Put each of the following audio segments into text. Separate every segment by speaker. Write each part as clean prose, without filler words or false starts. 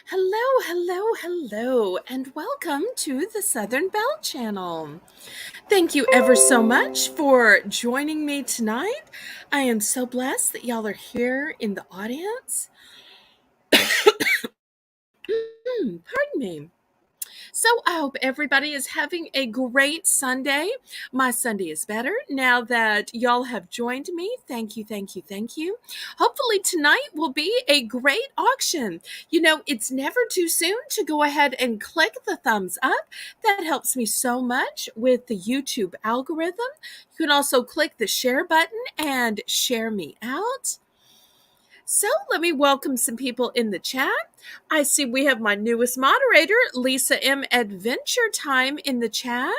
Speaker 1: Hello, hello, hello, and welcome to the Southern Belle channel. Thank you ever so much for joining me tonight. I am so blessed that y'all are here in the audience. Pardon me. So I hope everybody is having a great Sunday. My Sunday is better now that y'all have joined me. Thank you, thank you, thank you. Hopefully tonight will be a great auction. It's never too soon to go ahead and click the thumbs up. That helps me so much with the YouTube algorithm. You can also click the share button and share me out. So let me welcome some people in the chat. I see we have my newest moderator, Lisa M. Adventure Time, in the chat.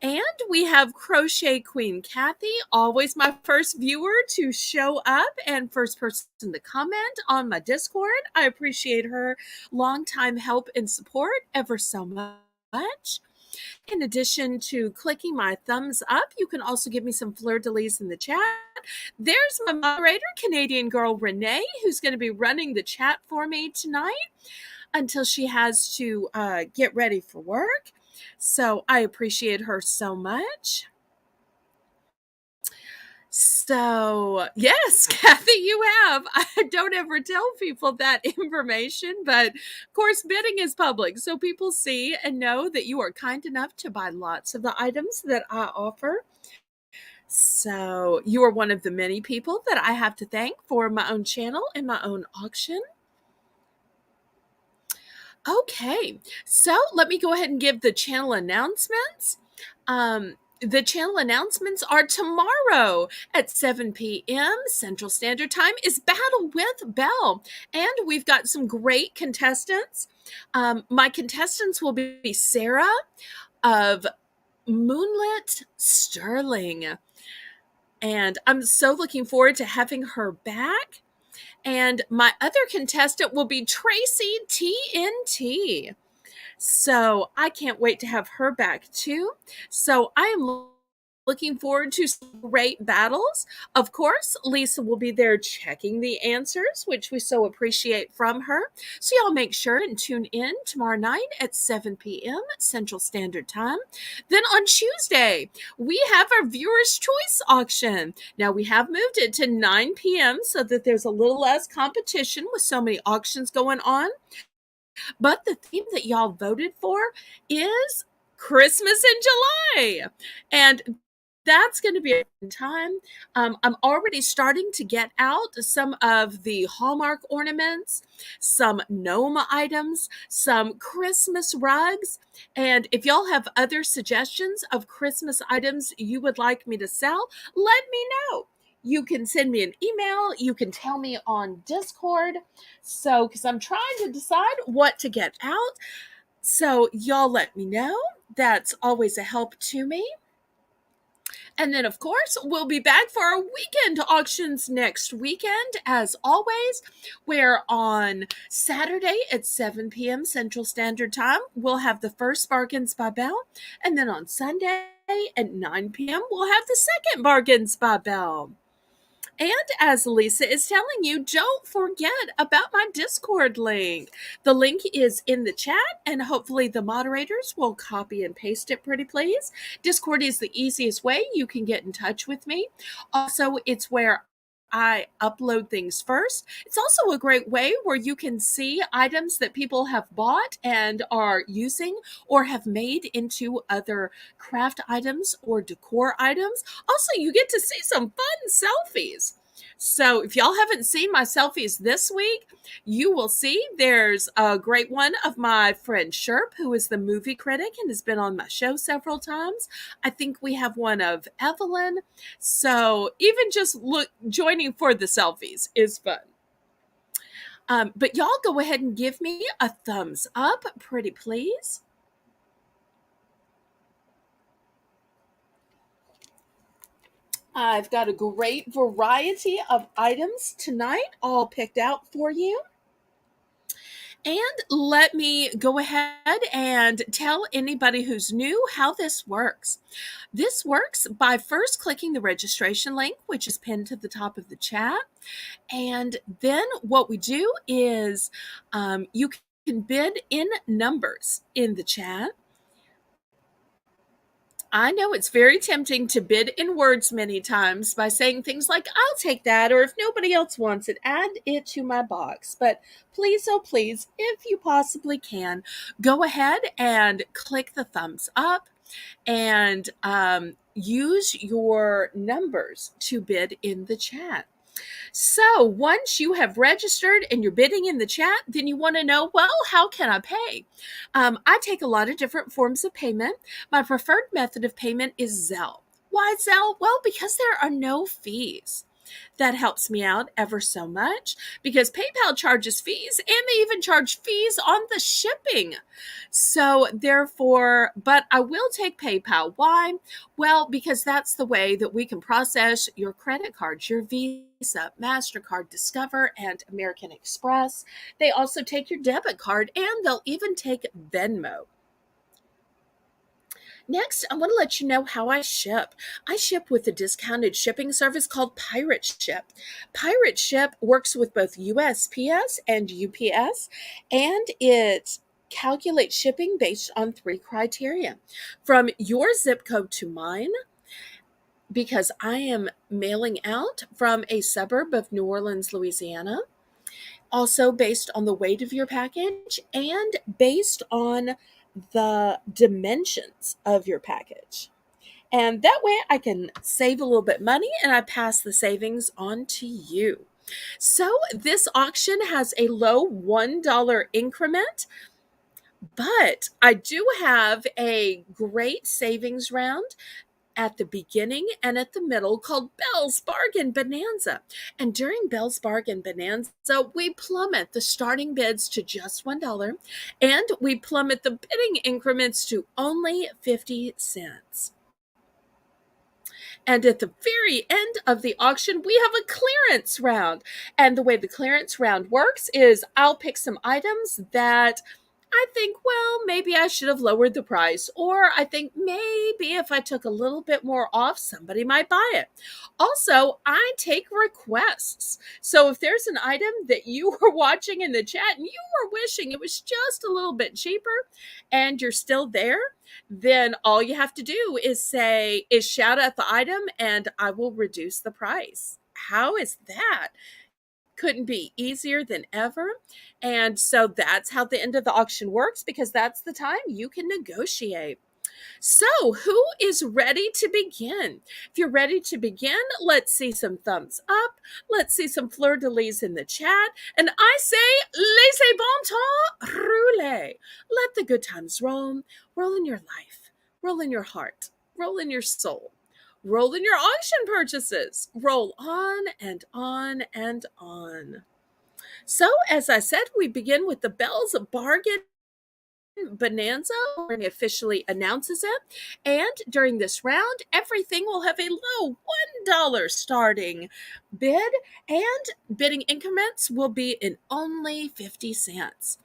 Speaker 1: And we have Crochet Queen Kathy, always my first viewer to show up and first person to comment on my Discord. I appreciate her longtime help and support ever so much. In addition to clicking my thumbs up, you can also give me some fleur-de-lis in the chat. There's my moderator, Canadian girl Renee, who's going to be running the chat for me tonight until she has to get ready for work. So I appreciate her so much. So, yes, Kathy, you have. I don't ever tell people that information, but of course, bidding is public. So people see and know that you are kind enough to buy lots of the items that I offer. So you are one of the many people that I have to thank for my own channel and my own auction. Okay, so let me go ahead and give the channel announcements. The channel announcements are tomorrow at 7 p.m. Central Standard Time is Battle with Belle. And we've got some great contestants. My contestants will be Sarah of Moonlit Sterling. And I'm so looking forward to having her back. And my other contestant will be Tracy TNT. So I can't wait to have her back too. So I am looking forward to some great battles. Of course, Lisa will be there checking the answers, which we so appreciate from her. So y'all make sure and tune in tomorrow night at 7 p.m. Central Standard Time. Then on Tuesday, we have our Viewers' Choice auction. Now we have moved it to 9 p.m. so that there's a little less competition with so many auctions going on. But the theme that y'all voted for is Christmas in July. And that's going to be a fun time. I'm already starting to get out some of the Hallmark ornaments, some gnome items, some Christmas rugs. And if y'all have other suggestions of Christmas items you would like me to sell, let me know. You can send me an email. You can tell me on Discord. So, because I'm trying to decide what to get out. So, y'all let me know. That's always a help to me. And then, of course, we'll be back for our weekend auctions next weekend, as always, where on Saturday at 7 p.m. Central Standard Time, we'll have the first Bargains by Belle. And then on Sunday at 9 p.m., we'll have the second Bargains by Belle. And as Lisa is telling you, don't forget about my Discord link. The link is in the chat, and hopefully the moderators will copy and paste it pretty please. Discord is the easiest way you can get in touch with me. Also, it's where I upload things first. It's also a great way where you can see items that people have bought and are using or have made into other craft items or decor items. Also, you get to see some fun selfies. So if y'all haven't seen my selfies this week, you will see there's a great one of my friend Sherp, who is the movie critic and has been on my show several times. I think we have one of Evelyn. So even just joining for the selfies is fun. But y'all go ahead and give me a thumbs up, pretty please. I've got a great variety of items tonight, all picked out for you. And let me go ahead and tell anybody who's new how this works. This works by first clicking the registration link, which is pinned to the top of the chat. And then what we do is you can bid in numbers in the chat. I know it's very tempting to bid in words many times by saying things like, I'll take that, or if nobody else wants it, add it to my box. But please, oh please, if you possibly can, go ahead and click the thumbs up and use your numbers to bid in the chat. So once you have registered and you're bidding in the chat, then you want to know, well, how can I pay? I take a lot of different forms of payment. My preferred method of payment is Zelle. Why Zelle? Well, because there are no fees. That helps me out ever so much because PayPal charges fees and they even charge fees on the shipping. So therefore, but I will take PayPal. Why? Well, because that's the way that we can process your credit cards, your Visa, MasterCard, Discover, and American Express. They also take your debit card and they'll even take Venmo. Next, I want to let you know how I ship. I ship with a discounted shipping service called Pirate Ship. Pirate Ship works with both USPS and UPS, and it calculates shipping based on 3 criteria. From your zip code to mine, because I am mailing out from a suburb of New Orleans, Louisiana. Also based on the weight of your package and based on the dimensions of your package. And that way I can save a little bit money and I pass the savings on to you. So this auction has a low $1 increment, but I do have a great savings round at the beginning and at the middle called Belle's Bargain Bonanza. And during Belle's Bargain Bonanza, we plummet the starting bids to just $1 and we plummet the bidding increments to only 50 cents. And at the very end of the auction, we have a clearance round. And the way the clearance round works is I'll pick some items that I think, well, maybe I should have lowered the price, or I think maybe if I took a little bit more off, somebody might buy it. Also, I take requests. So if there's an item that you were watching in the chat and you were wishing it was just a little bit cheaper and you're still there, then all you have to do is shout out the item and I will reduce the price. How is that? Couldn't be easier than ever. And so that's how the end of the auction works because that's the time you can negotiate. So, who is ready to begin? If you're ready to begin, let's see some thumbs up. Let's see some fleur-de-lis in the chat. And I say, laissez bon temps rouler. Let the good times roll. Roll in your life. Roll in your heart. Roll in your soul. Roll in your auction purchases. Roll on and on and on. So, as I said, we begin with the Belle's Bargain Bonanza when he officially announces it. And during this round, everything will have a low $1 starting bid, and bidding increments will be in only 50 cents.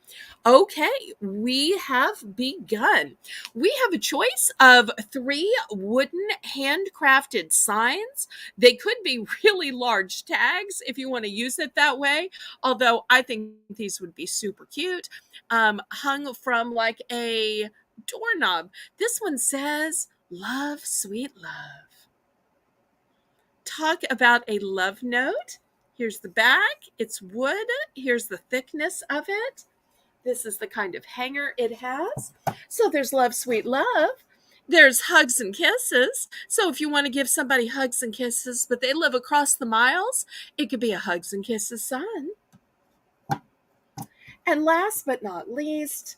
Speaker 1: Okay, we have begun. We have a choice of 3 wooden handcrafted signs. They could be really large tags if you want to use it that way, although I think these would be super cute. Hung from like a doorknob. This one says, Love, sweet love. Talk about a love note. Here's the back. It's wood. Here's the thickness of it. This is the kind of hanger it has. So there's love, sweet love. There's hugs and kisses. So if you want to give somebody hugs and kisses, but they live across the miles, it could be a hugs and kisses sign. And last but not least,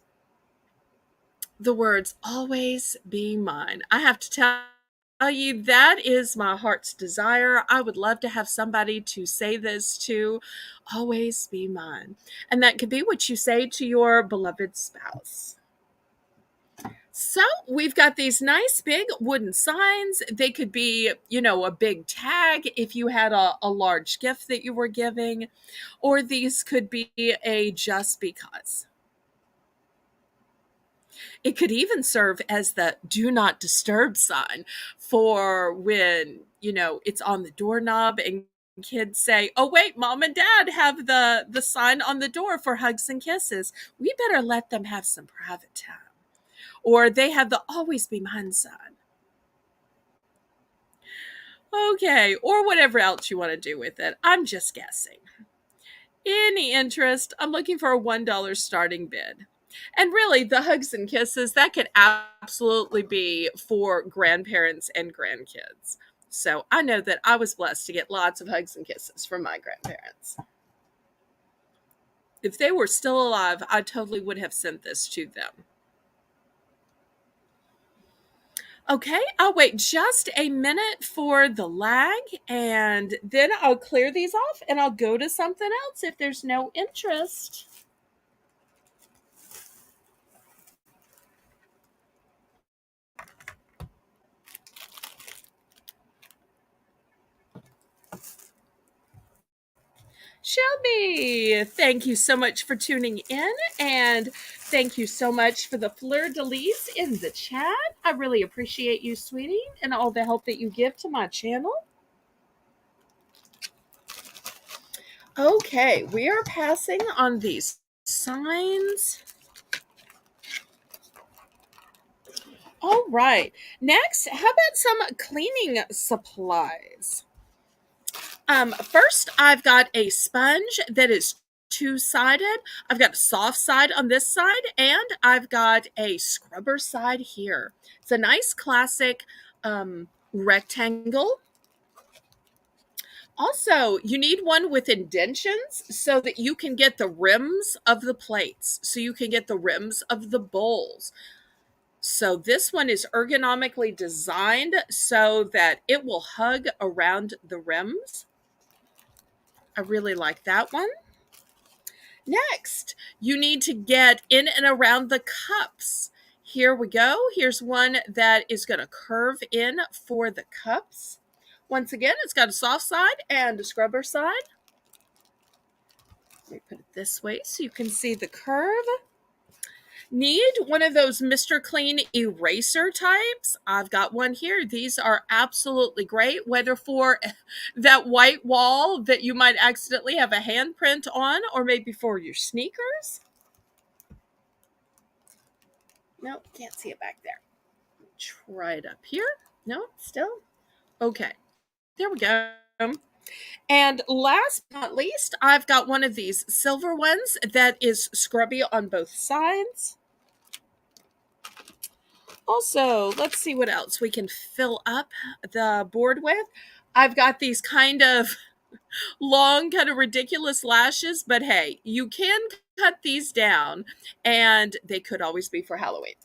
Speaker 1: the words always be mine. I have to tell you, that is my heart's desire. I would love to have somebody to say this to, always be mine. And that could be what you say to your beloved spouse. So we've got these nice big wooden signs. They could be, a big tag if you had a large gift that you were giving, or these could be a just because. It could even serve as the do not disturb sign for when, it's on the doorknob and kids say, "Oh wait, mom and dad have the sign on the door for hugs and kisses. We better let them have some private time." Or they have the always be mine sign. Okay, or whatever else you want to do with it. I'm just guessing. Any interest? I'm looking for a $1 starting bid. And really, the hugs and kisses, that could absolutely be for grandparents and grandkids. So I know that I was blessed to get lots of hugs and kisses from my grandparents. If they were still alive, I totally would have sent this to them. Okay, I'll wait just a minute for the lag and then I'll clear these off and I'll go to something else if there's no interest. Shelby, thank you so much for tuning in and thank you so much for the fleur de lis in the chat. I really appreciate you, sweetie, and all the help that you give to my channel. Okay, we are passing on these signs. All right, next, how about some cleaning supplies? First, I've got a sponge that is two-sided. I've got a soft side on this side, and I've got a scrubber side here. It's a nice classic rectangle. Also, you need one with indentions so that you can get the rims of the plates, so you can get the rims of the bowls. So this one is ergonomically designed so that it will hug around the rims. I really like that one. Next, you need to get in and around the cups. Here we go. Here's one that is going to curve in for the cups. Once again, it's got a soft side and a scrubber side. Let me put it this way so you can see the curve. Need one of those Mr. Clean eraser types? I've got one here. These are absolutely great, whether for that white wall that you might accidentally have a handprint on, or maybe for your sneakers. Nope, can't see it back there. Try it up here. No, still? Okay, there we go. And last but not least, I've got one of these silver ones that is scrubby on both sides. Also, let's see what else we can fill up the board with. I've got these kind of long, kind of ridiculous lashes, but hey, you can cut these down and they could always be for Halloween.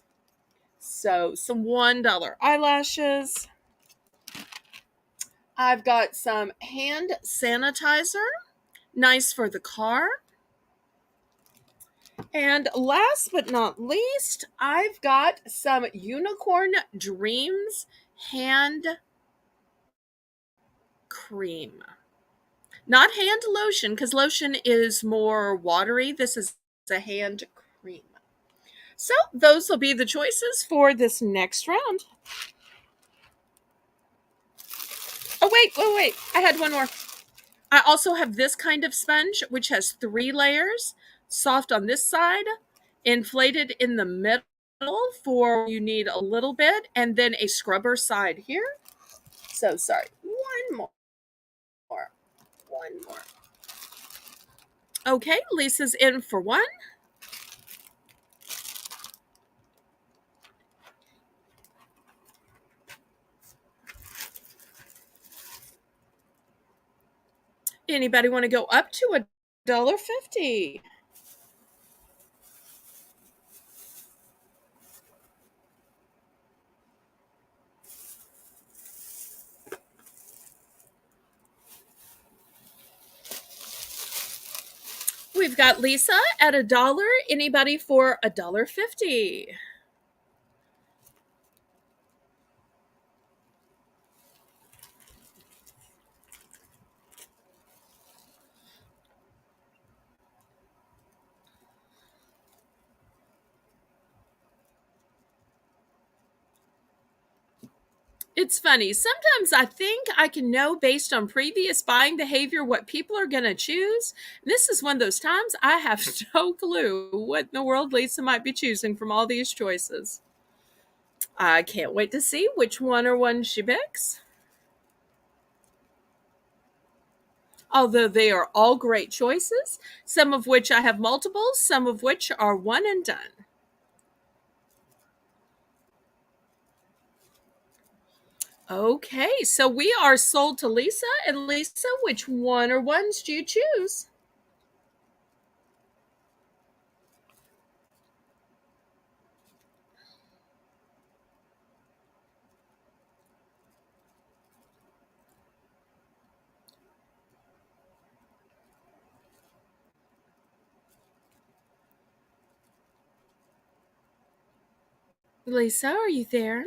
Speaker 1: So, some $1 eyelashes. I've got some hand sanitizer, nice for the car. And last but not least, I've got some Unicorn Dreams hand cream. Not hand lotion, because lotion is more watery. This is a hand cream. So those will be the choices for this next round. Oh, wait. I had one more. I also have this kind of sponge, which has 3 layers. Soft on this side, inflated in the middle for you need a little bit, and then a scrubber side here. So sorry. One more. One more. Okay, Lisa's in for one. Anybody want to go up to $1.50? We've got Lisa at $1. Anybody for $1.50? It's funny. Sometimes I think I can know based on previous buying behavior what people are going to choose. And this is one of those times I have no clue what in the world Lisa might be choosing from all these choices. I can't wait to see which one or one she picks. Although they are all great choices, some of which I have multiples, some of which are one and done. Okay, so we are sold to Lisa. And Lisa, which one or ones do you choose? Lisa, are you there?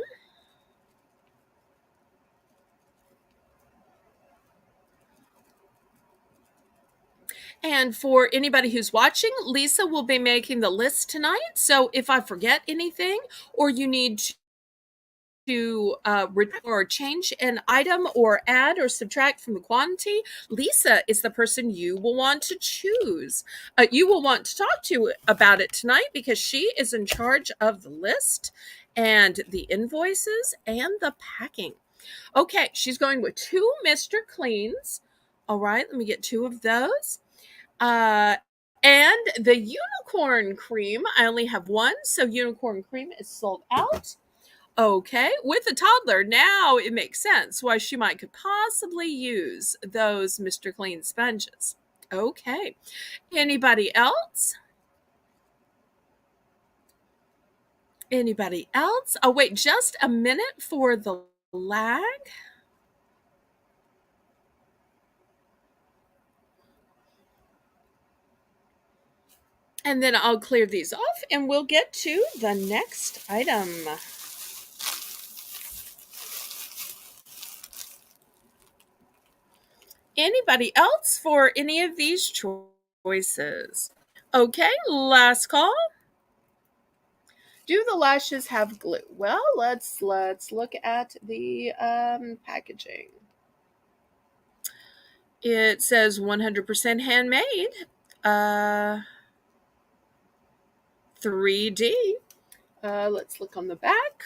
Speaker 1: And for anybody who's watching, Lisa will be making the list tonight. So if I forget anything or you need to or change an item or add or subtract from the quantity, Lisa is the person you will want to choose. You will want to talk to about it tonight because she is in charge of the list and the invoices and the packing. Okay, she's going with 2 Mr. Cleans. All right, let me get 2 of those. Uh, and the unicorn cream, I only have 1, so unicorn cream is sold out. Okay, with a toddler, now it makes sense why she might could possibly use those Mr. Clean sponges. Okay, anybody else? Anybody else? Oh, wait, just a minute for the lag. And then I'll clear these off and we'll get to the next item. Anybody else for any of these choices? Okay, last call. Do the lashes have glue? Well, let's look at the packaging. It says 100% handmade. 3D. Let's look on the back.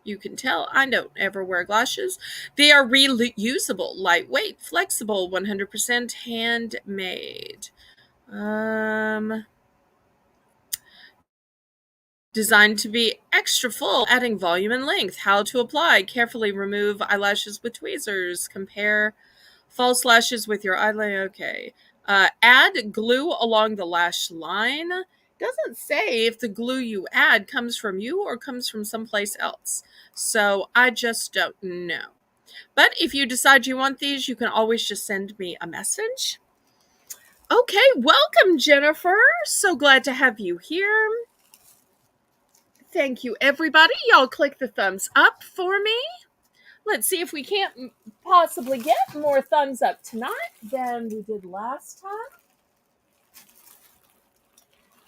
Speaker 1: You can tell I don't ever wear lashes. They are reusable, lightweight, flexible, 100% handmade. Designed to be extra full, adding volume and length. How to apply. Carefully remove eyelashes with tweezers. Compare false lashes with your eyeliner. Okay. Add glue along the lash line. Doesn't say if the glue you add comes from you or comes from someplace else. So I just don't know. But if you decide you want these, you can always just send me a message. Okay, welcome, Jennifer. So glad to have you here. Thank you, everybody. Y'all click the thumbs up for me. Let's see if we can't possibly get more thumbs up tonight than we did last time.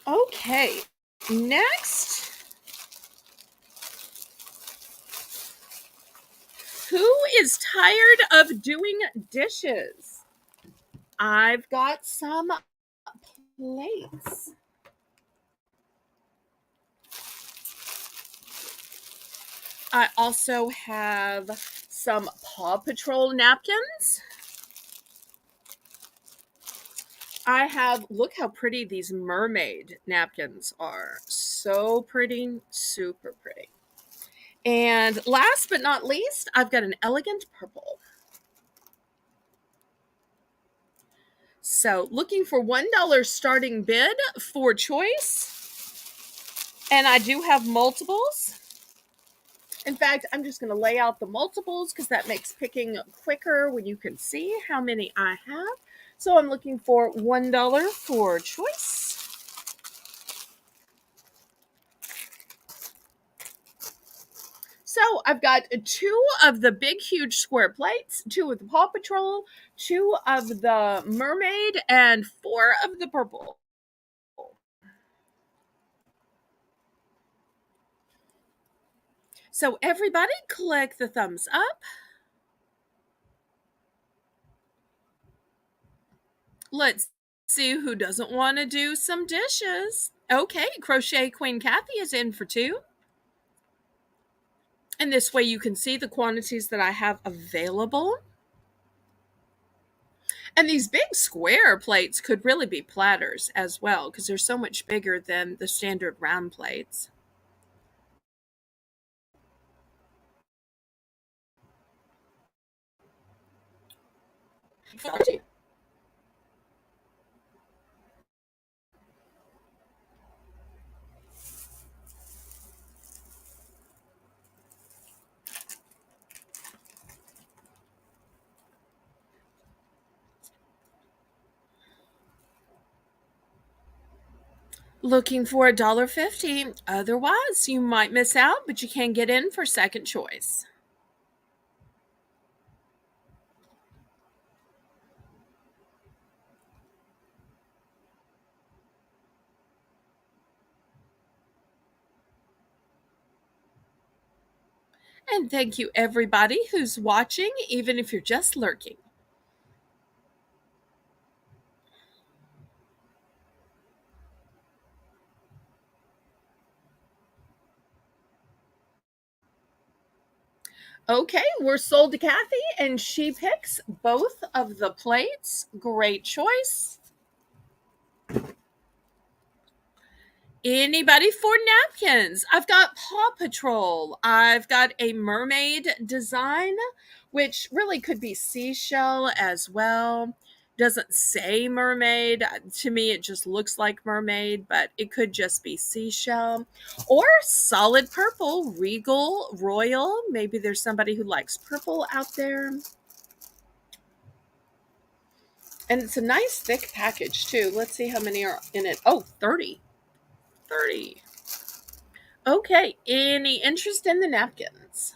Speaker 1: Okay, next. Who is tired of doing dishes? I've got some plates. I also have some Paw Patrol napkins. I have, look how pretty these mermaid napkins are. So pretty, super pretty. And last but not least, I've got an elegant purple. So looking for $1 starting bid for choice. And I do have multiples. In fact, I'm just going to lay out the multiples because that makes picking quicker when you can see how many I have. So I'm looking for $1 for choice. So I've got 2 of the big, huge square plates, 2 of the Paw Patrol, 2 of the mermaid, and 4 of the purple. So everybody click the thumbs up. Let's see who doesn't want to do some dishes. Okay, Crochet Queen Kathy is in for 2. And this way you can see the quantities that I have available. And these big square plates could really be platters as well because they're so much bigger than the standard round plates. Looking for $1.50. Otherwise, you might miss out, but you can get in for second choice. And thank you, everybody who's watching, even if you're just lurking. Okay, we're sold to Kathy, and she picks both of the plates. Great choice. Anybody for napkins? I've got Paw Patrol. I've got a mermaid design, which really could be seashell as well. Doesn't say mermaid. To me, it just looks like mermaid, but it could just be seashell. Or solid purple, regal, royal. Maybe there's somebody who likes purple out there. And it's a nice thick package, too. Let's see how many are in it. Oh, 30. 30. Okay, any interest in the napkins?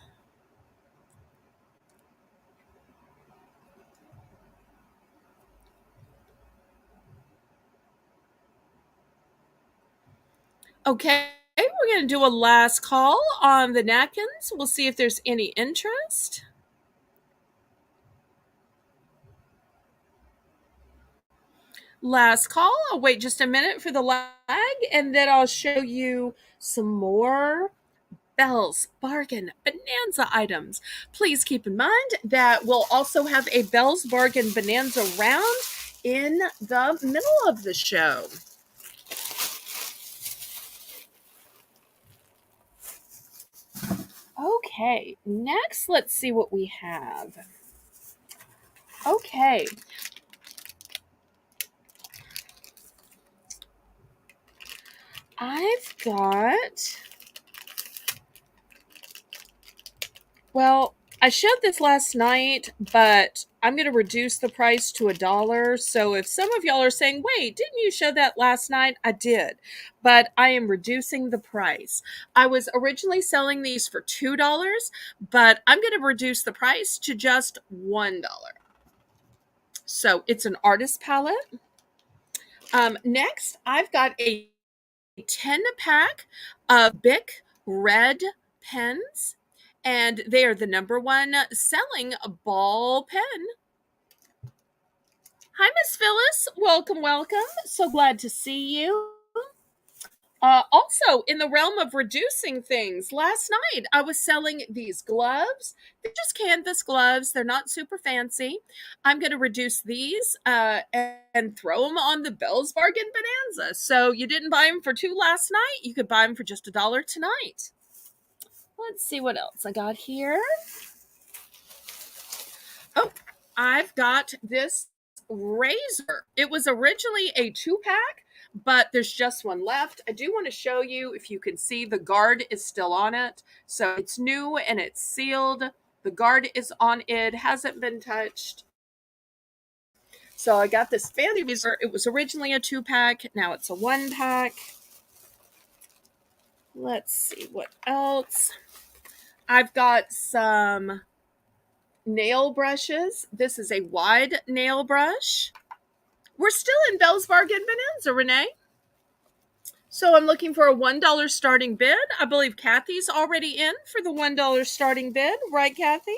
Speaker 1: Okay, we're going to do a last call on the napkins. We'll see if there's any interest. Last call. I'll wait just a minute for the lag, and then I'll show you some more Belle's Bargain Bonanza items. Please keep in mind that we'll also have a Belle's Bargain Bonanza round in the middle of the show. Okay, next let's see what we have. Okay. I've got, well, I showed this last night, but I'm going to reduce the price to $1. So if some of y'all are saying, wait, didn't you show that last night? I did, but I am reducing the price. I was originally selling these for $2, but I'm going to reduce the price to just $1. So it's an artist palette. Next, I've got a 10-pack of Bic red pens, and they are the #1 selling ball pen. Hi, Miss Phyllis. Welcome, welcome. So glad to see you. Also, in the realm of reducing things, last night I was selling these gloves. They're just canvas gloves. They're not super fancy. I'm going to reduce these and throw them on the Belle's Bargain Bonanza. So you didn't buy them for $2 last night. You could buy them for just $1 tonight. Let's see what else I got here. Oh, I've got this razor. It was originally a 2-pack, but there's just one left. I do want to show you, if you can see, the guard is still on it. So it's new and it's sealed. The guard is on it, hasn't been touched. So I got this fancy razor. It was originally a 2-pack. Now it's a 1-pack. Let's see what else. I've got some nail brushes. This is a wide nail brush. We're still in Belle's Bargain Bonanza, Renee. So I'm looking for a $1 starting bid. I believe Kathy's already in for the $1 starting bid. Right, Kathy?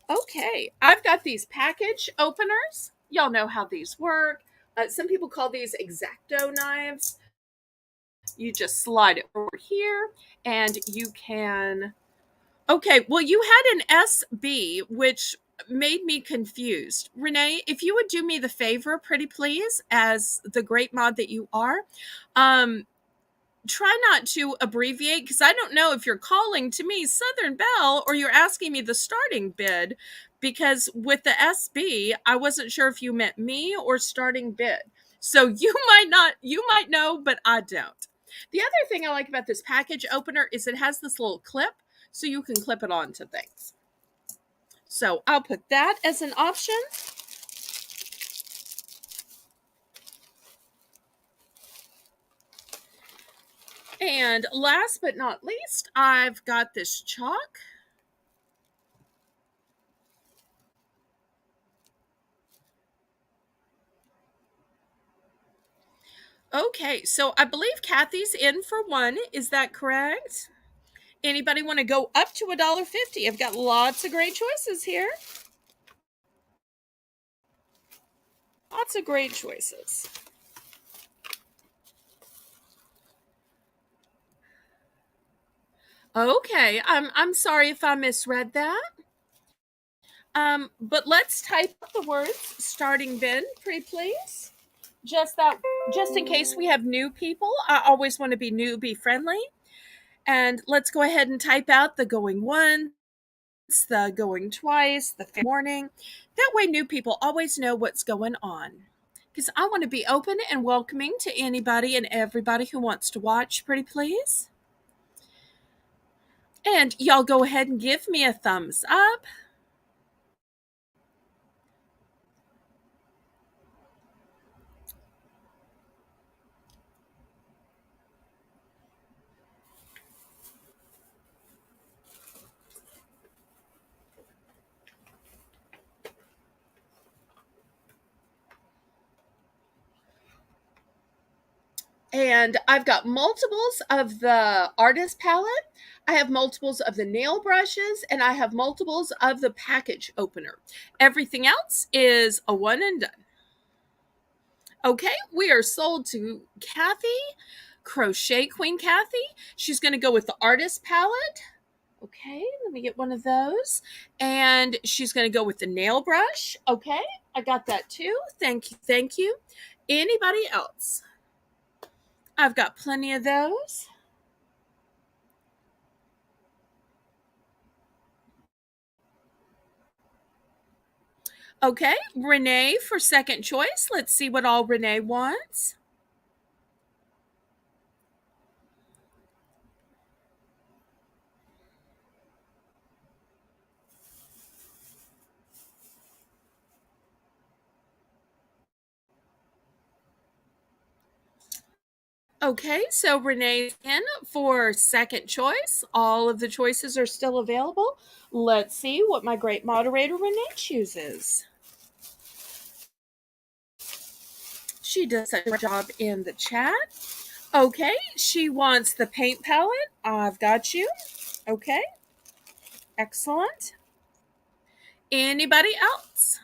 Speaker 1: Okay, I've got these package openers. Y'all know how these work. Some people call these X-Acto knives. You just slide it over here and you can. Okay, well, you had an SB, which made me confused. Renee, if you would do me the favor, pretty please, as the great mod that you are, um, try not to abbreviate, because I don't know if you're calling to me Southern Belle or you're asking me the starting bid, because with the SB, I wasn't sure if you meant me or starting bid. So you might know, but I don't. The other thing I like about this package opener is it has this little clip so you can clip it onto things. So I'll put that as an option. And last but not least, I've got this chalk. Okay, so I believe Kathy's in for one. Is that correct? Anybody want to go up to $1.50? I've got lots of great choices here. Lots of great choices. Okay, I'm sorry if I misread that. But let's type up the words starting bid, pretty please. Just in case we have new people. I always want to be newbie friendly. And let's go ahead and type out the going once, the going twice, the morning. That way new people always know what's going on. Because I want to be open and welcoming to anybody and everybody who wants to watch, pretty please. And y'all go ahead and give me a thumbs up. And I've got multiples of the artist palette. I have multiples of the nail brushes, and I have multiples of the package opener. Everything else is a one and done. Okay, we are sold to Kathy, Crochet Queen Kathy. She's going to go with the artist palette. Okay, let me get one of those. And she's going to go with the nail brush. Okay, I got that too. Thank you. Thank you. Anybody else? I've got plenty of those. Okay, Renee for second choice. Let's see what all Renee wants. Okay, so Renee's in for second choice. All of the choices are still available. Let's see what my great moderator Renee chooses. She does such a job in the chat. Okay, she wants the paint palette. I've got you. Okay, excellent. Anybody else?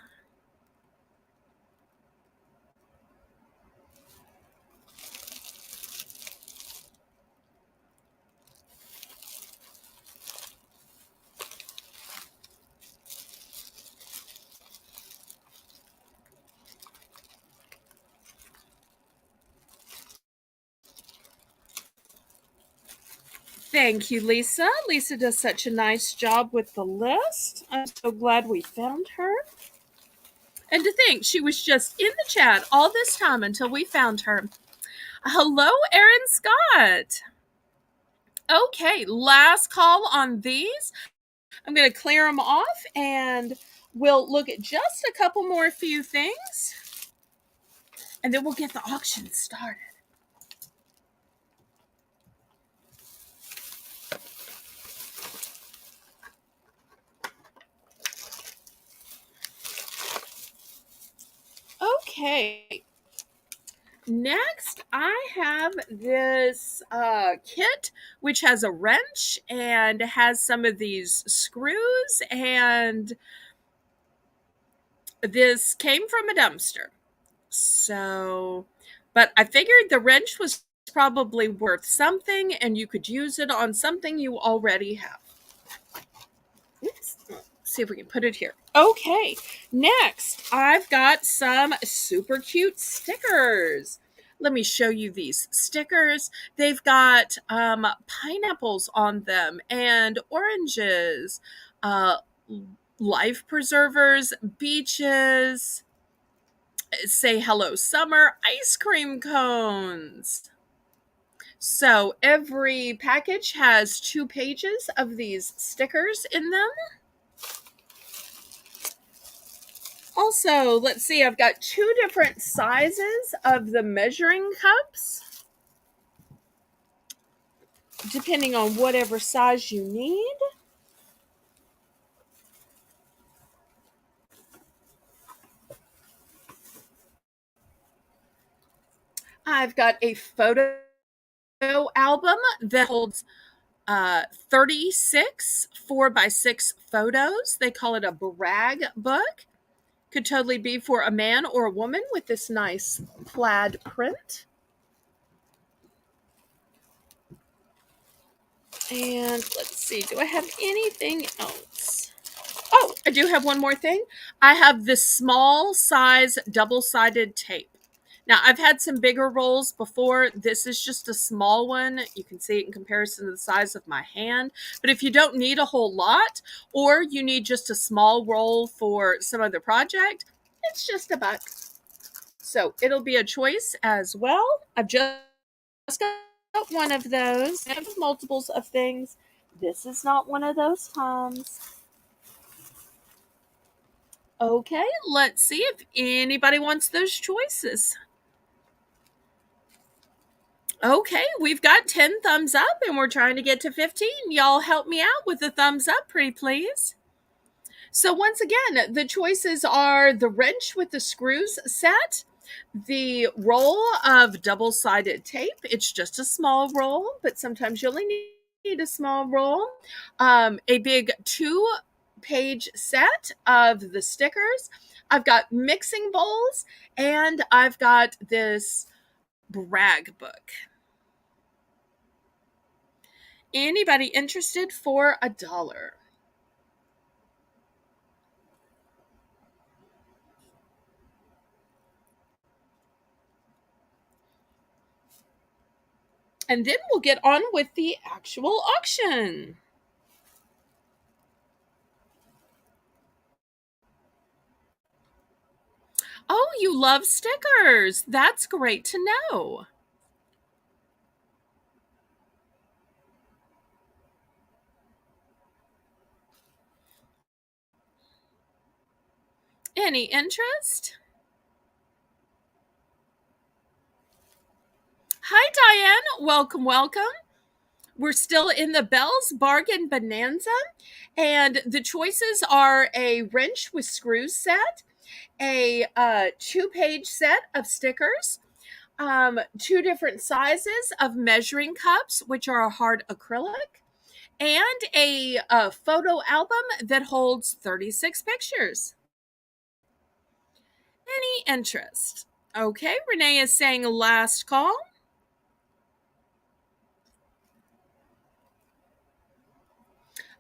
Speaker 1: Thank you, Lisa. Lisa does such a nice job with the list. I'm so glad we found her. And to think she was just in the chat all this time until we found her. Hello, Erin Scott. Okay, last call on these. I'm going to clear them off and we'll look at just a couple more few things and then we'll get the auction started. Okay. Now have this kit, which has a wrench and has some of these screws, and this came from a dumpster. So, but I figured the wrench was probably worth something and you could use it on something you already have. Oops. See if we can put it here. Okay, next I've got some super cute stickers. Let me show you these stickers. They've got pineapples on them and oranges, uh, life preservers, beaches, say hello summer, ice cream cones. So every package has 2 pages of these stickers in them. Also, let's see, I've got 2 different sizes of the measuring cups, depending on whatever size you need. I've got a photo album that holds 36 4x6 photos. They call it a brag book. Could totally be for a man or a woman with this nice plaid print. And let's see, do I have anything else? Oh, I do have one more thing. I have this small size double-sided tape. Now, I've had some bigger rolls before. This is just a small one. You can see it in comparison to the size of my hand. But if you don't need a whole lot, or you need just a small roll for some other project, it's just $1. So it'll be a choice as well. I've just got one of those. I have multiples of things. This is not one of those times. Okay, let's see if anybody wants those choices. Okay, we've got 10 thumbs up and we're trying to get to 15. Y'all help me out with the thumbs up, pretty please. So once again, the choices are the wrench with the screws set, the roll of double-sided tape. It's just a small roll, but sometimes you only need a small roll. A big 2-page set of the stickers. I've got mixing bowls, and I've got this brag book. Anybody interested for $1? And then we'll get on with the actual auction. Oh, you love stickers. That's great to know. Any interest? Hi, Diane. Welcome, welcome. We're still in the Belle's Bargain Bonanza, and the choices are a wrench with screws set, a 2-page set of stickers, 2 different sizes of measuring cups, which are a hard acrylic, and a photo album that holds 36 pictures. Any interest? Okay, Renee is saying last call.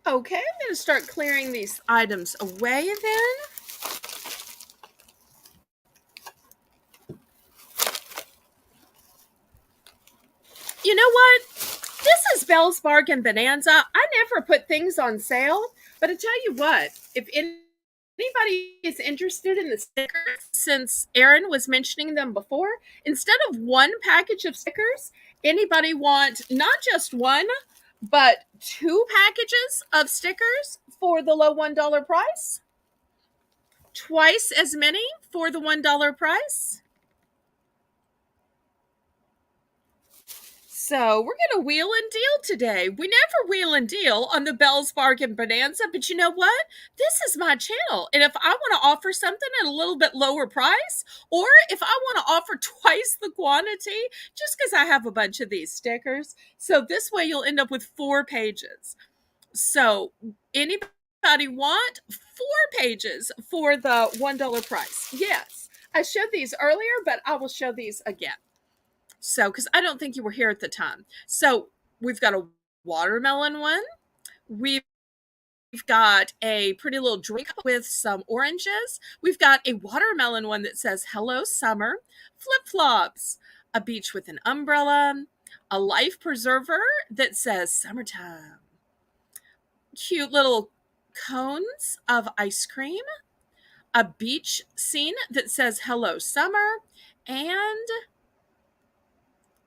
Speaker 1: Okay, I'm going to start clearing these items away then. You know what? This is Belle's Bargain Bonanza. I never put things on sale, but I tell you what, if anybody is interested in the stickers, since Erin was mentioning them before, instead of 1 package of stickers, anybody want not just 1, but 2 packages of stickers for the low $1 price? Twice as many for the $1 price? So we're going to wheel and deal today. We never wheel and deal on the Belle's Bargain Bonanza, but you know what? This is my channel. And if I want to offer something at a little bit lower price, or if I want to offer twice the quantity, just because I have a bunch of these stickers, so this way you'll end up with 4 pages. So anybody want 4 pages for the $1 price? Yes. I showed these earlier, but I will show these again. So, because I don't think you were here at the time. So, we've got a watermelon one. We've got a pretty little drink with some oranges. We've got a watermelon one that says Hello Summer, flip-flops, a beach with an umbrella, a life preserver that says Summertime, cute little cones of ice cream, a beach scene that says Hello Summer, and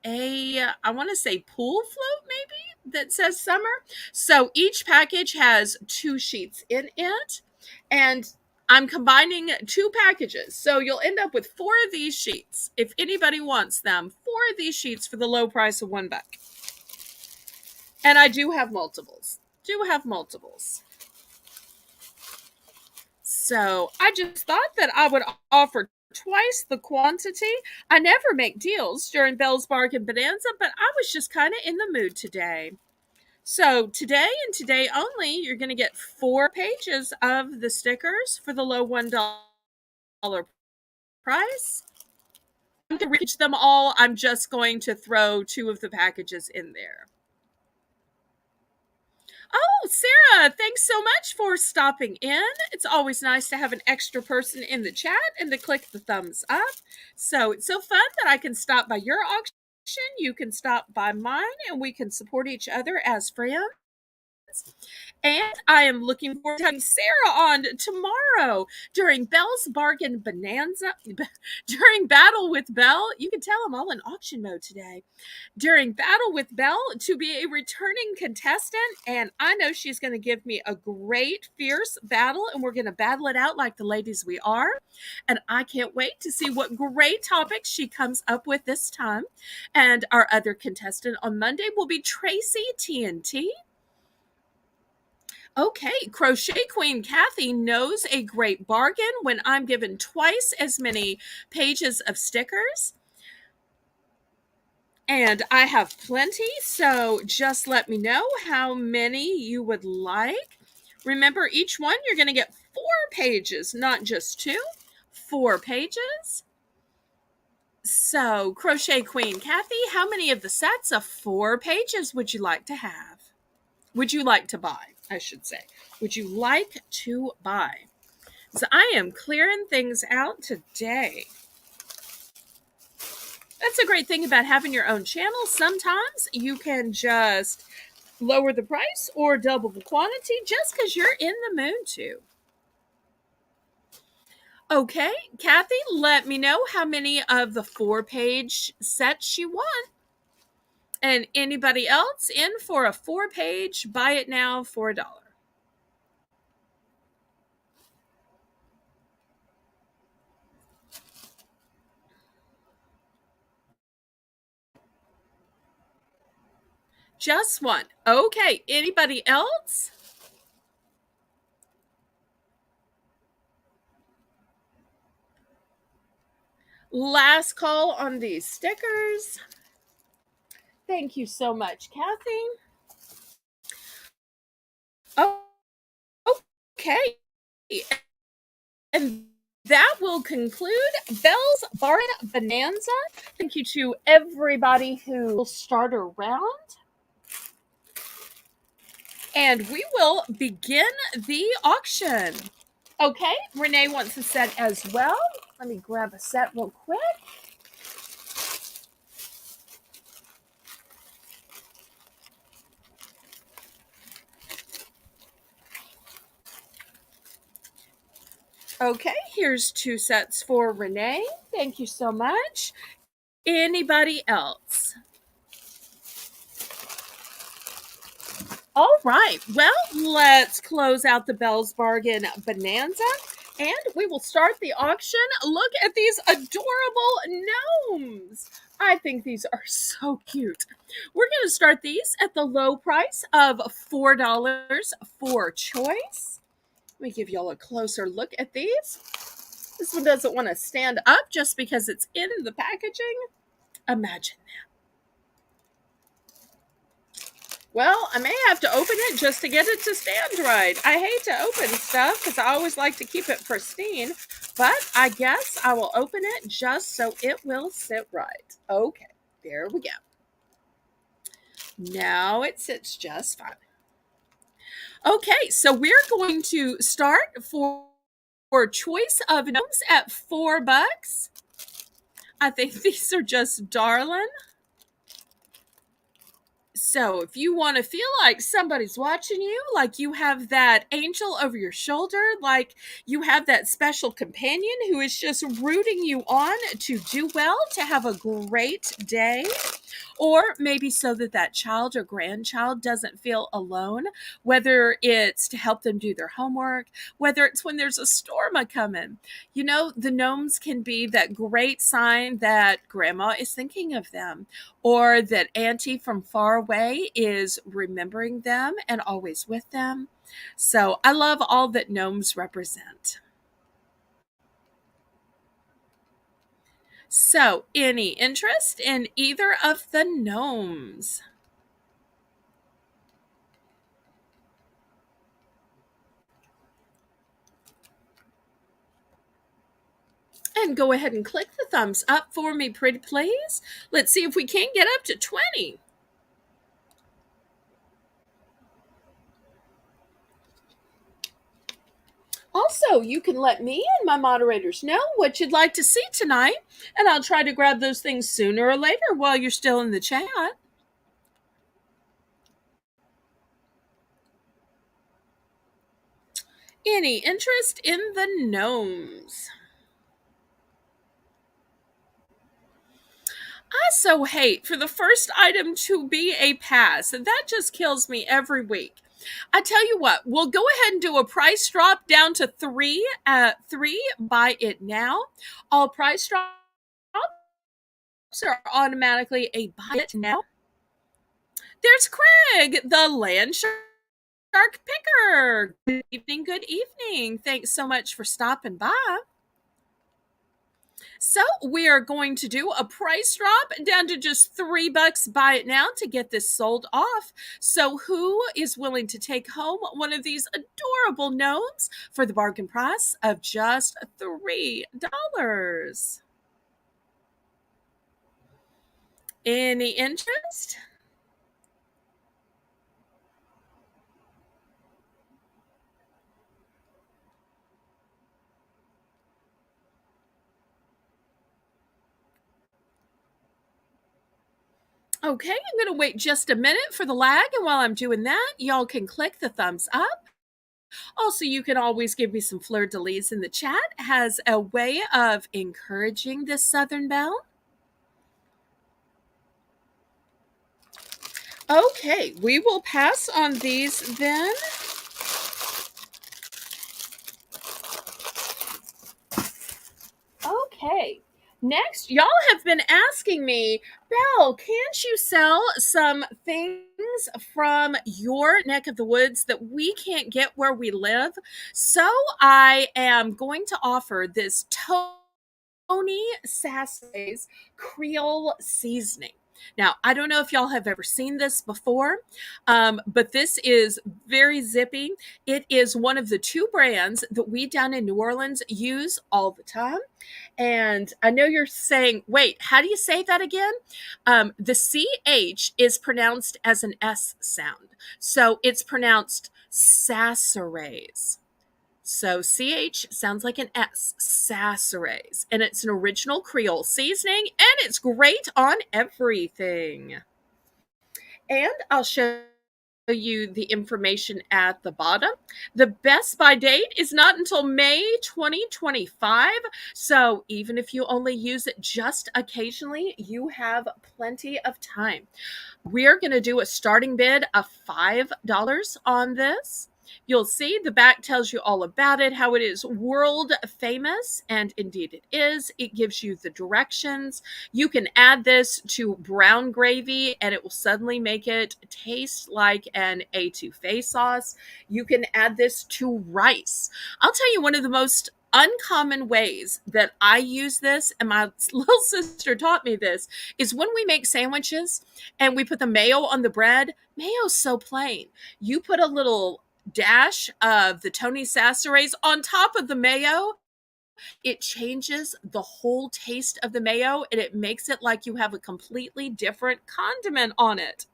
Speaker 1: I want to say pool float maybe that says summer. So each package has 2 sheets in it, and I'm combining 2 packages. So you'll end up with 4 of these sheets. If anybody wants them, 4 of these sheets for the low price of $1. And I do have multiples. So I just thought that I would offer twice the quantity. I never make deals during Belle's Bargain Bonanza, but I was just kind of in the mood today. So today and today only, you're going to get 4 pages of the stickers for the low $1 price. I'm going to reach them all. I'm just going to throw 2 of the packages in there. Oh, Sarah, thanks so much for stopping in. It's always nice to have an extra person in the chat and to click the thumbs up. So it's so fun that I can stop by your auction. You can stop by mine and we can support each other as friends. And I am looking forward to having Sarah on tomorrow during Belle's Bargain Bonanza. During Battle with Belle, you can tell I'm all in auction mode today. During Battle with Belle to be a returning contestant, and I know she's going to give me a great, fierce battle, and we're going to battle it out like the ladies we are. And I can't wait to see what great topics she comes up with this time. And our other contestant on Monday will be Tracy TNT. Okay, Crochet Queen Kathy knows a great bargain when I'm given twice as many pages of stickers. And I have plenty, so just let me know how many you would like. Remember, each one you're going to get 4 pages, not just 2. 4 pages. So, Crochet Queen Kathy, how many of the sets of 4 pages would you like to have? Would you like to buy, I should say. Would you like to buy? So I am clearing things out today. That's a great thing about having your own channel. Sometimes you can just lower the price or double the quantity just because you're in the mood to. Okay, Kathy, let me know how many of the 4-page sets you want. And anybody else in for a 4-page, buy it now for $1. Just one. Okay, anybody else? Last call on these stickers. Thank you so much, Kathy. Oh, okay. And that will conclude Belle's Bargain Bonanza. Thank you to everybody who will start around. And we will begin the auction. Okay, Renee wants a set as well. Let me grab a set real quick. Okay, here's 2 sets for Renee. Thank you so much. Anybody else? All right, well, let's close out the Belle's Bargain Bonanza, and we will start the auction. Look at these adorable gnomes. I think these are so cute. We're going to start these at the low price of $4 for choice. Let me give y'all a closer look at these. This one doesn't want to stand up just because it's in the packaging. Imagine. Well, I may have to open it just to get it to stand right. I hate to open stuff because I always like to keep it pristine, but I guess I will open it just so it will sit right. Okay, there we go. Now it sits just fine. Okay, so we're going to start for choice of gnomes at $4. I think these are just darling. So, if you want to feel like somebody's watching you, like you have that angel over your shoulder, like you have that special companion who is just rooting you on to do well, to have a great day, or maybe so that that child or grandchild doesn't feel alone, whether it's to help them do their homework, whether it's when there's a storm a coming. You know, the gnomes can be that great sign that grandma is thinking of them, or that auntie from far away is remembering them and always with them. So I love all that gnomes represent. So, any interest in either of the gnomes? And go ahead and click the thumbs up for me, pretty please. Let's see if we can get up to 20. Also, you can let me and my moderators know what you'd like to see tonight, and I'll try to grab those things sooner or later while you're still in the chat. Any interest in the gnomes? I so hate for the first item to be a pass. That just kills me every week. I tell you what, we'll go ahead and do a price drop down to three. Three, buy it now. All price drops are automatically a buy it now. There's Craig, the land shark picker. Good evening, good evening. Thanks so much for stopping by. So we are going to do a price drop down to just $3. Buy it now to get this sold off. So who is willing to take home one of these adorable gnomes for the bargain price of just $3? Any interest? Okay, I'm going to wait just a minute for the lag, and while I'm doing that, y'all can click the thumbs up. Also, you can always give me some fleur-de-lis in the chat as a way of encouraging this Southern Belle. Okay, we will pass on these then. Okay. Next, y'all have been asking me, Belle, can't you sell some things from your neck of the woods that we can't get where we live? So I am going to offer this Tony Sasse's Creole seasoning. Now, I don't know if y'all have ever seen this before, but this is very zippy. It is one of the two brands that we down in New Orleans use all the time. And I know you're saying, wait, how do you say that again? The CH is pronounced as an S sound. So it's pronounced Sasseres. So CH sounds like an S, Sasseres. And it's an original Creole seasoning, and it's great on everything. And I'll show you the information at the bottom. The best by date is not until May 2025. So even if you only use it just occasionally, you have plenty of time. We're going to do a starting bid of $5 on this. You'll see the back tells you all about it, how it is world famous, and indeed it is. It gives you the directions. You can add this to brown gravy and it will suddenly make it taste like an etouffee sauce. You can add this to rice. I'll tell you one of the most uncommon ways that I use this, and my little sister taught me this, is when we make sandwiches and we put the mayo on the bread. Mayo's so plain. You put a little dash of the Tony Saserays on top of the mayo. It changes the whole taste of the mayo and it makes it like you have a completely different condiment on it.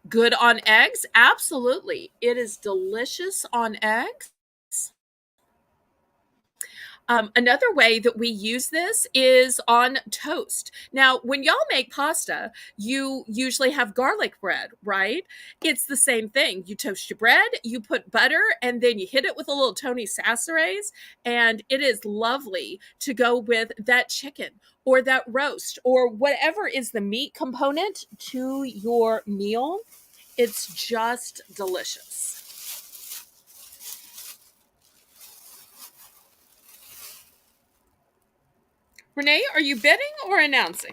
Speaker 1: Good on eggs? Absolutely. It is delicious on eggs. Another way that we use this is on toast. Now, when y'all make pasta, you usually have garlic bread, right? It's the same thing. You toast your bread, you put butter, and then you hit it with a little Tony Saserays, and it is lovely to go with that chicken or that roast or whatever is the meat component to your meal. It's just delicious. Renee, are you bidding or announcing?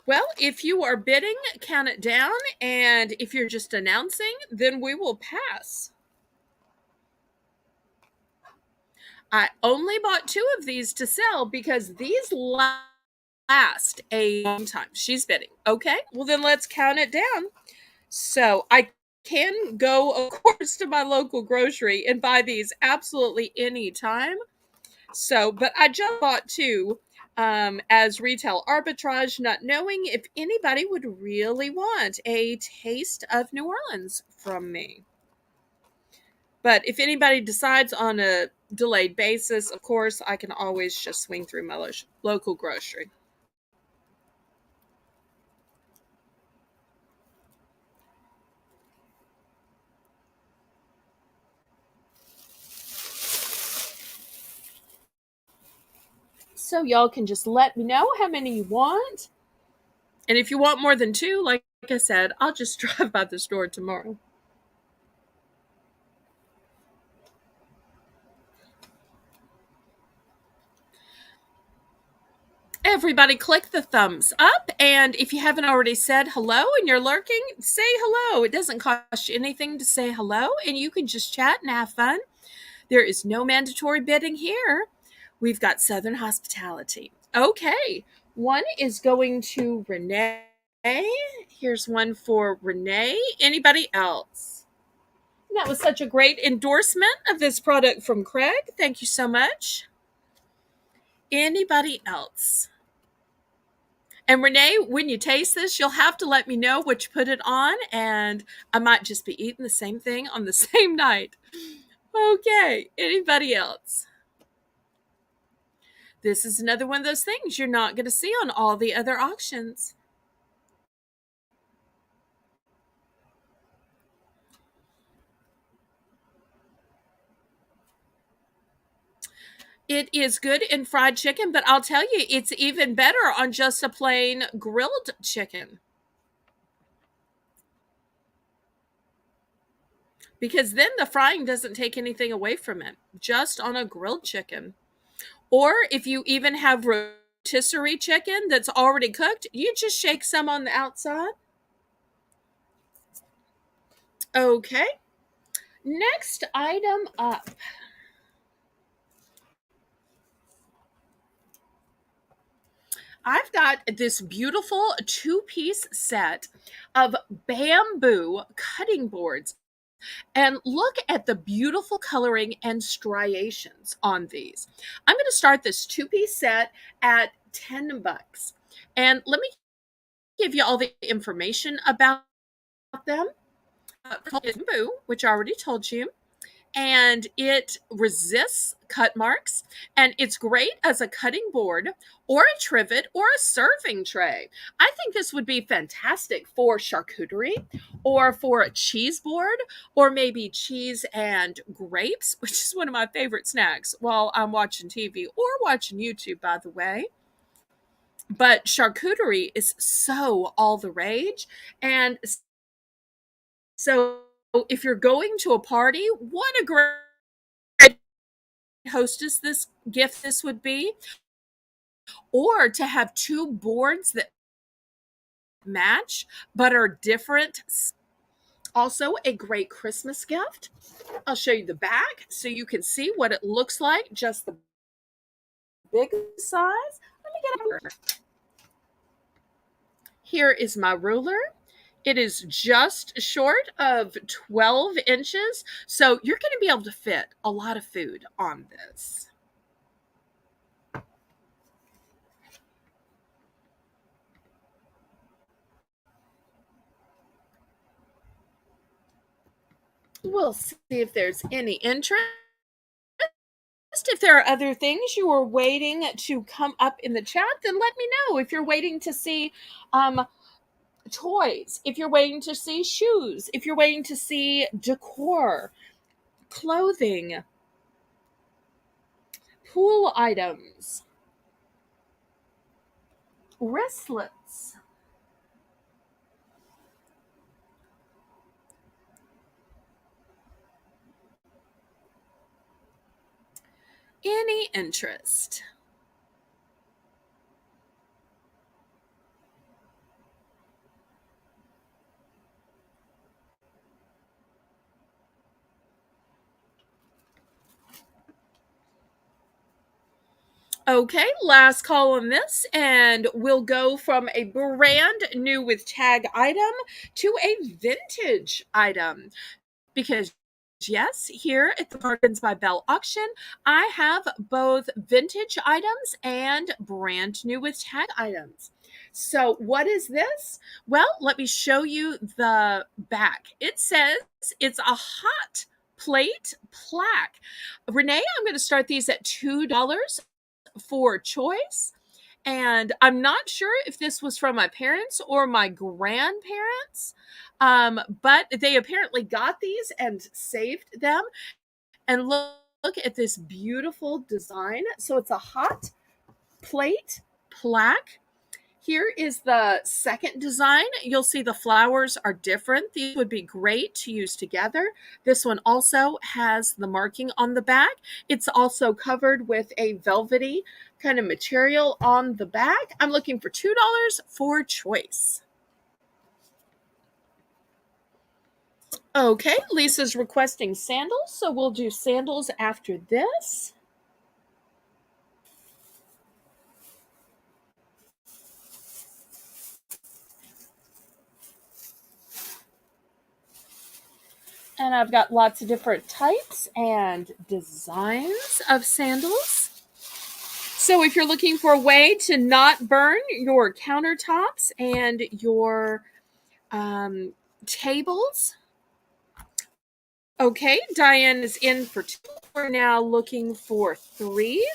Speaker 1: Well, if you are bidding, count it down. And if you're just announcing, then we will pass. I only bought two of these to sell because these last a long time. She's bidding. Okay, well, then let's count it down. So I can go, of course, to my local grocery and buy these absolutely anytime. So, but I just bought two as retail arbitrage, not knowing if anybody would really want a taste of New Orleans from me. But if anybody decides on a delayed basis, of course, I can always just swing through my local grocery. So y'all can just let me know how many you want. And if you want more than two, like I said, I'll just drive by the store tomorrow. Everybody click the thumbs up. And if you haven't already said hello and you're lurking, say hello. It doesn't cost you anything to say hello, and you can just chat and have fun. There is no mandatory bidding here. We've got Southern hospitality. Okay, one is going to Renee. Here's one for Renee. Anybody else? And that was such a great endorsement of this product from Craig. Thank you so much. Anybody else? And Renee, when you taste this, you'll have to let me know what you put it on, and I might just be eating the same thing on the same night. Okay, anybody else? This is another one of those things you're not going to see on all the other auctions. It is good in fried chicken, but I'll tell you, it's even better on just a plain grilled chicken. Because then the frying doesn't take anything away from it, just on a grilled chicken. Or if you even have rotisserie chicken that's already cooked, you just shake some on the outside. Okay. Next item up. I've got this beautiful two-piece set of bamboo cutting boards. And look at the beautiful coloring and striations on these. I'm going to start this two-piece set at $10. And let me give you all the information about them. Bamboo, which I already told you. and it resists cut marks, and it's great as a cutting board or a trivet or a serving tray. I think this would be fantastic for charcuterie or for a cheese board or maybe cheese and grapes, which is one of my favorite snacks while I'm watching TV or watching YouTube, by the way. But charcuterie is so all the rage. And so if you're going to a party, what a great hostess this gift this would be. Or to have two boards that match but are different. Also, a great Christmas gift. I'll show you the back so you can see what it looks like, just the big size. Let me get over. Here is my ruler. It is just short of 12 inches, so you're going to be able to fit a lot of food on this. We'll see if there's any interest. If there are other things you are waiting to come up in the chat, then let me know. If you're waiting to see toys, if you're waiting to see shoes, if you're waiting to see decor, clothing, pool items, wristlets, any interest. Okay, last call on this, and we'll go from a brand new with tag item to a vintage item. Because, yes, here at the Bargains by Belle auction, I have both vintage items and brand new with tag items. So, what is this? Well, let me show you the back. It says it's a hot plate plaque. Renee, I'm going to start these at $2 for choice. And I'm not sure if this was from my parents or my grandparents, but they apparently got these and saved them. And look at this beautiful design. So it's a hot plate plaque. Here is the second design. You'll see the flowers are different. These would be great to use together. This one also has the marking on the back. It's also covered with a velvety kind of material on the back. I'm looking for $2 for choice. Okay, Lisa's requesting sandals, so we'll do sandals after this. And I've got lots of different types and designs of sandals. So if you're looking for a way to not burn your countertops and your tables, okay, Diane is in for 2. We're now looking for 3.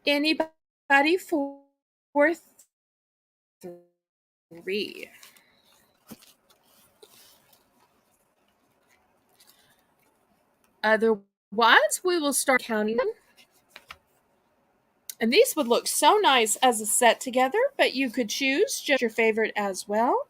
Speaker 1: Anybody for 3? Otherwise, we will start counting them. And these would look so nice as a set together, but you could choose just your favorite as well.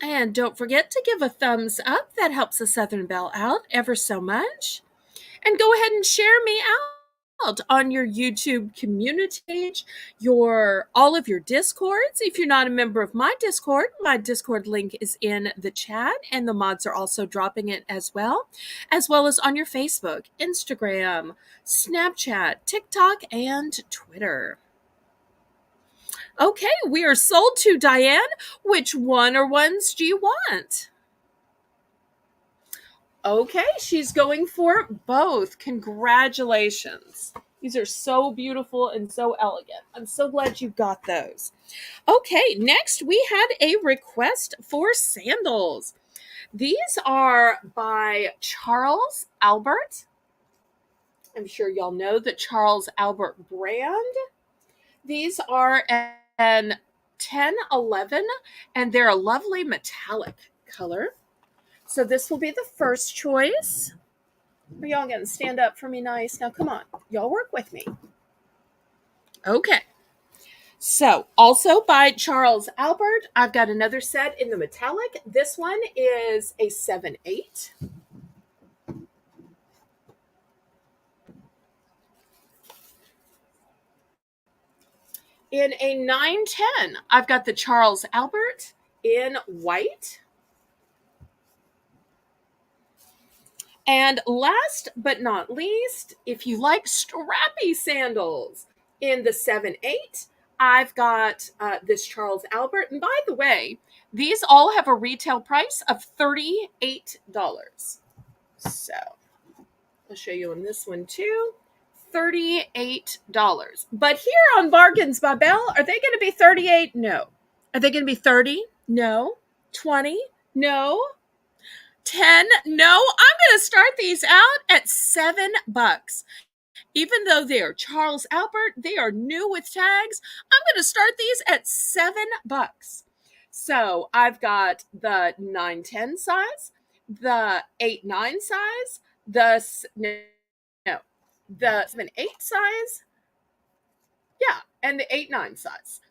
Speaker 1: And don't forget to give a thumbs up. That helps the Southern Belle out ever so much. And go ahead and share me out on your YouTube community page, all of your Discords. If you're not a member of my Discord link is in the chat, and the mods are also dropping it as well as on your Facebook, Instagram, Snapchat, TikTok, and Twitter. Okay, we are sold to Diane. Which one or ones do you want? Okay, she's going for both. Congratulations. These are so beautiful and so elegant. I'm so glad you got those. Okay, next we had a request for sandals. These are by Charles Albert. I'm sure y'all know the Charles Albert brand. These are an 1011, and they're a lovely metallic color. So this will be the first choice. Are y'all going to stand up for me nice? Now, come on. Y'all work with me. Okay. So, also by Charles Albert, I've got another set in the metallic. This one is a 7/8. In a 9/10, I've got the Charles Albert in white. And last but not least, if you like strappy sandals, in the 7/8, I've got this Charles Albert. And by the way, these all have a retail price of $38. So I'll show you on this one too. $38. But here on Bargains by Belle, are they going to be 38? No. Are they going to be 30? No. 20? No. 10? No. I'm going to start these out at $7. Even though they are Charles Albert, they are new with tags. I'm going to start these at $7. So I've got the 9/10 size, the 8/9 size, the 7/8 size, yeah, and the 8/9 size.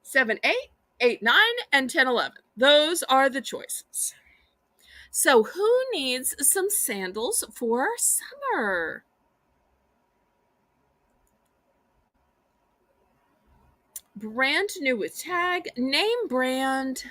Speaker 1: 7/8, 8/9, and 10/11. Those are the choices. So who needs some sandals for summer? Brand new with tag, name brand.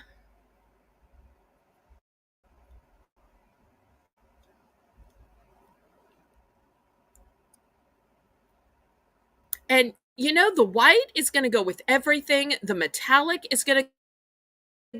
Speaker 1: And you know, the white is going to go with everything. The metallic is going to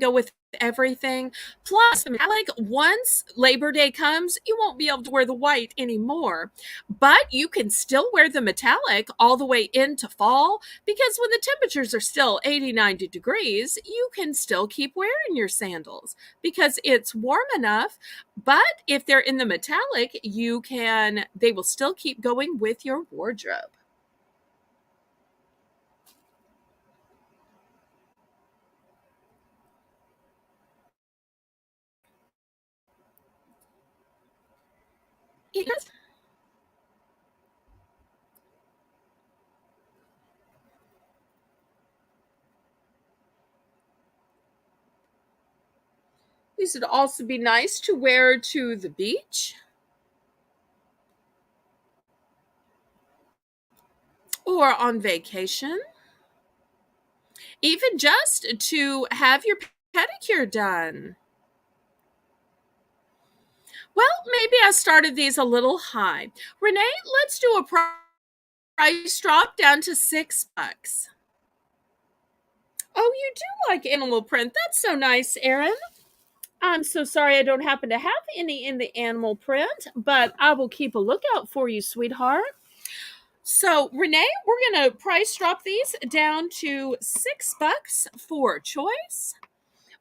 Speaker 1: go with everything. Plus, metallic, once Labor Day comes, you won't be able to wear the white anymore. But you can still wear the metallic all the way into fall, because when the temperatures are still 80, 90 degrees, you can still keep wearing your sandals because it's warm enough. But if they're in the metallic, they will still keep going with your wardrobe. Yes. These would also be nice to wear to the beach or on vacation, even just to have your pedicure done. Well, maybe I started these a little high. Renee, let's do a price drop down to $6. Oh, you do like animal print. That's so nice, Erin. I'm so sorry I don't happen to have any in the animal print, but I will keep a lookout for you, sweetheart. So, Renee, we're going to price drop these down to $6 for choice.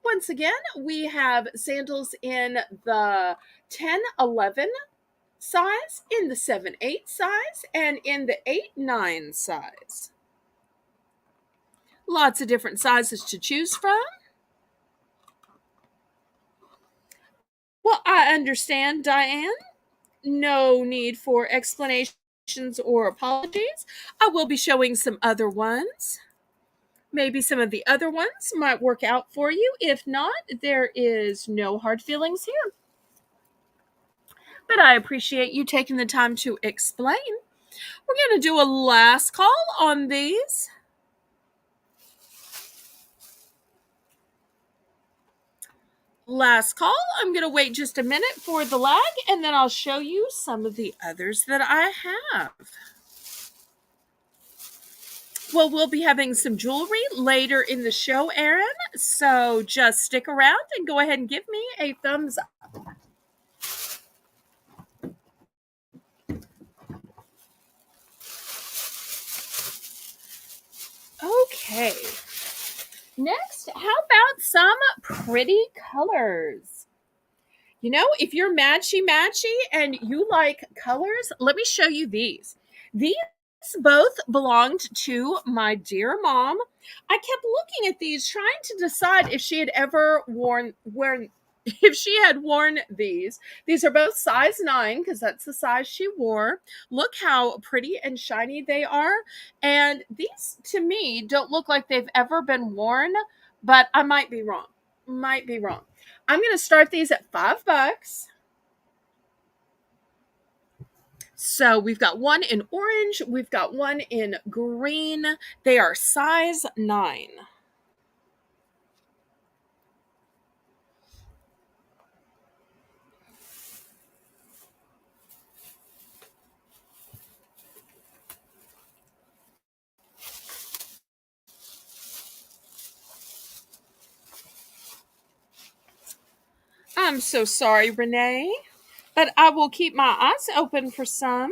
Speaker 1: Once again, we have sandals in the 10/11 size, in the 7/8 size, and in the 8/9 size. Lots of different sizes to choose from. Well, I understand, Diane. No need for explanations or apologies. I will be showing some other ones. Maybe some of the other ones might work out for you. If not, there is no hard feelings here. But I appreciate you taking the time to explain. We're going to do a last call on these. Last call. I'm going to wait just a minute for the lag, and then I'll show you some of the others that I have. Well, we'll be having some jewelry later in the show, Erin. So just stick around and go ahead and give me a thumbs up. Okay. Next, how about some pretty colors? You know, if you're matchy and you like colors, let me show you these. These both belonged to my dear mom. I kept looking at these, trying to decide if she had ever worn if she had worn these. These are both size 9 because that's the size she wore. Look how pretty and shiny they are. And these to me don't look like they've ever been worn, but I might be wrong. Might be wrong. I'm going to start these at $5. So we've got one in orange, we've got one in green. They are size 9. I'm so sorry, Renee, but I will keep my eyes open for some.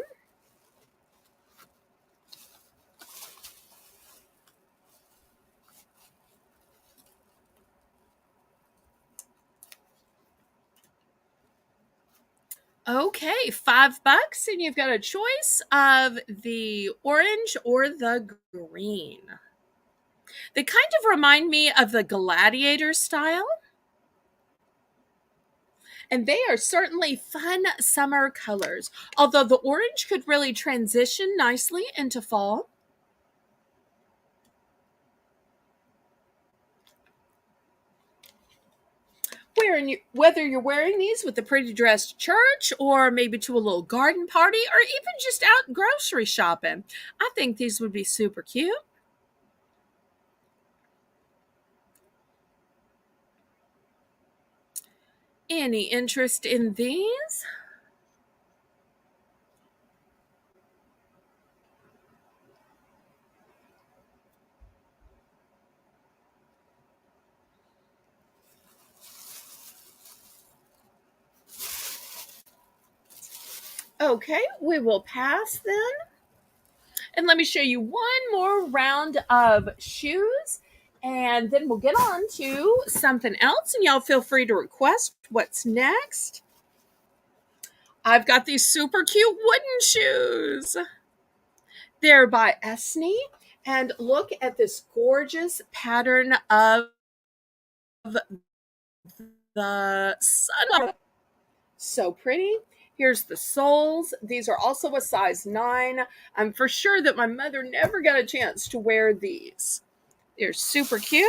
Speaker 1: Okay, $5, and you've got a choice of the orange or the green. They kind of remind me of the gladiator style. And they are certainly fun summer colors, although the orange could really transition nicely into fall. Whether you're wearing these with a pretty dress to church or maybe to a little garden party or even just out grocery shopping, I think these would be super cute. Any interest in these? Okay, we will pass then. And let me show you one more round of shoes. And then we'll get on to something else. And y'all feel free to request what's next. I've got these super cute wooden shoes. They're by Esney. And look at this gorgeous pattern of the sun. So pretty. Here's the soles. These are also a size 9. I'm for sure that my mother never got a chance to wear these. They're super cute.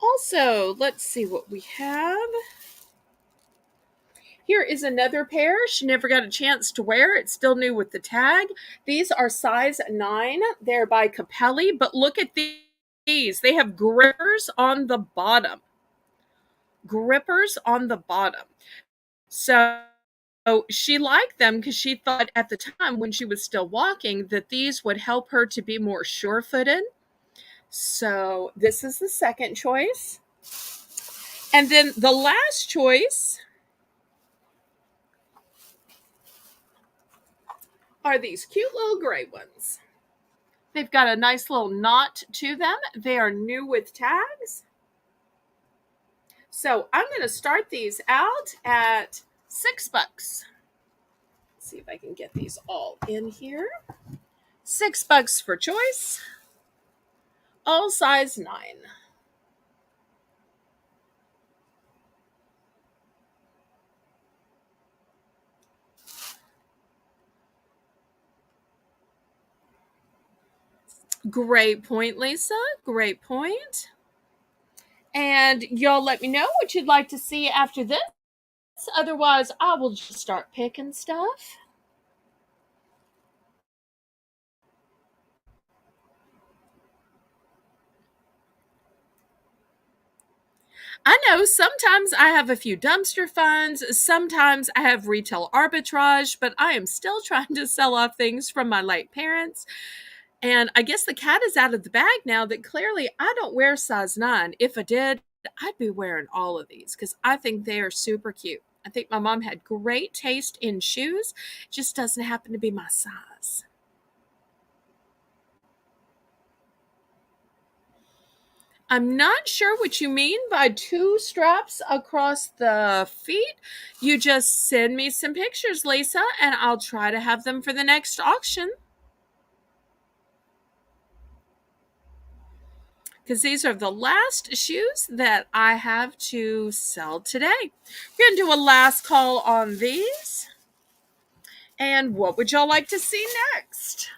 Speaker 1: Also, let's see what we have. Here is another pair. She never got a chance to wear. It's still new with the tag. These are size 9. They're by Capelli, but look at these. They have grippers on the bottom. Grippers on the bottom. So she liked them because she thought at the time when she was still walking that these would help her to be more sure-footed. So this is the second choice. And then the last choice are these cute little gray ones. They've got a nice little knot to them. They are new with tags. So I'm going to start these out at $6. Let's see if I can get these all in here. $6 for choice. All size 9. Great point, Lisa. Great point. And y'all let me know what you'd like to see after this. Otherwise, I will just start picking stuff. I know sometimes I have a few dumpster funds, sometimes I have retail arbitrage, but I am still trying to sell off things from my late parents. And I guess the cat is out of the bag now that clearly I don't wear size 9. If I did, I'd be wearing all of these because I think they are super cute. I think my mom had great taste in shoes, just doesn't happen to be my size. I'm not sure what you mean by 2 straps across the feet. You just send me some pictures, Lisa, and I'll try to have them for the next auction. Because these are the last shoes that I have to sell today. We're going to do a last call on these. And what would y'all like to see next?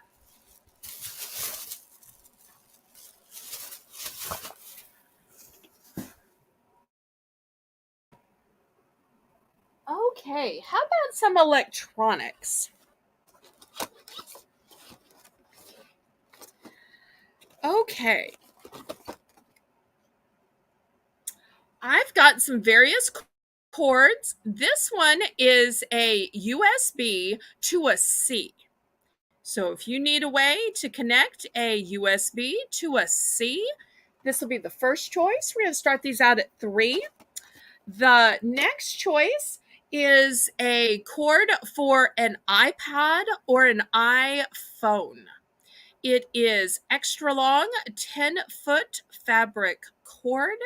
Speaker 1: Okay, how about some electronics? Okay, I've got some various cords. This one is a USB to a C. So if you need a way to connect a USB to a C, this will be the first choice. We're going to start these out at 3. The next choice is a cord for an iPad or an iPhone. It is extra long, 10-foot fabric cord.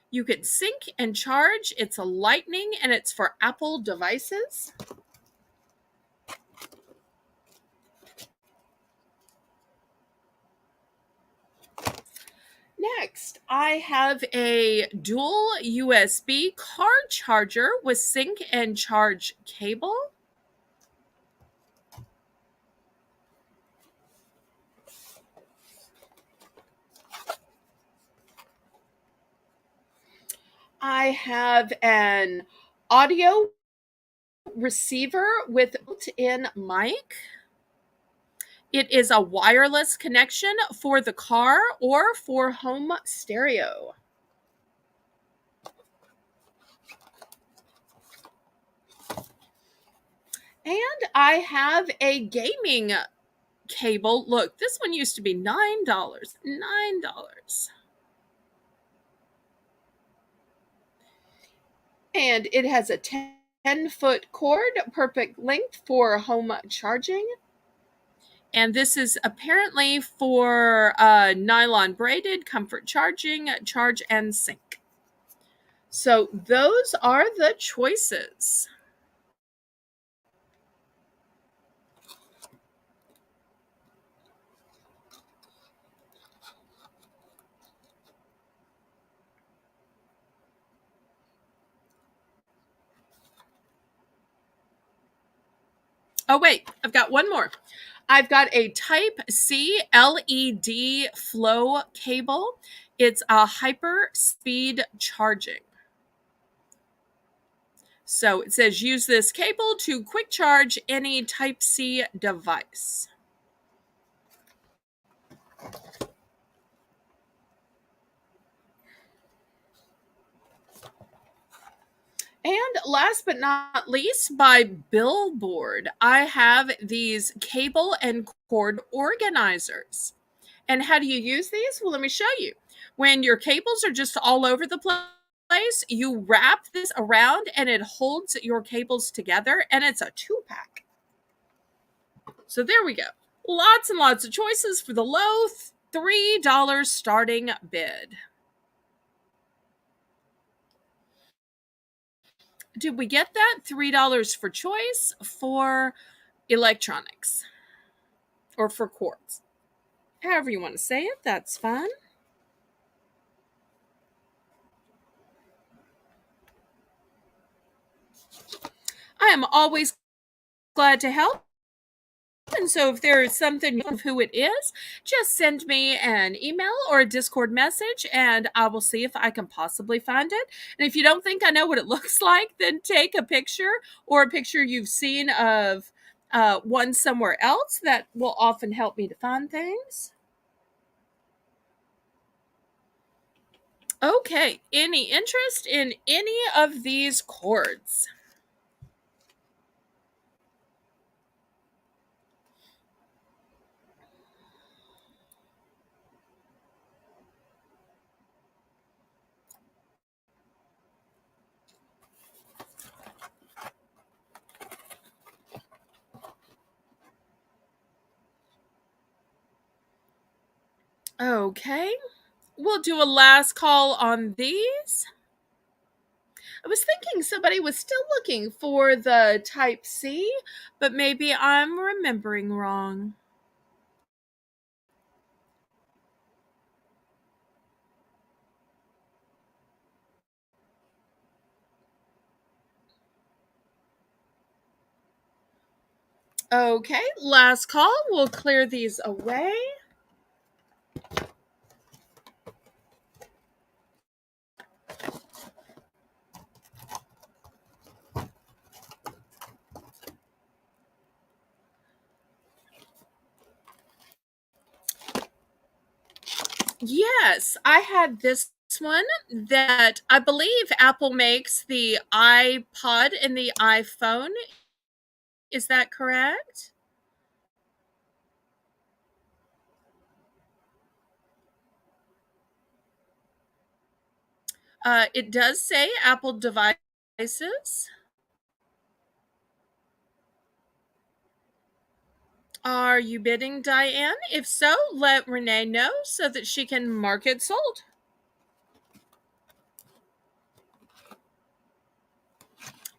Speaker 1: You can sync and charge. It's a lightning and it's for Apple devices. Next, I have a dual USB car charger with sync and charge cable. I have an audio receiver with built-in mic. It is a wireless connection for the car or for home stereo. And I have a gaming cable. Look, this one used to be $9. $9. And it has a 10-foot cord, perfect length for home charging. And this is apparently for nylon braided, comfort charging, charge and sync. So those are the choices. Oh, wait, I've got one more. I've got a Type C LED flow cable. It's a hyper speed charging. So it says use this cable to quick charge any Type C device. And last but not least, by Billboard, I have these cable and cord organizers. And how do you use these? Well, let me show you. When your cables are just all over the place, you wrap this around and it holds your cables together, and it's a 2-pack. So there we go. Lots and lots of choices for the low $3 starting bid. Did we get that? $3 for choice for electronics or for quartz. However you want to say it, that's fine. I am always glad to help. And so if there is something of who it is, just send me an email or a Discord message and I will see if I can possibly find it. And if you don't think I know what it looks like, then take a picture or a picture you've seen of one somewhere else. That will often help me to find things. Okay, any interest in any of these chords? Okay, we'll do a last call on these. I was thinking somebody was still looking for the type C, but maybe I'm remembering wrong. Okay, last call. We'll clear these away. Yes, I had this one that I believe Apple makes the iPod and the iPhone. Is that correct? It does say Apple devices. Are you bidding, Diane? If so, let Renee know so that she can mark it sold.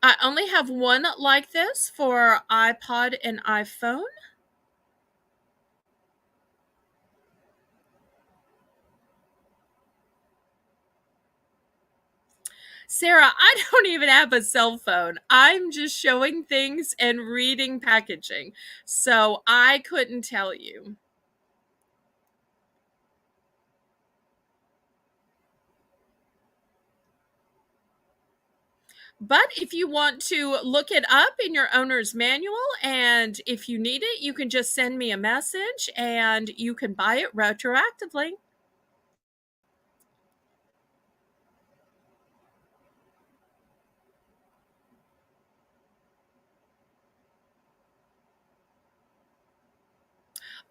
Speaker 1: I only have one like this for iPod and iPhone. Sarah, I don't even have a cell phone. I'm just showing things and reading packaging. So I couldn't tell you. But if you want to look it up in your owner's manual, and if you need it, you can just send me a message and you can buy it retroactively.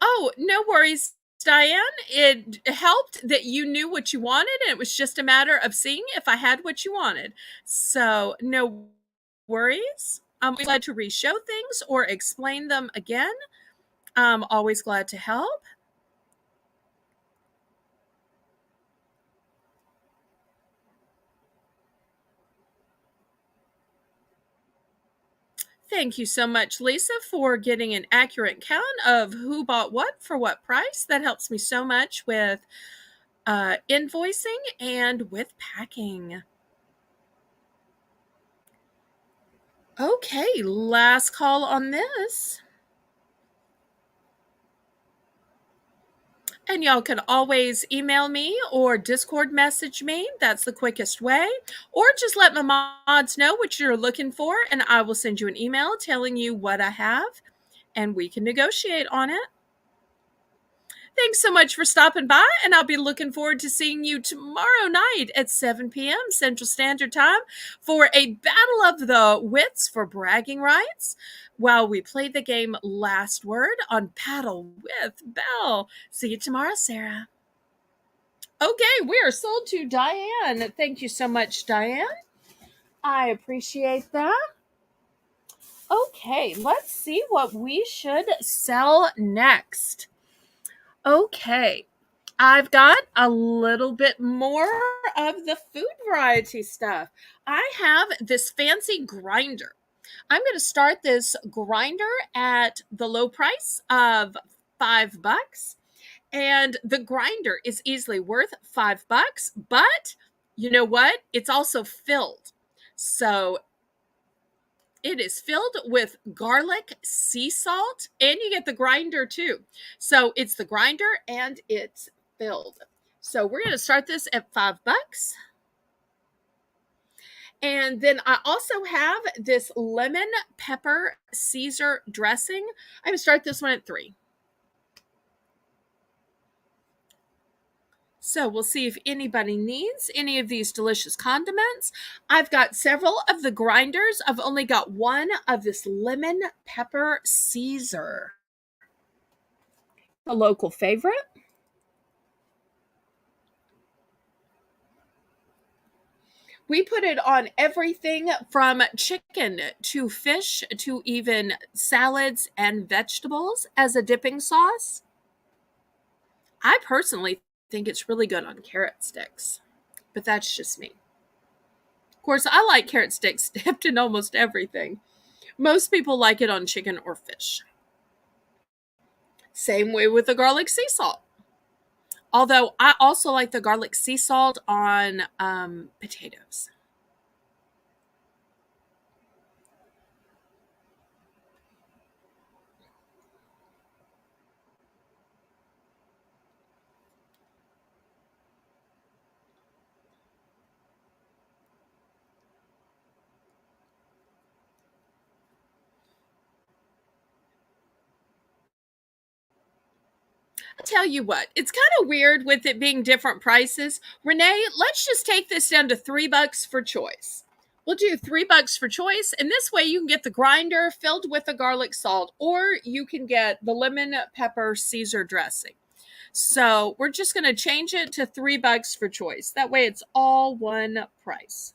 Speaker 1: Oh, no worries, Diane. It helped that you knew what you wanted, and it was just a matter of seeing if I had what you wanted. So, no worries. I'm glad to re-show things or explain them again. I'm always glad to help. Thank you so much, Lisa, for getting an accurate count of who bought what for what price. That helps me so much with invoicing and with packing. Okay, last call on this. And y'all can always email me or Discord message me. That's the quickest way. Or just let my mods know what you're looking for, and I will send you an email telling you what I have, and we can negotiate on it. Thanks so much for stopping by, and I'll be looking forward to seeing you tomorrow night at 7 p.m. Central Standard Time for a battle of the wits for bragging rights while we play the game Last Word on Paddle with Belle. See you tomorrow, Sarah. Okay, we are sold to Diane. Thank you so much, Diane. I appreciate that. Okay, let's see what we should sell next. Okay, I've got a little bit more of the food variety stuff. I have this fancy grinder. I'm going to start this grinder at the low price of $5. And the grinder is easily worth $5, but you know what? It's also filled. So It is filled with garlic, sea salt, and you get the grinder too. So it's the grinder and it's filled. So we're going to start this at $5. And then I also have this lemon pepper Caesar dressing. I'm going to start this one at 3. So we'll see if anybody needs any of these delicious condiments. I've got several of the grinders. I've only got one of this lemon pepper Caesar, a local favorite. We put it on everything from chicken to fish to even salads and vegetables as a dipping sauce. I personally think it's really good on carrot sticks, but that's just me. Of course, I like carrot sticks dipped in almost everything. Most people like it on chicken or fish. Same way with the garlic sea salt. Although I also like the garlic sea salt on potatoes. I'll tell you what, it's kind of weird with it being different prices. Renee, let's just take this down to $3 for choice. We'll do $3 for choice, and this way you can get the grinder filled with the garlic salt, or you can get the lemon pepper Caesar dressing. So we're just going to change it to $3 for choice. That way it's all one price.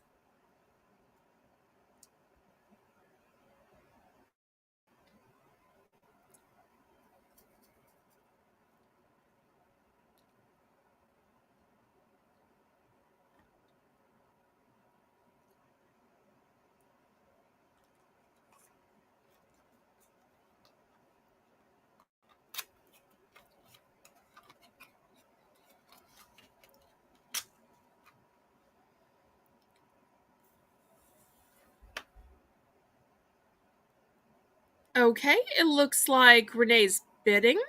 Speaker 1: Okay, it looks like Renee's bidding.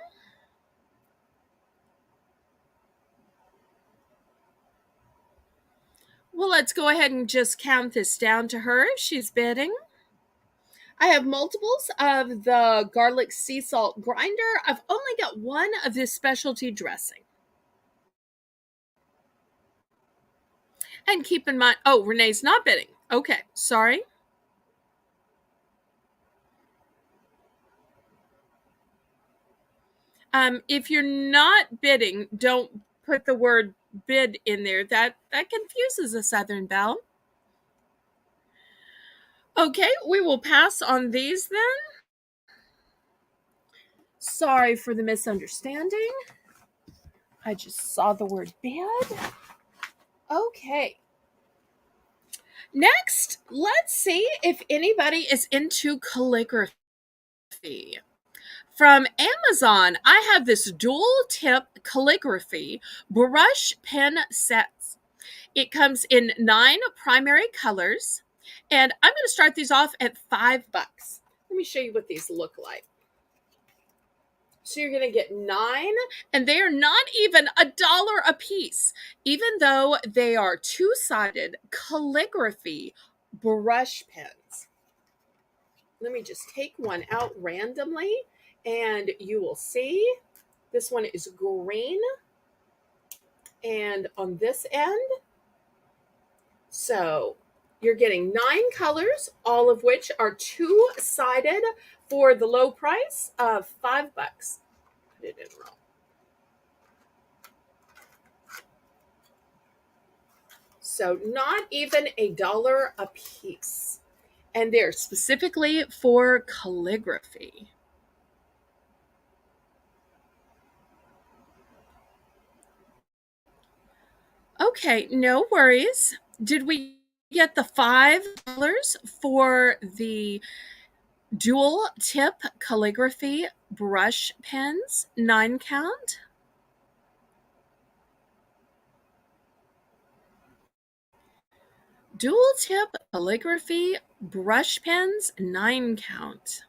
Speaker 1: Well, let's go ahead and just count this down to her if she's bidding. I have multiples of the garlic sea salt grinder. I've only got one of this specialty dressing. And keep in mind, oh, Renee's not bidding. Okay, sorry. If you're not bidding, don't put the word bid in there. That confuses a Southern Belle. Okay, we will pass on these then. Sorry for the misunderstanding. I just saw the word bid. Okay. Next, let's see if anybody is into calligraphy. From Amazon, I have this dual tip calligraphy brush pen sets. It comes in 9 primary colors, and I'm going to start these off at $5. Let me show you what these look like. So you're going to get 9, and they are not even $1 a piece, even though they are two-sided calligraphy brush pens. Let me just take one out randomly, and you will see this one is green, and on this end, so you're getting 9 colors, all of which are two-sided for the low price of $5. Put it in wrong. So not even $1 a piece. And they're specifically for calligraphy. Okay, no worries. Did we get the $5 for the dual tip calligraphy brush pens, 9 count? Dual tip calligraphy brush pens, 9 count.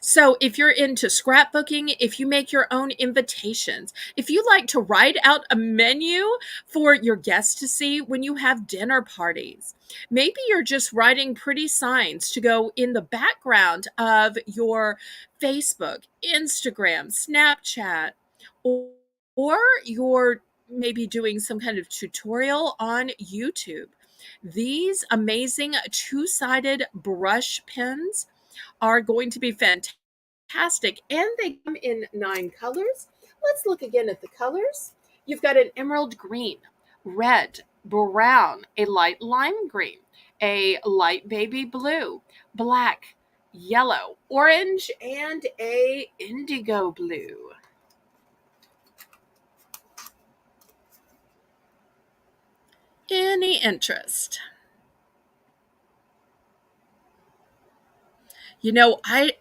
Speaker 1: So, if you're into scrapbooking, if you make your own invitations, if you like to write out a menu for your guests to see when you have dinner parties, maybe you're just writing pretty signs to go in the background of your Facebook, Instagram, Snapchat, or, or you're maybe doing some kind of tutorial on YouTube. These amazing two-sided brush pens are going to be fantastic. And they come in 9 colors. Let's look again at the colors. You've got an emerald green, red, brown, a light lime green, a light baby blue, black, yellow, orange, and a indigo blue. Any interest? I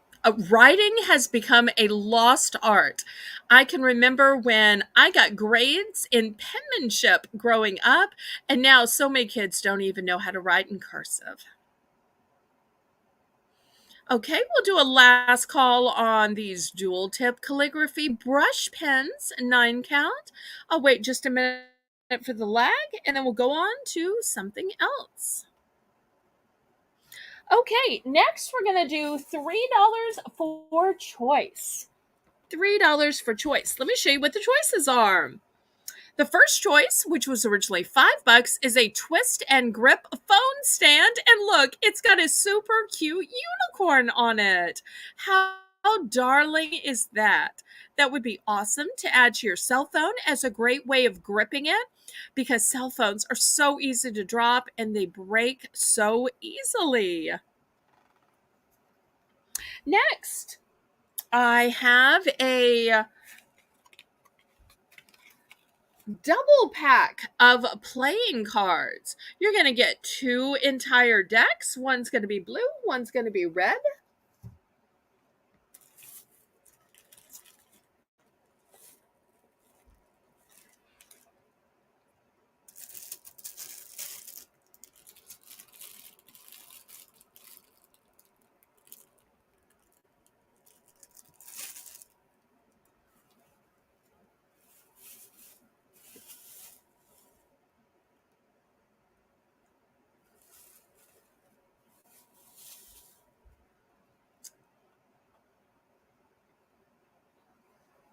Speaker 1: writing has become a lost art. I can remember when I got grades in penmanship growing up, and now so many kids don't even know how to write in cursive. Okay, we'll do a last call on these dual tip calligraphy brush pens, 9 count. I'll wait just a minute for the lag, and then we'll go on to something else. Okay, next we're going to do $3 for choice. $3 for choice. Let me show you what the choices are. The first choice, which was originally $5, is a twist and grip phone stand. And look, it's got a super cute unicorn on it. How darling is that? That would be awesome to add to your cell phone as a great way of gripping it, because cell phones are so easy to drop and they break so easily. Next, I have a double pack of playing cards. You're going to get 2 entire decks. One's going to be blue, one's going to be red.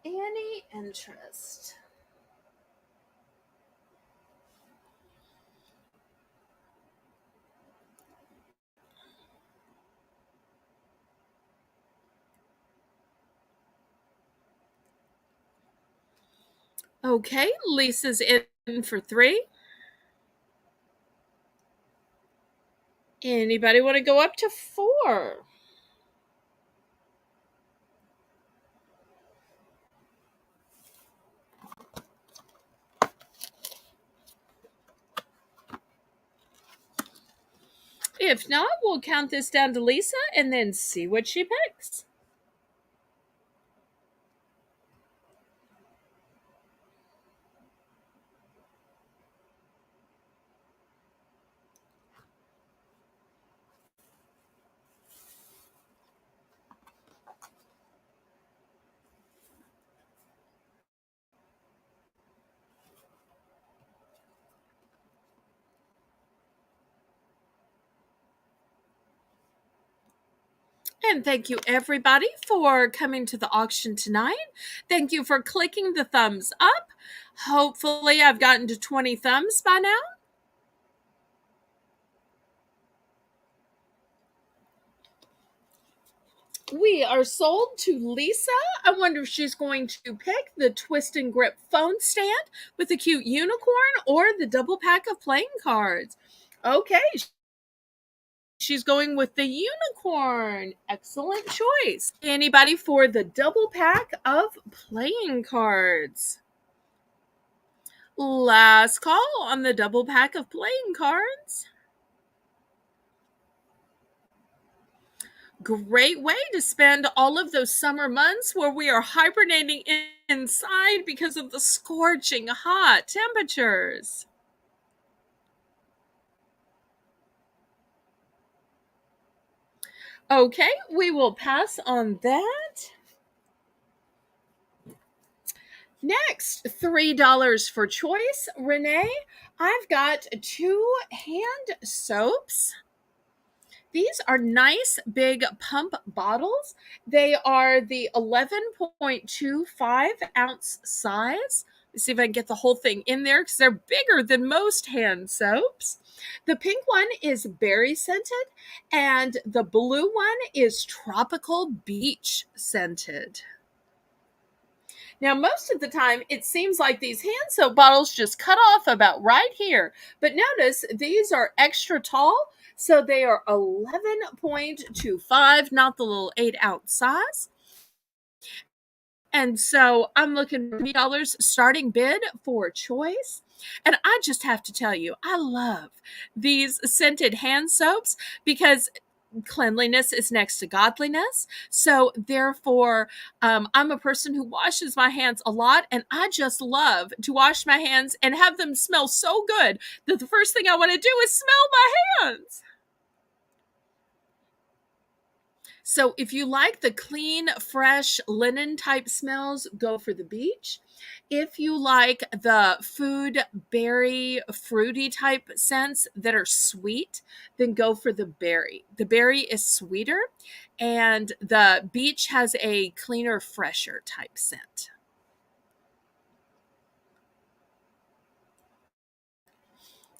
Speaker 1: Any interest? Okay, Lisa's in for 3. Anybody want to go up to 4? If not, we'll count this down to Lisa and then see what she picks. And thank you, everybody, for coming to the auction tonight. Thank you for clicking the thumbs up. Hopefully, I've gotten to 20 thumbs by now. We are sold to Lisa. I wonder if she's going to pick the twist and grip phone stand with the cute unicorn or the double pack of playing cards. Okay, she's going with the unicorn. Excellent choice. Anybody for the double pack of playing cards? Last call on the double pack of playing cards. Great way to spend all of those summer months where we are hibernating inside because of the scorching hot temperatures. Okay, we will pass on that. Next, $3 for choice. Renee, I've got two hand soaps. These are nice big pump bottles. They are the 11.25 ounce size. Let's see if I can get the whole thing in there because they're bigger than most hand soaps. The pink one is berry scented, and the blue one is tropical beach scented. Now, most of the time, it seems like these hand soap bottles just cut off about right here. But notice these are extra tall, so they are 11.25, not the little 8-ounce size. And so I'm looking for $3 starting bid for choice. And I just have to tell you, I love these scented hand soaps because cleanliness is next to godliness. So therefore, I'm a person who washes my hands a lot, and I just love to wash my hands and have them smell so good that the first thing I want to do is smell my hands. So if you like the clean, fresh linen type smells, go for the beach. If you like the food, berry, fruity type scents that are sweet, then go for the berry. The berry is sweeter, and the beach has a cleaner, fresher type scent.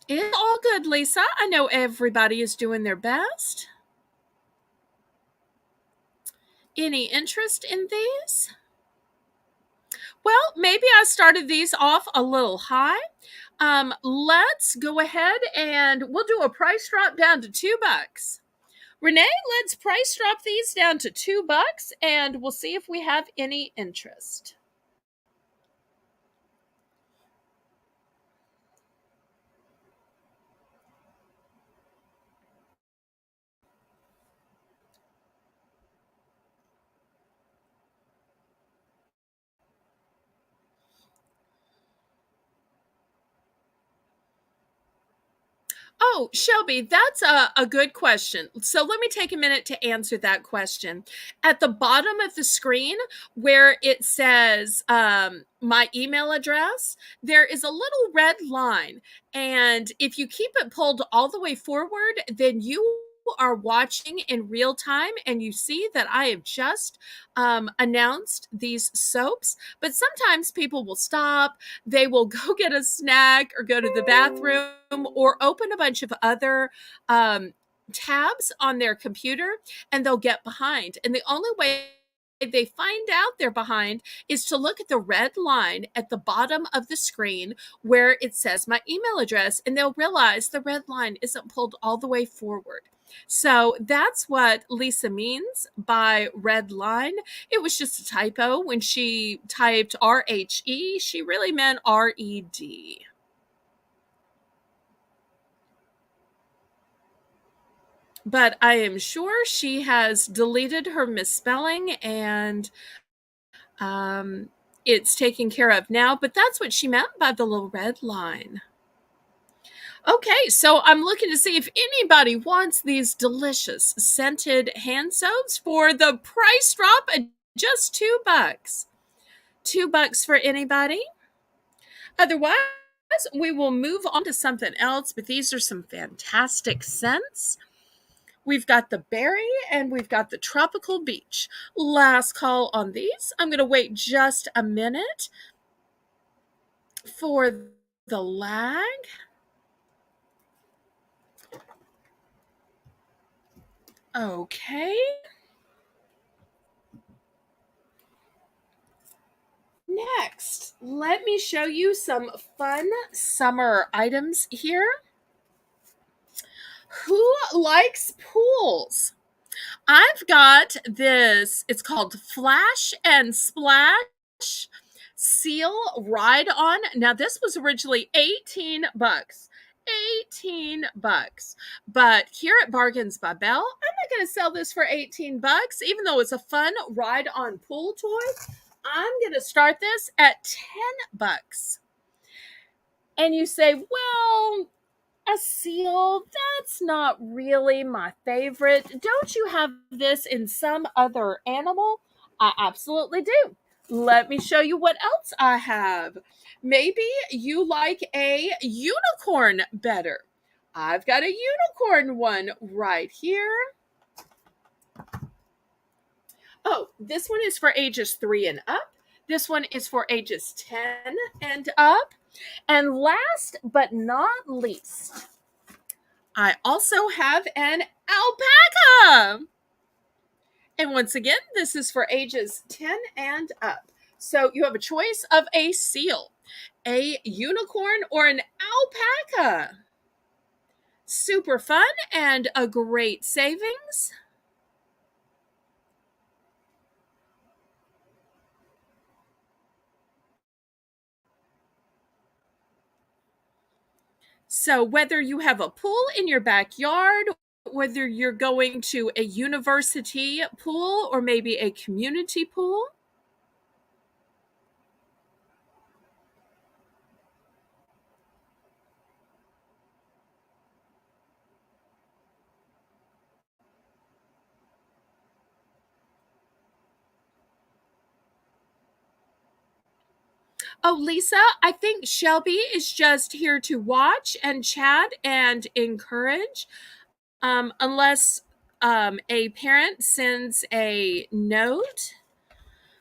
Speaker 1: It's all good, Lisa. I know everybody is doing their best. Any interest in these? Well, maybe I started these off a little high. Let's go ahead and we'll do a price drop down to $2. Renee, let's price drop these down to $2 and we'll see if we have any interest. Oh, Shelby, that's a good question. So let me take a minute to answer that question. At the bottom of the screen where it says my email address, there is a little red line. And if you keep it pulled all the way forward, then you are watching in real time and you see that I have just announced these soaps. But sometimes people will stop, they will go get a snack or go to the bathroom or open a bunch of other tabs on their computer, and they'll get behind. And the only way they find out they're behind is to look at the red line at the bottom of the screen where it says my email address, and they'll realize the red line isn't pulled all the way forward. So that's what Lisa means by red line. It was just a typo. When she typed RHE, she really meant RED. But I am sure she has deleted her misspelling and it's taken care of now. But that's what she meant by the little red line. Okay, so I'm looking to see if anybody wants these delicious scented hand soaps for the price drop at just $2. $2 for anybody. Otherwise, we will move on to something else, but these are some fantastic scents. We've got the berry and we've got the tropical beach. Last call on these. I'm going to wait just a minute for the lag. Okay. Next, let me show you some fun summer items here. Who likes pools? I've got this, it's called Flash and Splash Seal Ride On. Now, this was originally $18. $18. But here at Bargains by Belle, I'm not going to sell this for $18, even though it's a fun ride on pool toy. I'm going to start this at $10. And you say, well, I a seal, that's not really my favorite. Don't you have this in some other animal? I absolutely do. Let me show you what else I have. Maybe you like a unicorn better. I've got a unicorn one right here. Oh, this one is for ages 3 and up. This one is for ages 10 and up. And last but not least, I also have an alpaca. And once again, this is for ages 10 and up. So you have a choice of a seal, a unicorn, or an alpaca. Super fun and a great savings. So, whether you have a pool in your backyard, whether you're going to a university pool or maybe a community pool, oh, Lisa, I think Shelby is just here to watch and chat and encourage. Unless a parent sends a note.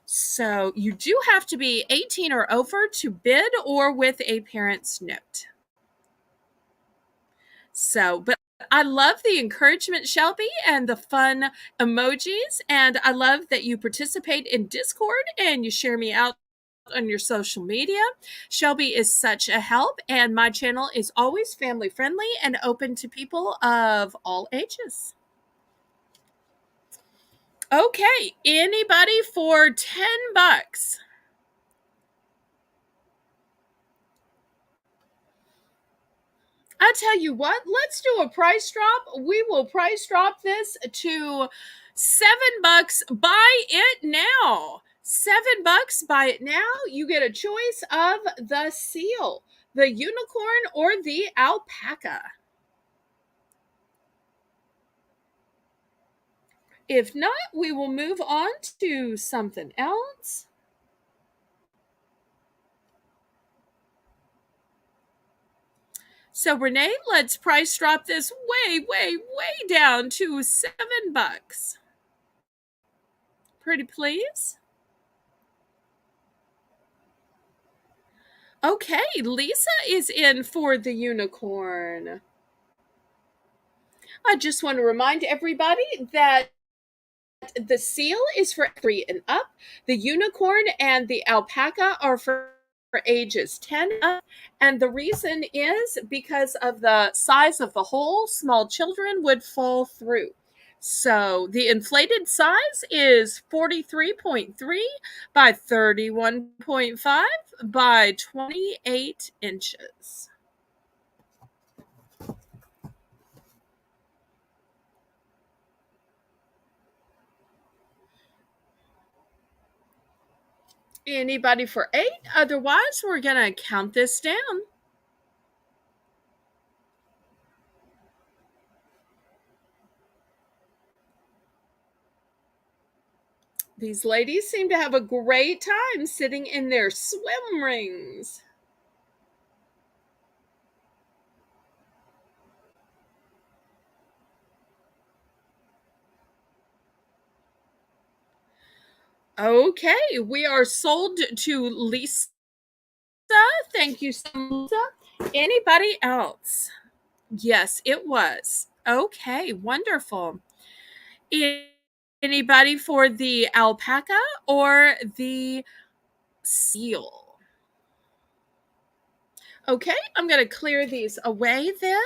Speaker 1: So you do have to be 18 or over to bid or with a parent's note. So, but I love the encouragement, Shelby, and the fun emojis. And I love that you participate in Discord and you share me out on your social media. Shelby is such a help, and my channel is always family friendly and open to people of all ages. Okay, anybody for $10? I tell you what, let's do a price drop. We will price drop this to $7. Buy it now. $7. Buy it now. You get a choice of the seal, the unicorn, or the alpaca. If not, we will move on to something else. So, Renee, let's price drop this way, way, way down to $7. Pretty please. Okay, Lisa is in for the unicorn. I just want to remind everybody that the seal is for 3 and up. The unicorn and the alpaca are for ages 10 up. And the reason is because of the size of the hole, small children would fall through. So the inflated size is 43.3 by 31.5 by 28 inches. Anybody for 8? Otherwise, we're going to count this down. These ladies seem to have a great time sitting in their swim rings. Okay, we are sold to Lisa. Thank you so much, Lisa. Anybody else? Yes, it was. Okay, wonderful. Anybody for the alpaca or the seal? Okay, I'm going to clear these away then.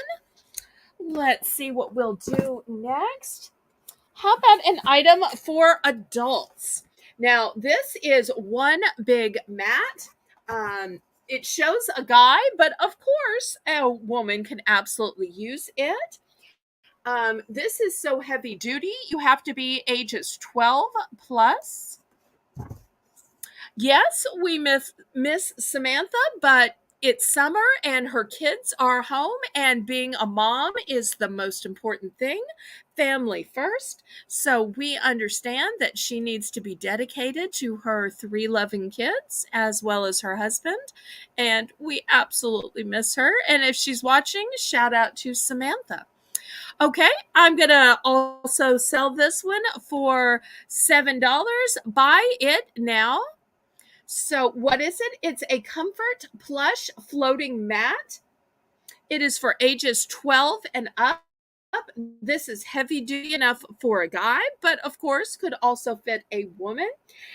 Speaker 1: Let's see what we'll do next. How about an item for adults? Now, this is one big mat. It shows a guy, but of course, a woman can absolutely use it. This is so heavy duty, you have to be ages 12 plus. Yes, we miss Samantha, but It's summer and her kids are home, and being a mom is the most important thing. Family first. So we understand that she needs to be dedicated to her three loving kids as well as her husband. And we absolutely miss her. And if she's watching, shout out to Samantha. Okay, I'm going to also sell this one for $7. Buy it now. So, what is it? It's a comfort plush floating mat. It is for ages 12 and up. This is heavy duty enough for a guy, but of course could also fit a woman.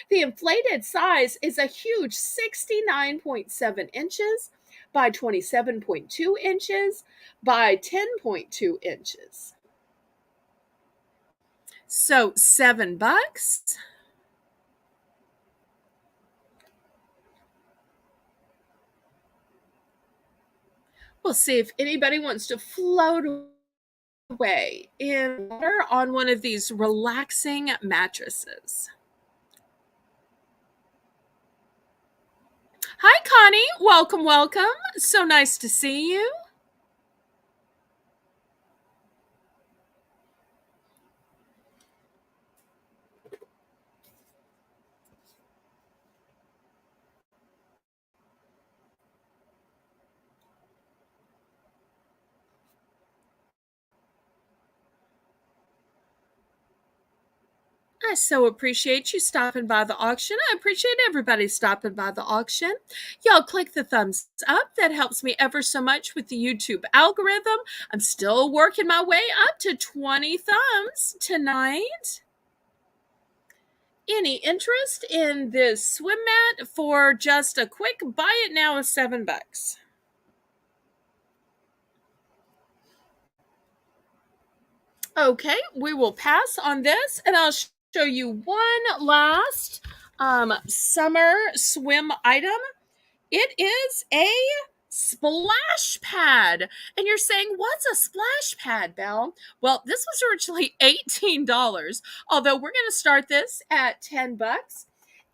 Speaker 1: The inflated size is a huge 69.7 inches by 27.2 inches by 10.2 inches. So $7. We'll see if anybody wants to float away in water on one of these relaxing mattresses. Hi, Connie. Welcome, welcome. So nice to see you. I so appreciate you stopping by the auction. I appreciate everybody stopping by the auction. Y'all click the thumbs up. That helps me ever so much with the YouTube algorithm. I'm still working my way up to 20 thumbs tonight. Any interest in this swim mat for just a quick buy it now of $7? Okay, we will pass on this, and I'll show you one last summer swim item. It is a splash pad. And you're saying, what's a splash pad, Belle? Well, this was originally $18, although we're going to start this at $10.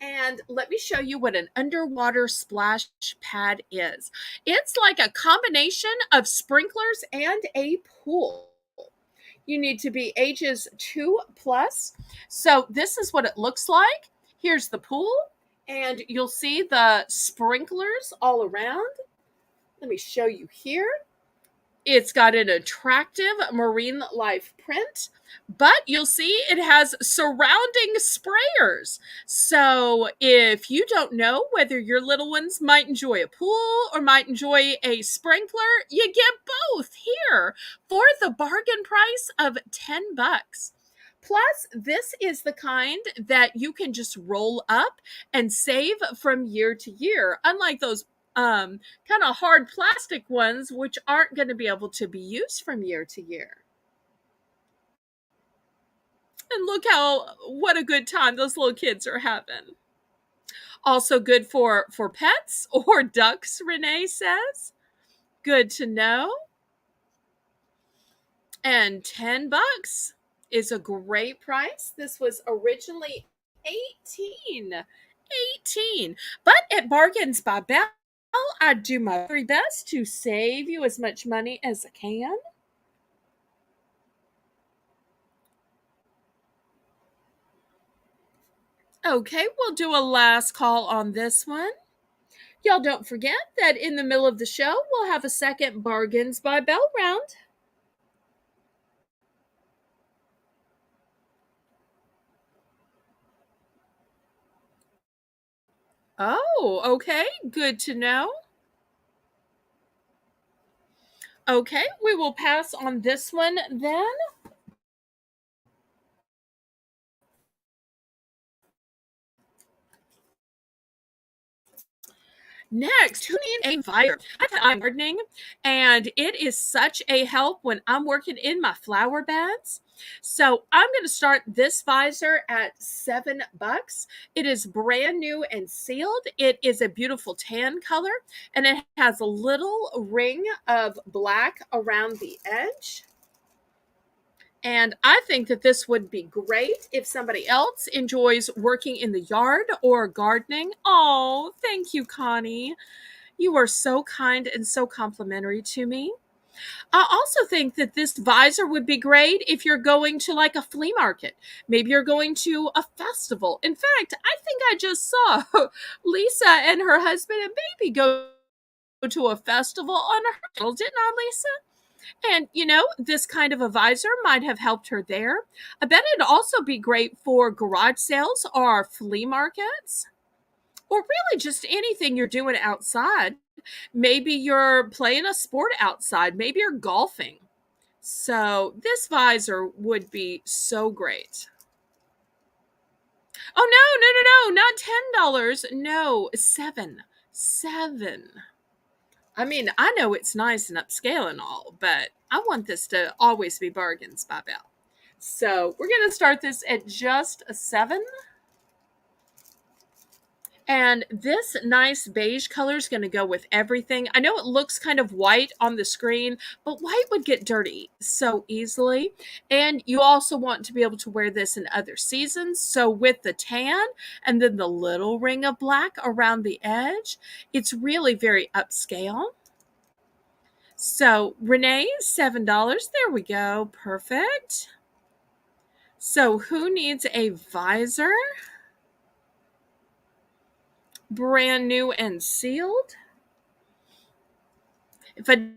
Speaker 1: And let me show you what an underwater splash pad is. It's like a combination of sprinklers and a pool. You need to be ages 2 plus. So this is what it looks like. Here's the pool, and you'll see the sprinklers all around. Let me show you here. It's got an attractive marine life print, but you'll see it has surrounding sprayers. So if you don't know whether your little ones might enjoy a pool or might enjoy a sprinkler, you get both here for the bargain price of $10. Plus, this is the kind that you can just roll up and save from year to year, unlike those kind of hard plastic ones, which aren't going to be able to be used from year to year. And look what a good time those little kids are having. Also good for pets or ducks, Renee says. Good to know. And $10 is a great price. This was originally 18. But at Bargains by Belle, I do my very best to save you as much money as I can. Okay, we'll do a last call on this one. Y'all don't forget that in the middle of the show, we'll have a second Bargains by Belle round. Oh, okay, good to know. Okay, we will pass on this one then. Next, who needs a fire? I'm gardening, and it is such a help when I'm working in my flower beds. So I'm going to start this visor at $7. It is brand new and sealed. It is a beautiful tan color, and it has a little ring of black around the edge. And I think that this would be great if somebody else enjoys working in the yard or gardening. Oh, thank you, Connie. You are so kind and so complimentary to me. I also think that this visor would be great if you're going to like a flea market. Maybe you're going to a festival. In fact, I think I just saw Lisa and her husband and baby go to a festival on her channel, didn't I, Lisa? And, this kind of a visor might have helped her there. I bet it'd also be great for garage sales or flea markets, or really just anything you're doing outside. Maybe you're playing a sport outside, maybe you're golfing. So this visor would be so great. Oh, no, not $10. No, seven. I mean, I know it's nice and upscale and all, but I want this to always be Bargains by Belle. So we're going to start this at just a 7. And this nice beige color is going to go with everything. I know it looks kind of white on the screen, but white would get dirty so easily. And you also want to be able to wear this in other seasons. So with the tan and then the little ring of black around the edge, it's really very upscale. So Renee, $7. There we go. Perfect. So who needs a visor? Brand new and sealed. If I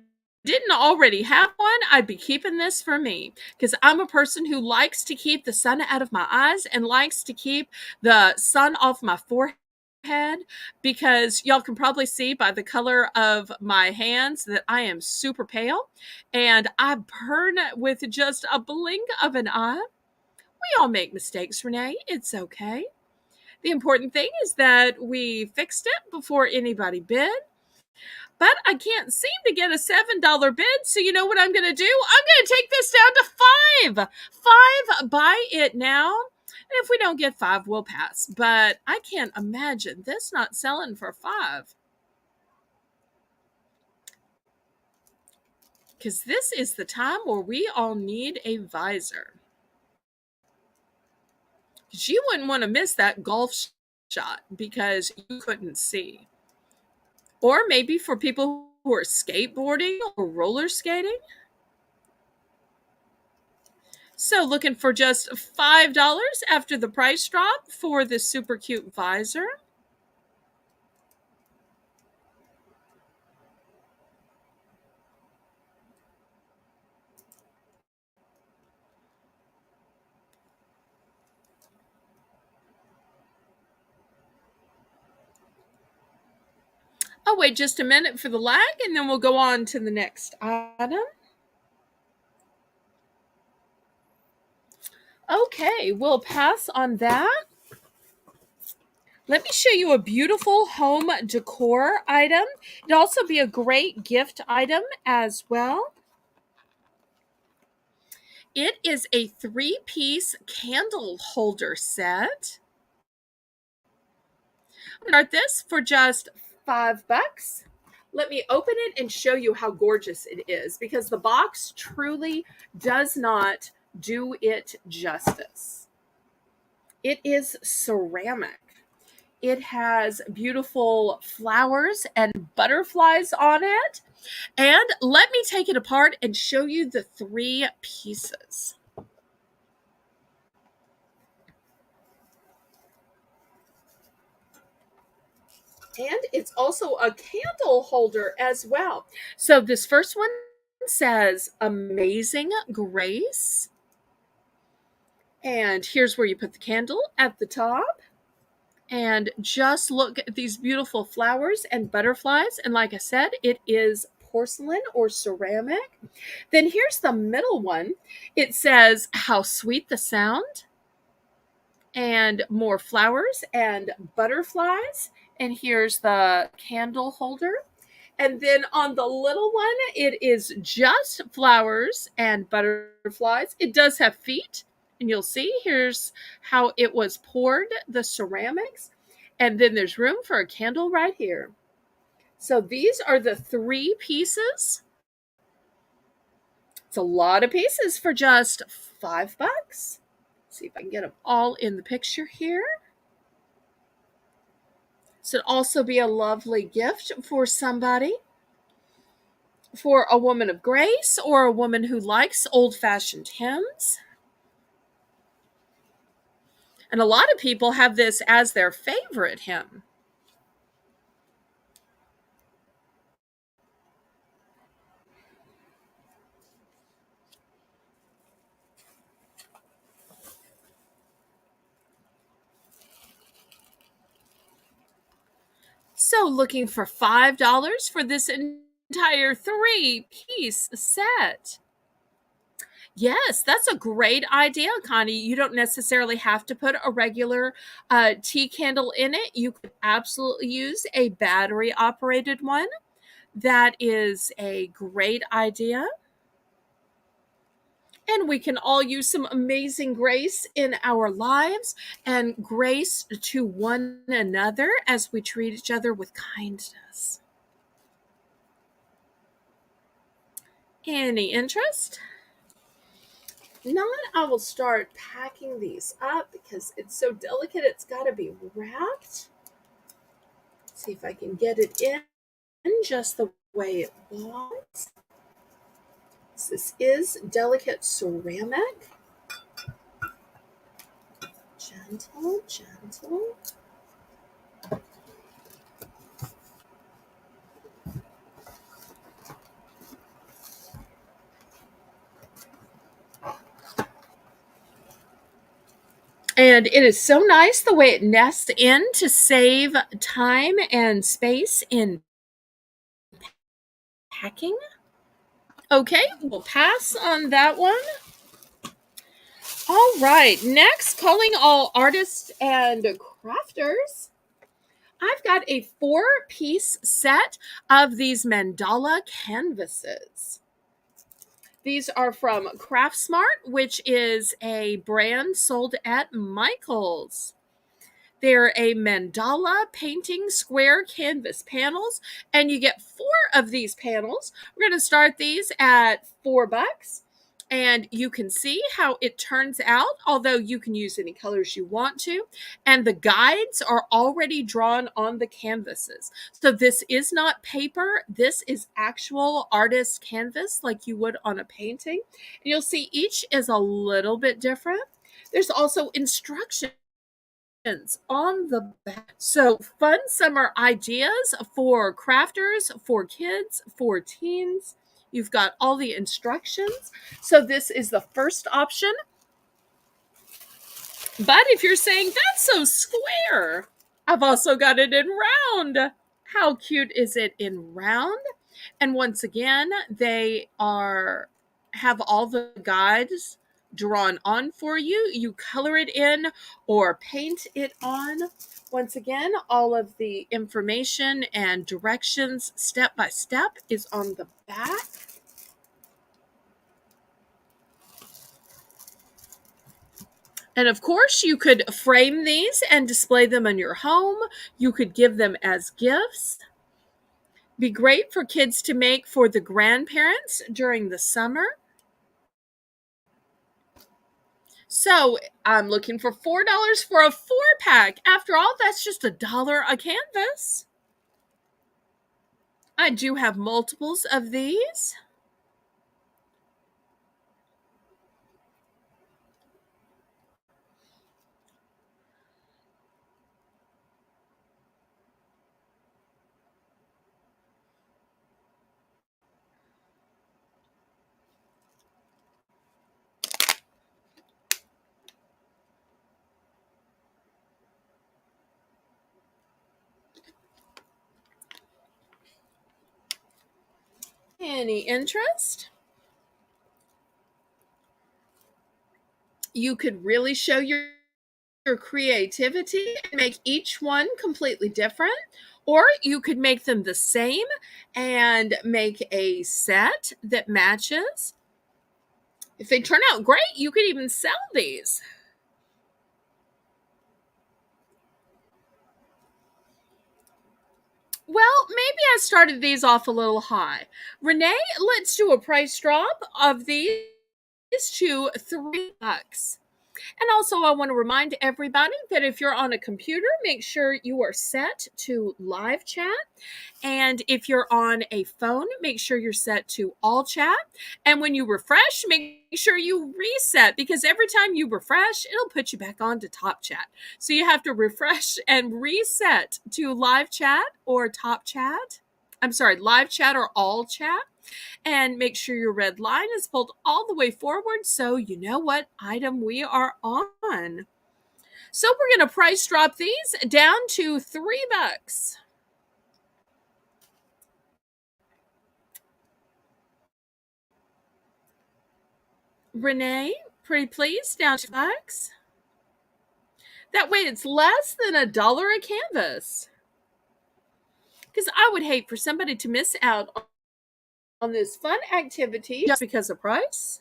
Speaker 1: didn't already have one, I'd be keeping this for me, because I'm a person who likes to keep the sun out of my eyes and likes to keep the sun off my forehead, because y'all can probably see by the color of my hands that I am super pale and I burn with just a blink of an eye. We all make mistakes, Renee. It's okay. The important thing is that we fixed it before anybody bid. But I can't seem to get a $7 bid, so you know what I'm going to do? I'm going to take this down to 5. 5, buy it now. And if we don't get 5, we'll pass. But I can't imagine this not selling for 5. Because this is the time where we all need a visor. Because you wouldn't want to miss that golf shot because you couldn't see. Or maybe for people who are skateboarding or roller skating. So looking for just $5 after the price drop for this super cute visor. I'll wait just a minute for the lag and then we'll go on to the next item. Okay, we'll pass on that. Let me show you a beautiful home decor item. It'd also be a great gift item as well. It is a 3-piece candle holder set. I'll start this for just $5. Let me open it and show you how gorgeous it is, because the box truly does not do it justice. It is ceramic. It has beautiful flowers and butterflies on it. And let me take it apart and show you the 3 pieces. And it's also a candle holder as well. So this first one says Amazing Grace. And here's where you put the candle at the top. And just look at these beautiful flowers and butterflies. And like I said, it is porcelain or ceramic. Then here's the middle one. It says How Sweet the Sound. And more flowers and butterflies. And here's the candle holder. And then on the little one, it is just flowers and butterflies. It does have feet. And you'll see here's how it was poured, the ceramics. And then there's room for a candle right here. So these are the 3 pieces. It's a lot of pieces for just $5. See if I can get them all in the picture here. This would also be a lovely gift for somebody, for a woman of grace or a woman who likes old-fashioned hymns. And a lot of people have this as their favorite hymn. So, looking for $5 for this entire three-piece set. Yes, that's a great idea, Connie. You don't necessarily have to put a regular tea candle in it. You could absolutely use a battery operated one. That is a great idea. And we can all use some amazing grace in our lives and grace to one another as we treat each other with kindness. Any interest? Not, I will start packing these up because it's so delicate. It's got to be wrapped. See if I can get it in just the way it was. This is delicate ceramic. Gentle, gentle. And it is so nice the way it nests in to save time and space in packing. Okay, we'll pass on that one. All right, next, calling all artists and crafters. I've got a 4-piece set of these mandala canvases. These are from Craftsmart, which is a brand sold at Michael's. They're a mandala painting square canvas panels, and you get 4 of these panels. We're going to start these at $4, and you can see how it turns out, although you can use any colors you want to. And the guides are already drawn on the canvases. So this is not paper. This is actual artist canvas like you would on a painting. And you'll see each is a little bit different. There's also instructions on the back. So, fun summer ideas for crafters, for kids, for teens. You've got all the instructions. So, this is the first option. But if you're saying that's so square, I've also got it in round. How cute is it in round? And once again, they have all the guides drawn on for you. You color it in or paint it on. Once again, all of the information and directions step by step is on the back. And of course, you could frame these and display them in your home. You could give them as gifts. Be great for kids to make for the grandparents during the summer. So I'm looking for $4 for a 4-pack. After all, that's just $1 a canvas. I do have multiples of these. Any interest? You could really show your creativity and make each one completely different, or you could make them the same and make a set that matches. If they turn out great, you could even sell these. Well, maybe I started these off a little high. Renee, let's do a price drop of these to $3. And also, I want to remind everybody that if you're on a computer, make sure you are set to live chat. And if you're on a phone, make sure you're set to all chat. And when you refresh, make sure you reset, because every time you refresh, it'll put you back on to top chat. So you have to refresh and reset to live chat or top chat. I'm sorry, live chat or all chat. And make sure your red line is pulled all the way forward so you know what item we are on. So we're going to price drop these down to $3. Renee, pretty please, down to $5. That way it's less than $1 a canvas. Because I would hate for somebody to miss out on this fun activity just because of price.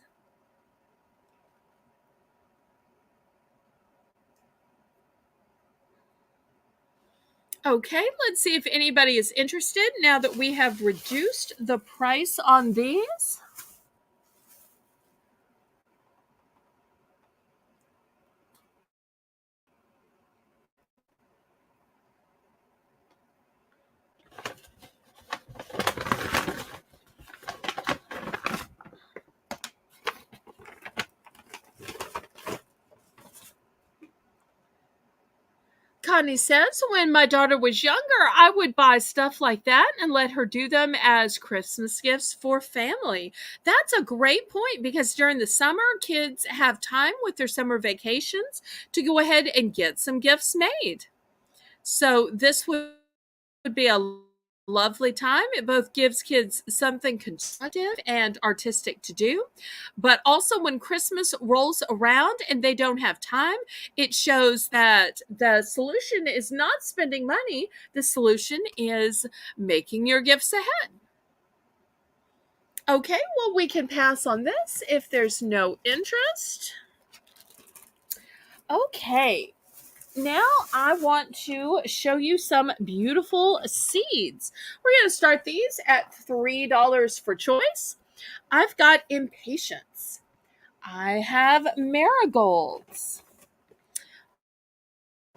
Speaker 1: Okay, let's see if anybody is interested now that we have reduced the price on these. Connie says, when my daughter was younger, I would buy stuff like that and let her do them as Christmas gifts for family. That's a great point, because during the summer, kids have time with their summer vacations to go ahead and get some gifts made. So this would be a lovely time. It both gives kids something constructive and artistic to do, but also when Christmas rolls around and they don't have time, it shows that the solution is not spending money. The solution is making your gifts ahead. Okay, well, we can pass on this if there's no interest. Okay, now I want to show you some beautiful seeds. We're going to start these at $3 for choice. I've got impatience. I have marigolds.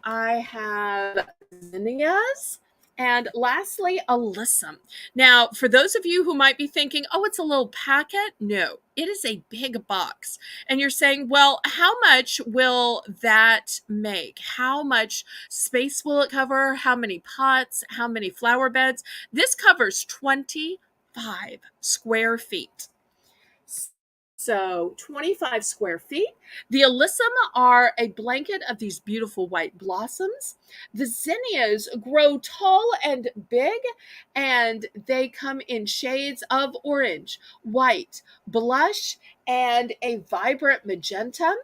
Speaker 1: I have zinnias. And lastly, alyssum. Now, for those of you who might be thinking, oh, it's a little packet. No, it is a big box. And you're saying, well, how much will that make? How much space will it cover? How many pots? How many flower beds? This covers 25 square feet. So 25 square feet. The alyssum are a blanket of these beautiful white blossoms. The zinnias grow tall and big, and they come in shades of orange, white, blush, and a vibrant magenta.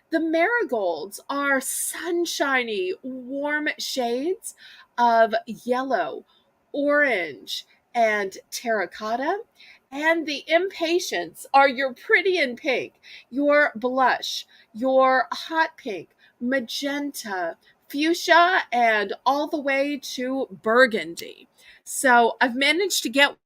Speaker 1: The marigolds are sunshiny, warm shades of yellow, orange, and terracotta. And the impatiens are your pretty in pink, your blush, your hot pink, magenta, fuchsia, and all the way to burgundy. So I've managed to get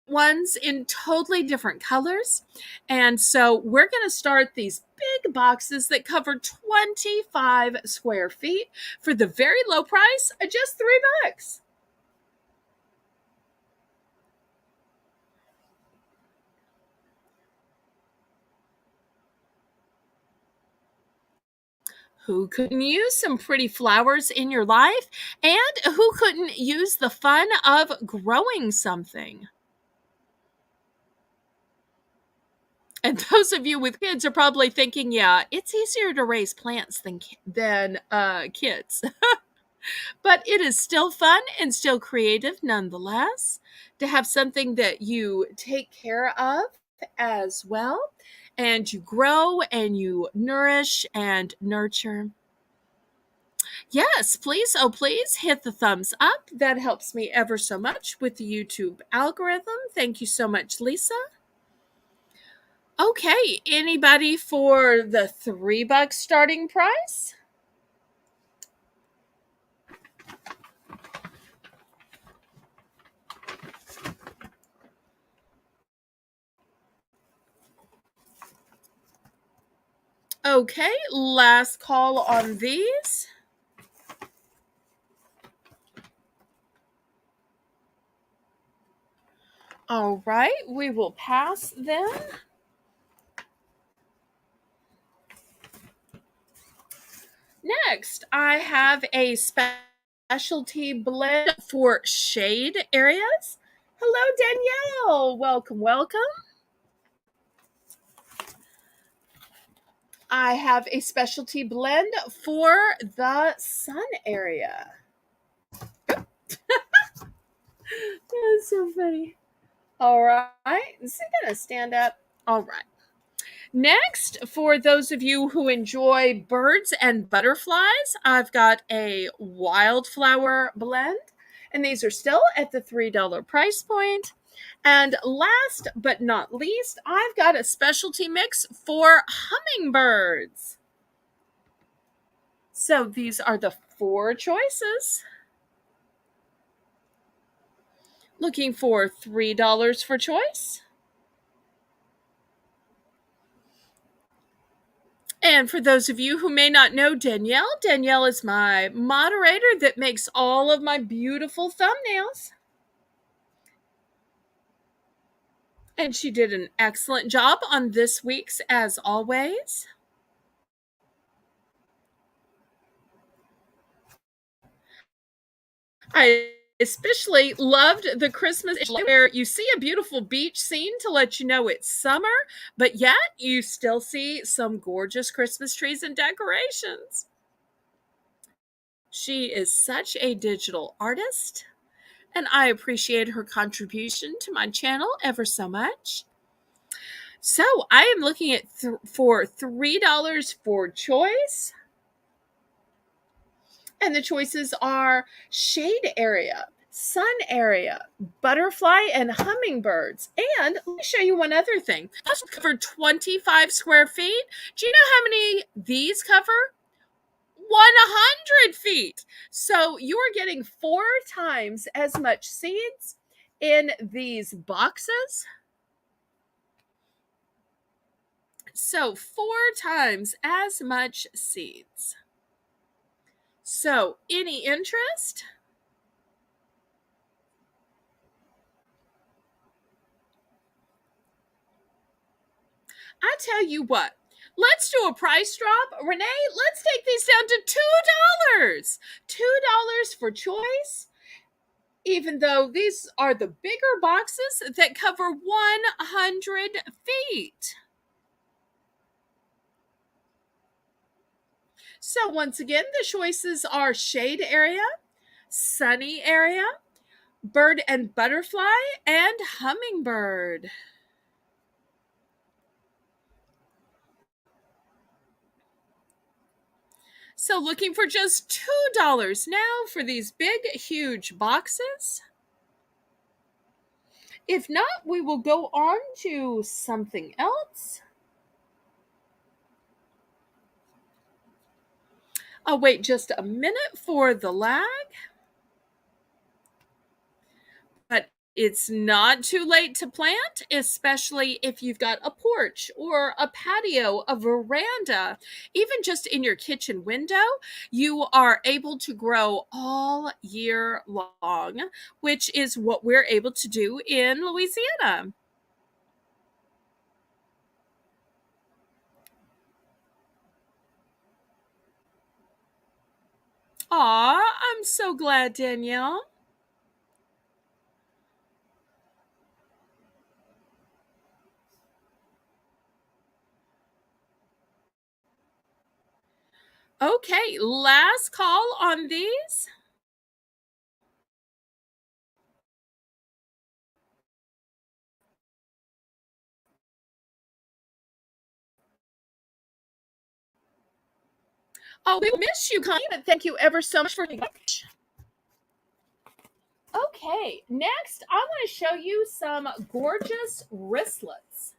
Speaker 1: ones in totally different colors. And so we're going to start these big boxes that cover 25 square feet for the very low price of just $3. Who couldn't use some pretty flowers in your life? And who couldn't use the fun of growing something? And those of you with kids are probably thinking, yeah, it's easier to raise plants than kids. But it is still fun and still creative nonetheless to have something that you take care of as well, and you grow and you nourish and nurture. Yes, please, oh please hit the thumbs up. That helps me ever so much with the YouTube algorithm. Thank you so much, Lisa. Okay, anybody for the $3 starting price? Okay, last call on these. All right, we will pass then. Next, I have a specialty blend for shade areas. Hello, Danielle. Welcome, welcome. I have a specialty blend for the sun area. That's so funny. All right, is it gonna stand up? All right. Next, for those of you who enjoy birds and butterflies, I've got a wildflower blend, and these are still at the $3 price point. And last but not least, I've got a specialty mix for hummingbirds. So these are the four choices. Looking for $3 for choice. And for those of you who may not know Danielle, Danielle is my moderator that makes all of my beautiful thumbnails. And she did an excellent job on this week's, as always. I especially loved the Christmas where you see a beautiful beach scene to let you know it's summer, but yet you still see some gorgeous Christmas trees and decorations. She is such a digital artist, and I appreciate her contribution to my channel ever so much. So I am looking at for $3 for choice. And the choices are shade area, sun area, butterfly, and hummingbirds. And let me show you one other thing. Those cover 25 square feet. Do you know how many these cover? 100 feet. So you are getting 4 times as much seeds in these boxes. So 4 times as much seeds. So any interest? I tell you what, let's do a price drop. Renee, let's take these down to $2. $2 for choice, even though these are the bigger boxes that cover 100 feet. So once again, the choices are shade area, sunny area, bird and butterfly, and hummingbird. So looking for just $2 now for these big, huge boxes. If not, we will go on to something else. I'll wait just a minute for the lag. But it's not too late to plant, especially if you've got a porch or a patio, a veranda, even just in your kitchen window. You are able to grow all year long, which is what we're able to do in Louisiana. Aw, I'm so glad, Danielle. Okay, last call on these. Oh, we will miss you, Connie, but thank you ever so much for watching. Okay, next I want to show you some gorgeous wristlets.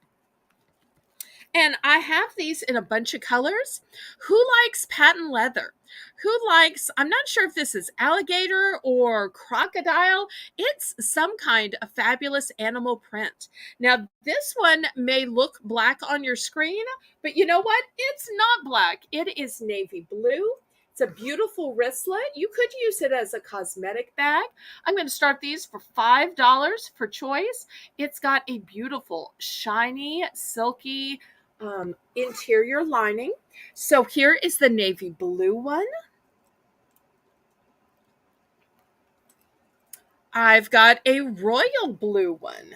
Speaker 1: And I have these in a bunch of colors. Who likes patent leather? Who likes, I'm not sure if this is alligator or crocodile. It's some kind of fabulous animal print. Now, this one may look black on your screen, but you know what? It's not black. It is navy blue. It's a beautiful wristlet. You could use it as a cosmetic bag. I'm going to start these for $5 for choice. It's got a beautiful, shiny, silky interior lining. So here is the navy blue one. I've got a royal blue one.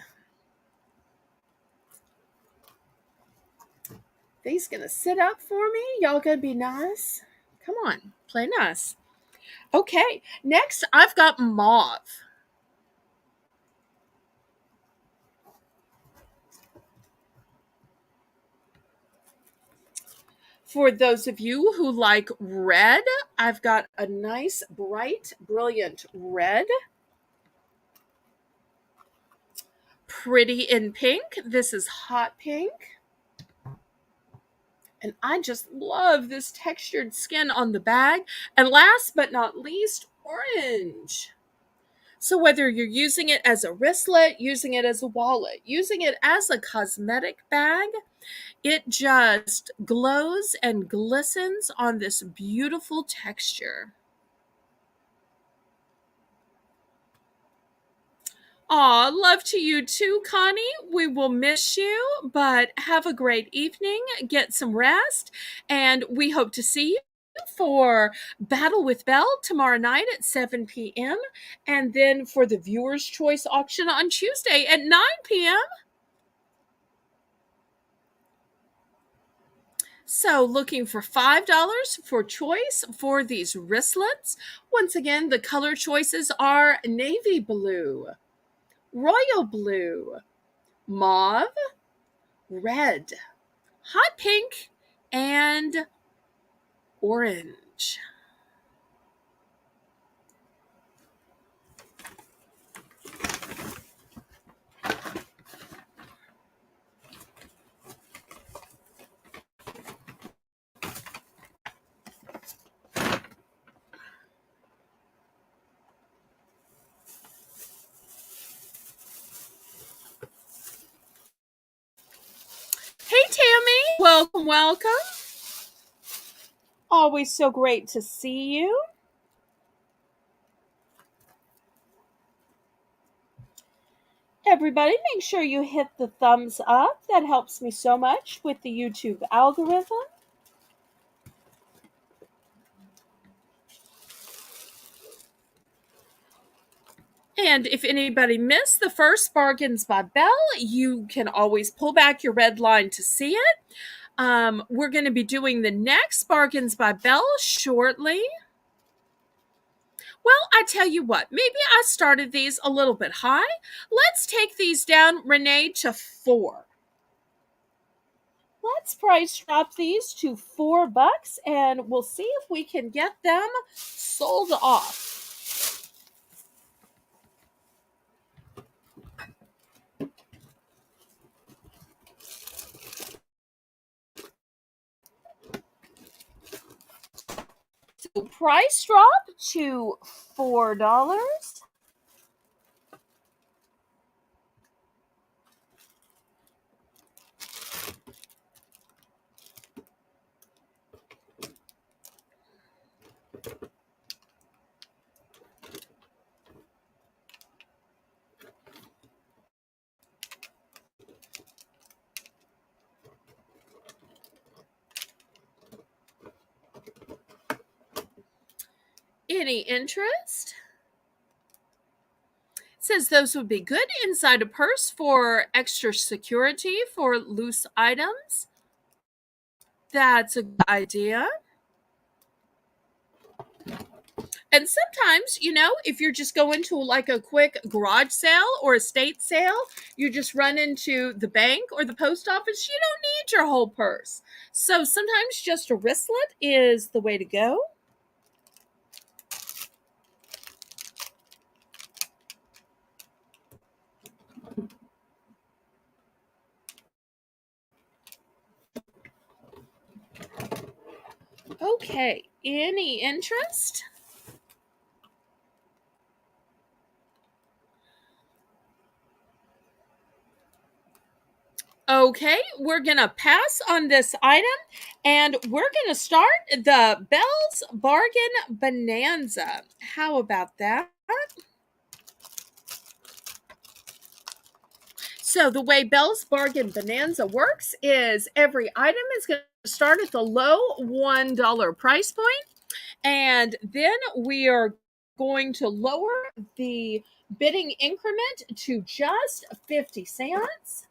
Speaker 1: These gonna sit up for me? Y'all gonna be nice? Come on, play nice. Okay, next I've got mauve. For those of you who like red, I've got a nice, bright, brilliant red. Pretty in pink. This is hot pink. And I just love this textured skin on the bag. And last but not least, orange. So whether you're using it as a wristlet, using it as a wallet, using it as a cosmetic bag, it just glows and glistens on this beautiful texture. Aw, love to you too, Connie. We will miss you, but have a great evening. Get some rest, and we hope to see you for Battle with Belle tomorrow night at 7 p.m. and then for the Viewer's Choice auction on Tuesday at 9 p.m. So, looking for $5 for choice for these wristlets. Once again, the color choices are navy blue, royal blue, mauve, red, hot pink, and orange. Hey, Tammy. Welcome, welcome. Always so great to see you. Everybody, make sure you hit the thumbs up. That helps me so much with the YouTube algorithm. And if anybody missed the first Bargains by Belle, you can always pull back your red line to see it. We're going to be doing the next Bargains by Belle shortly. Well, I tell you what, maybe I started these a little bit high. Let's take these down, Renee, to 4. Let's price drop these to $4 and we'll see if we can get them sold off. So price drop to $4. Any interest? It says those would be good inside a purse for extra security for loose items. That's a good idea. And sometimes, if you're just going to like a quick garage sale or estate sale, you just run into the bank or the post office, you don't need your whole purse. So sometimes just a wristlet is the way to go. Okay, any interest? Okay, we're gonna pass on this item and we're gonna start the Belle's Bargain Bonanza. How about that? So, the way Belle's Bargain Bonanza works is every item is going to start at the low $1 price point, and then we are going to lower the bidding increment to just 50 cents.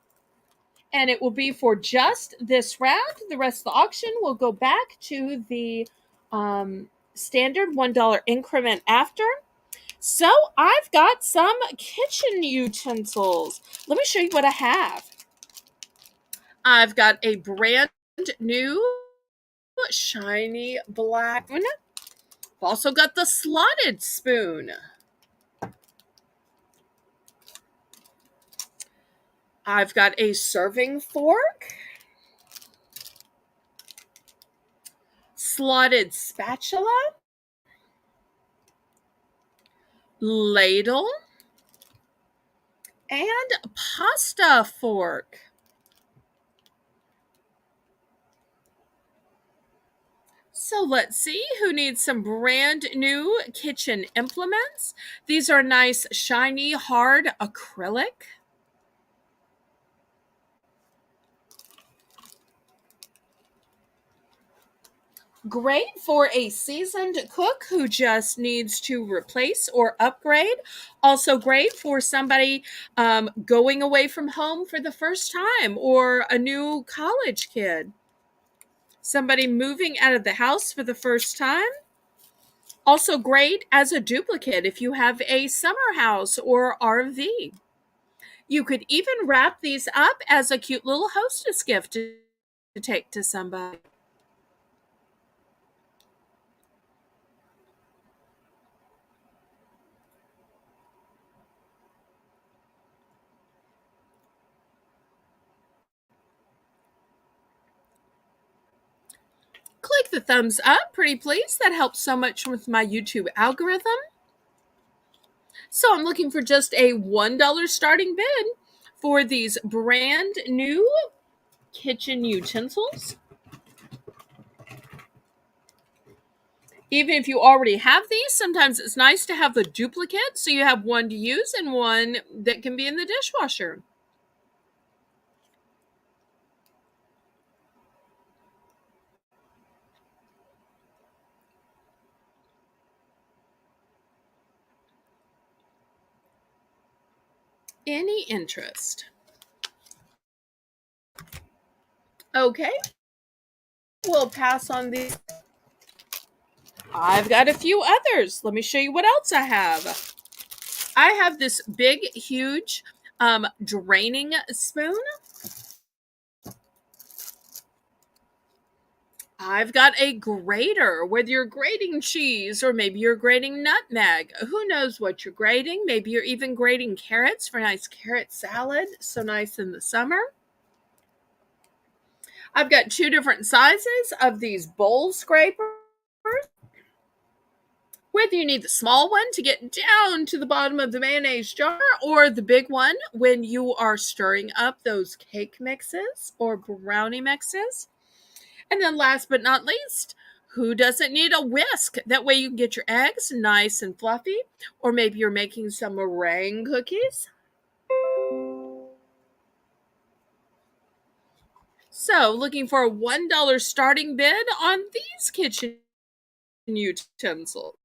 Speaker 1: And it will be for just this round. The rest of the auction will go back to the standard $1 increment after. So I've got some kitchen utensils. Let me show you what I have. I've got a brand new shiny black one. I've also got the slotted spoon. I've got a serving fork, slotted spatula, ladle, and pasta fork. So let's see who needs some brand new kitchen implements. These are nice, shiny, hard acrylic. Great for a seasoned cook who just needs to replace or upgrade. Also great for somebody going away from home for the first time, or a new college kid. Somebody moving out of the house for the first time. Also great as a duplicate if you have a summer house or RV. You could even wrap these up as a cute little hostess gift to take to somebody. Click the thumbs up, pretty please. That helps so much with my YouTube algorithm. So I'm looking for just a $1 starting bid for these brand new kitchen utensils. Even if you already have these, sometimes it's nice to have the duplicate so you have one to use and one that can be in the dishwasher. Any interest? Okay, we'll pass on these. I've got a few others. Let me show you what else I have. I have this big, huge draining spoon. I've got a grater, whether you're grating cheese or maybe you're grating nutmeg. Who knows what you're grating? Maybe you're even grating carrots for nice carrot salad. So nice in the summer. I've got two different sizes of these bowl scrapers. Whether you need the small one to get down to the bottom of the mayonnaise jar, or the big one when you are stirring up those cake mixes or brownie mixes. And then last but not least, who doesn't need a whisk? That way you can get your eggs nice and fluffy, or maybe you're making some meringue cookies. So, looking for a $1 starting bid on these kitchen utensils.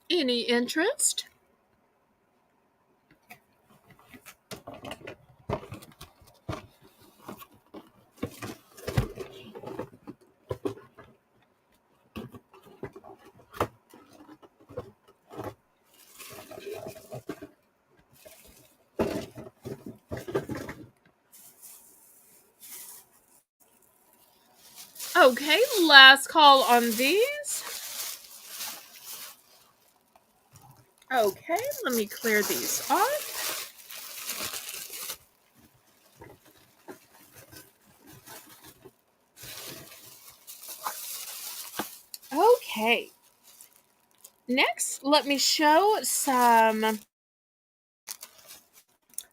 Speaker 1: Any interest? Okay, last call on these. Okay, let me clear these off. Okay. Next, let me show some.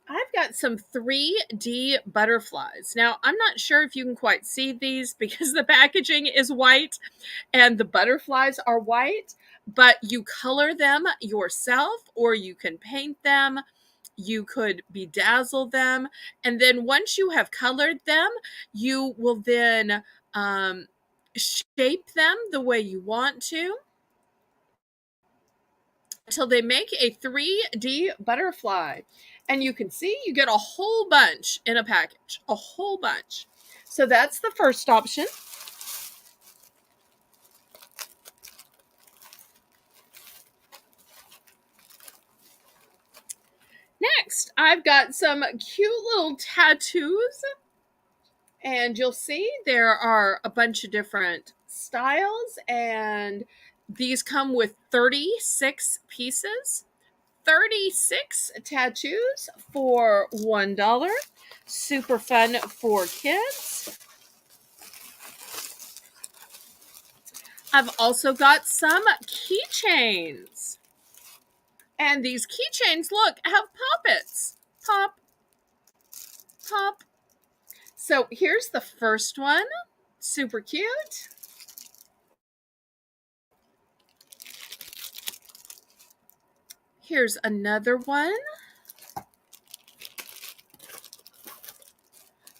Speaker 1: I've got some 3D butterflies. Now, I'm not sure if you can quite see these because the packaging is white and the butterflies are white, but you color them yourself or you can paint them. You could bedazzle them. And then once you have colored them, you will then shape them the way you want to until they make a 3D butterfly. And you can see you get a whole bunch in a package, a whole bunch. So that's the first option. Next, I've got some cute little tattoos. And you'll see there are a bunch of different styles, and these come with 36 pieces. 36 tattoos for $1. Super fun for kids. I've also got some keychains. And these keychains, look, have poppets. Pop, pop. So here's the first one. Super cute. Here's another one.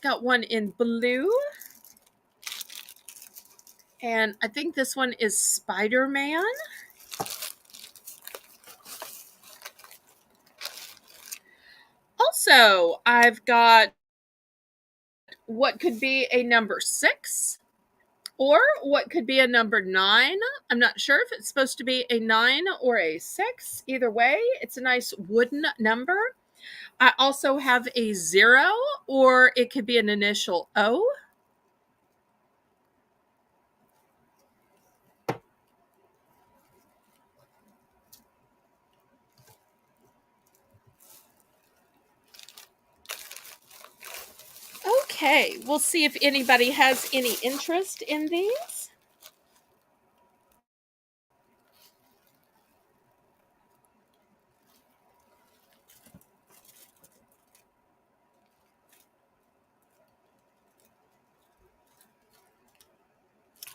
Speaker 1: Got one in blue. And I think this one is Spider-Man. Also, I've got what could be a number 6 or what could be a number 9. I'm not sure if it's supposed to be a 9 or a 6. Either way, it's a nice wooden number. I also have a 0, or it could be an initial O. Okay, we'll see if anybody has any interest in these.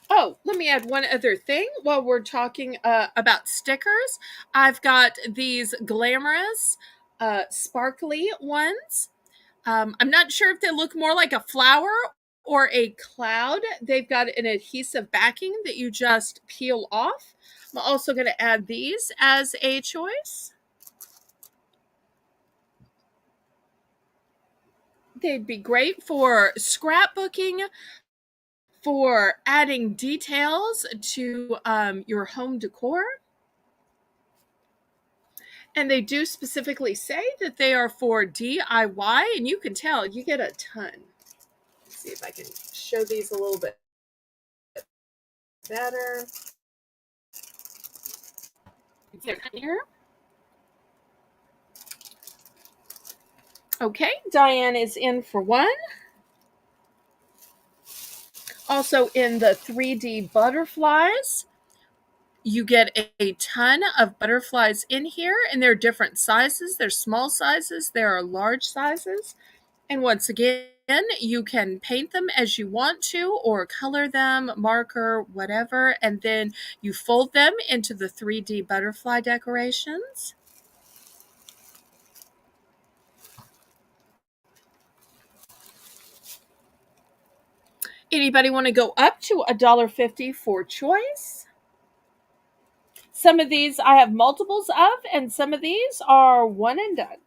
Speaker 1: Oh, let me add one other thing while we're talking about stickers. I've got these glamorous, sparkly ones. I'm not sure if they look more like a flower or a cloud. They've got an adhesive backing that you just peel off. I'm also going to add these as a choice. They'd be great for scrapbooking, for adding details to your home decor. And they do specifically say that they are for DIY, and you can tell you get a ton. Let's see if I can show these a little bit better. Here. Okay, Diane is in for one. Also in the 3D butterflies, you get a ton of butterflies in here, and they're different sizes. There's small sizes, there are large sizes. And once again, you can paint them as you want to or color them, marker, whatever, and then you fold them into the 3D butterfly decorations. Anybody want to go up to $1.50 for choice? Some of these I have multiples of, and some of these are one and done.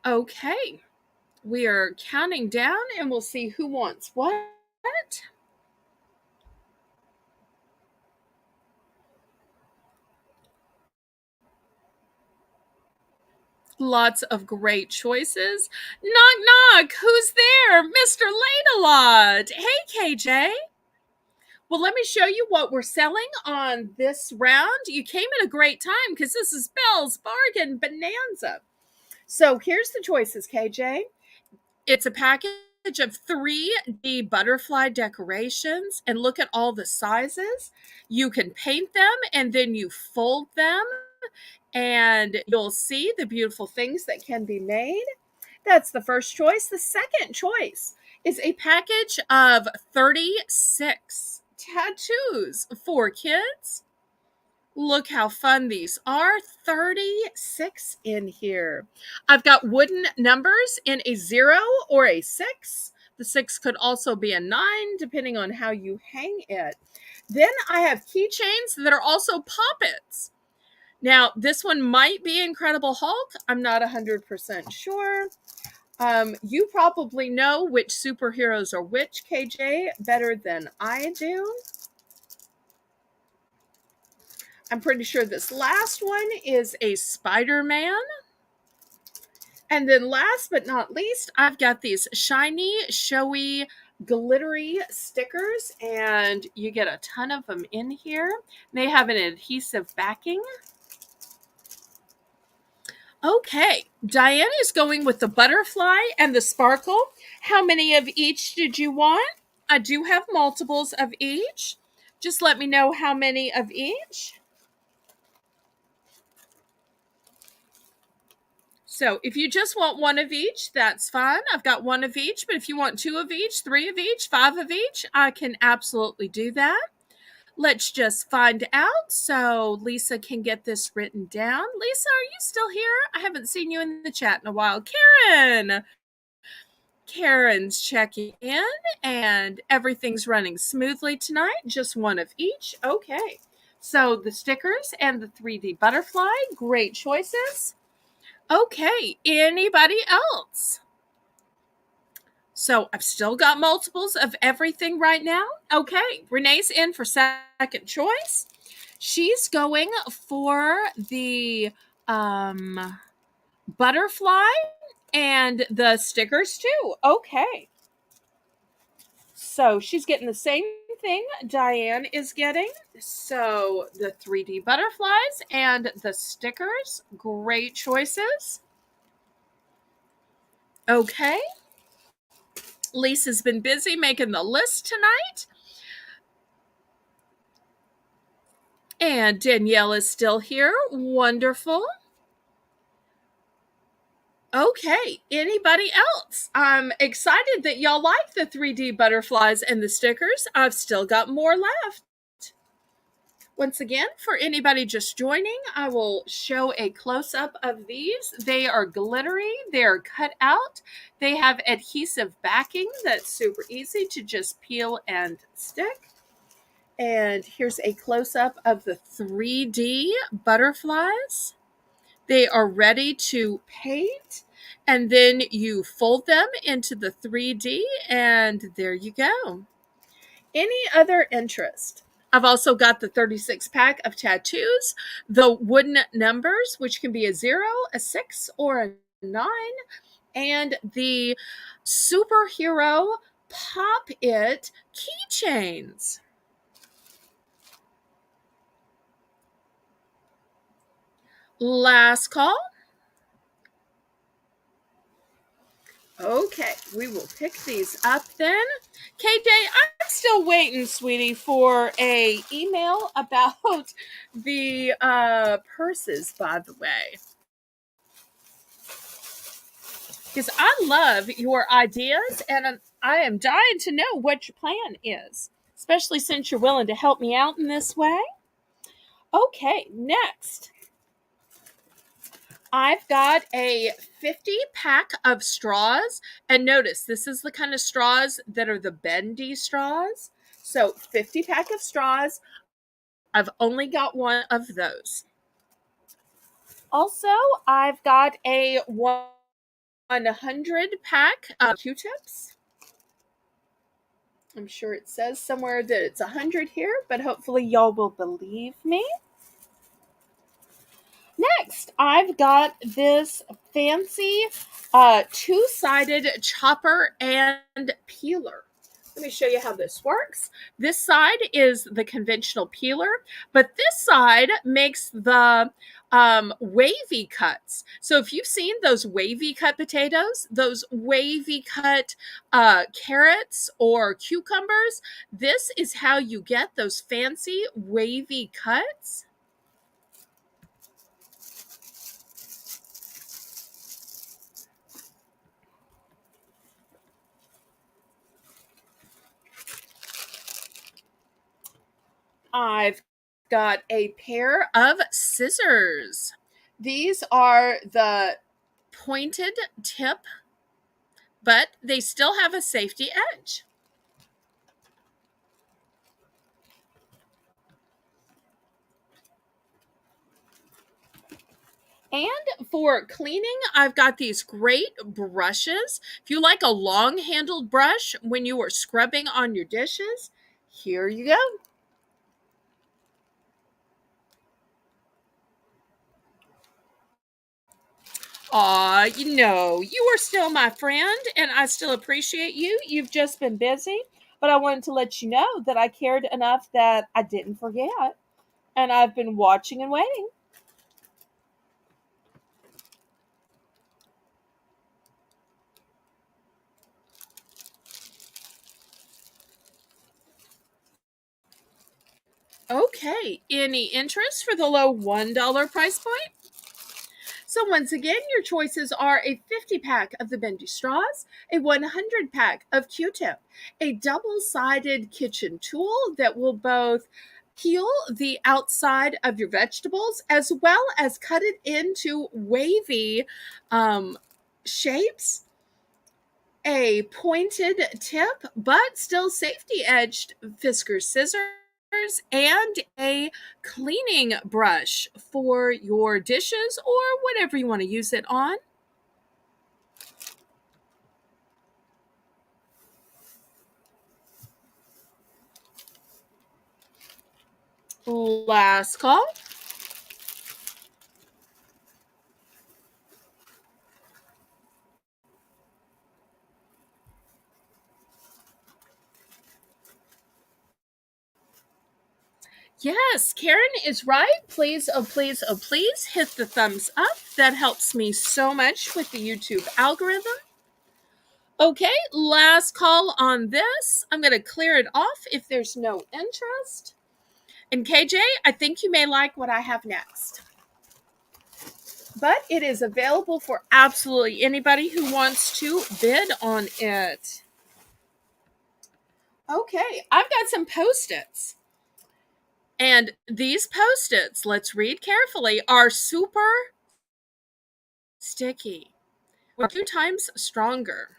Speaker 1: Okay. We are counting down and we'll see who wants what. Lots of great choices. Knock, knock. Who's there? Mr. Late-A-Lot. Hey, KJ. Well, let me show you what we're selling on this round. You came at a great time because this is Belle's Bargain Bonanza. So here's the choices, KJ. It's a package of 3D butterfly decorations, and look at all the sizes. You can paint them and then you fold them, and you'll see the beautiful things that can be made. That's the first choice. The second choice is a package of 36 tattoos for kids. Look how fun these are. 36 in here. I've got wooden numbers in a 0 or a 6. The 6 could also be a 9, depending on how you hang it. Then I have keychains that are also poppets. Now, this one might be Incredible Hulk. I'm not 100% sure. You probably know which superheroes are which, KJ, better than I do. I'm pretty sure this last one is a Spider-Man. And then last but not least, I've got these shiny, showy, glittery stickers, and you get a ton of them in here. They have an adhesive backing. Okay, Diane is going with the butterfly and the sparkle. How many of each did you want? I do have multiples of each. Just let me know how many of each. So if you just want one of each, that's fine. I've got one of each, but if you want 2 of each, 3 of each, 5 of each, I can absolutely do that. Let's just find out so Lisa can get this written down. Lisa, are you still here? I haven't seen you in the chat in a while. Karen! Karen's checking in, and everything's running smoothly tonight. Just one of each. Okay. So the stickers and the 3D butterfly, great choices. Okay, anybody else? So I've still got multiples of everything right now. Okay, Renee's in for second choice. She's going for the butterfly and the stickers too. Okay. So she's getting the same thing Diane is getting. So the 3D butterflies and the stickers, great choices. Okay. Lisa's been busy making the list tonight. And Danielle is still here. Wonderful. Okay, anybody else? I'm excited that y'all like the 3D butterflies and the stickers. I've still got more left. Once again, for anybody just joining, I will show a close-up of these. They are glittery, they're cut out, they have adhesive backing that's super easy to just peel and stick. And here's a close-up of the 3D butterflies. They are ready to paint, and then you fold them into the 3D, and there you go. Any other interest? I've also got the 36 pack of tattoos, the wooden numbers, which can be a 0, a 6, or a 9, and the superhero Pop It keychains. Last call. Okay, we will pick these up then. KJ, I'm still waiting, sweetie, for a email about the purses, by the way. Because I love your ideas, and I am dying to know what your plan is, especially since you're willing to help me out in this way. Okay, next. I've got a 50 pack of straws. And notice, this is the kind of straws that are the bendy straws. So 50 pack of straws. I've only got one of those. Also, I've got a one 100 pack of Q-tips. I'm sure it says somewhere that it's 100 here, but hopefully y'all will believe me. Next, I've got this fancy two-sided chopper and peeler. Let me show you how this works. This side is the conventional peeler, but this side makes the wavy cuts. So if you've seen those wavy cut potatoes, those wavy cut carrots or cucumbers, this is how you get those fancy wavy cuts. I've got a pair of scissors. These are the pointed tip, but they still have a safety edge. And for cleaning, I've got these great brushes. If you like a long-handled brush when you are scrubbing on your dishes, here you go. Aw, you are still my friend, and I still appreciate you. You've just been busy, but I wanted to let you know that I cared enough that I didn't forget, and I've been watching and waiting. Okay, any interest for the low $1 price point? So once again, your choices are a 50 pack of the bendy straws, a 100 pack of Q-tip, a double-sided kitchen tool that will both peel the outside of your vegetables as well as cut it into wavy shapes, a pointed tip but still safety edged Fiskars scissors, and a cleaning brush for your dishes or whatever you want to use it on. Last call. Yes, Karen is right. Please, oh please, oh please hit the thumbs up. That helps me so much with the YouTube algorithm. Okay, last call on this. I'm going to clear it off if there's no interest. And KJ, I think you may like what I have next. But it is available for absolutely anybody who wants to bid on it. Okay, I've got some Post-its. And these Post-its, let's read carefully, are super sticky. We're 2 times stronger.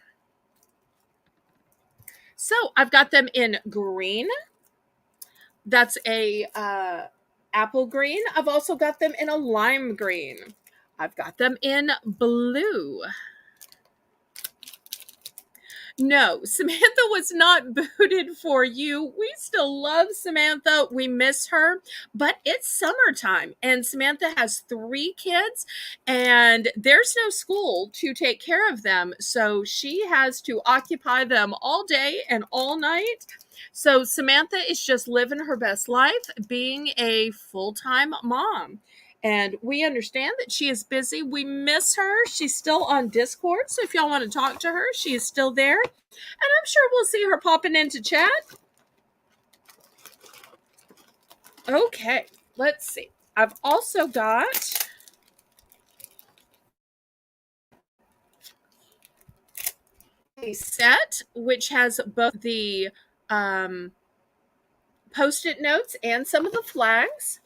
Speaker 1: So I've got them in green. That's a apple green. I've also got them in a lime green. I've got them in blue. No, Samantha was not booted for you. We still love Samantha. We miss her, but it's summertime and Samantha has 3 kids and there's no school to take care of them. So she has to occupy them all day and all night. So Samantha is just living her best life being a full-time mom. And we understand that she is busy. We miss her. She's still on Discord. So if y'all want to talk to her, she is still there. And I'm sure we'll see her popping into chat. Okay, let's see. I've also got a set which has both the Post-it notes and some of the flags.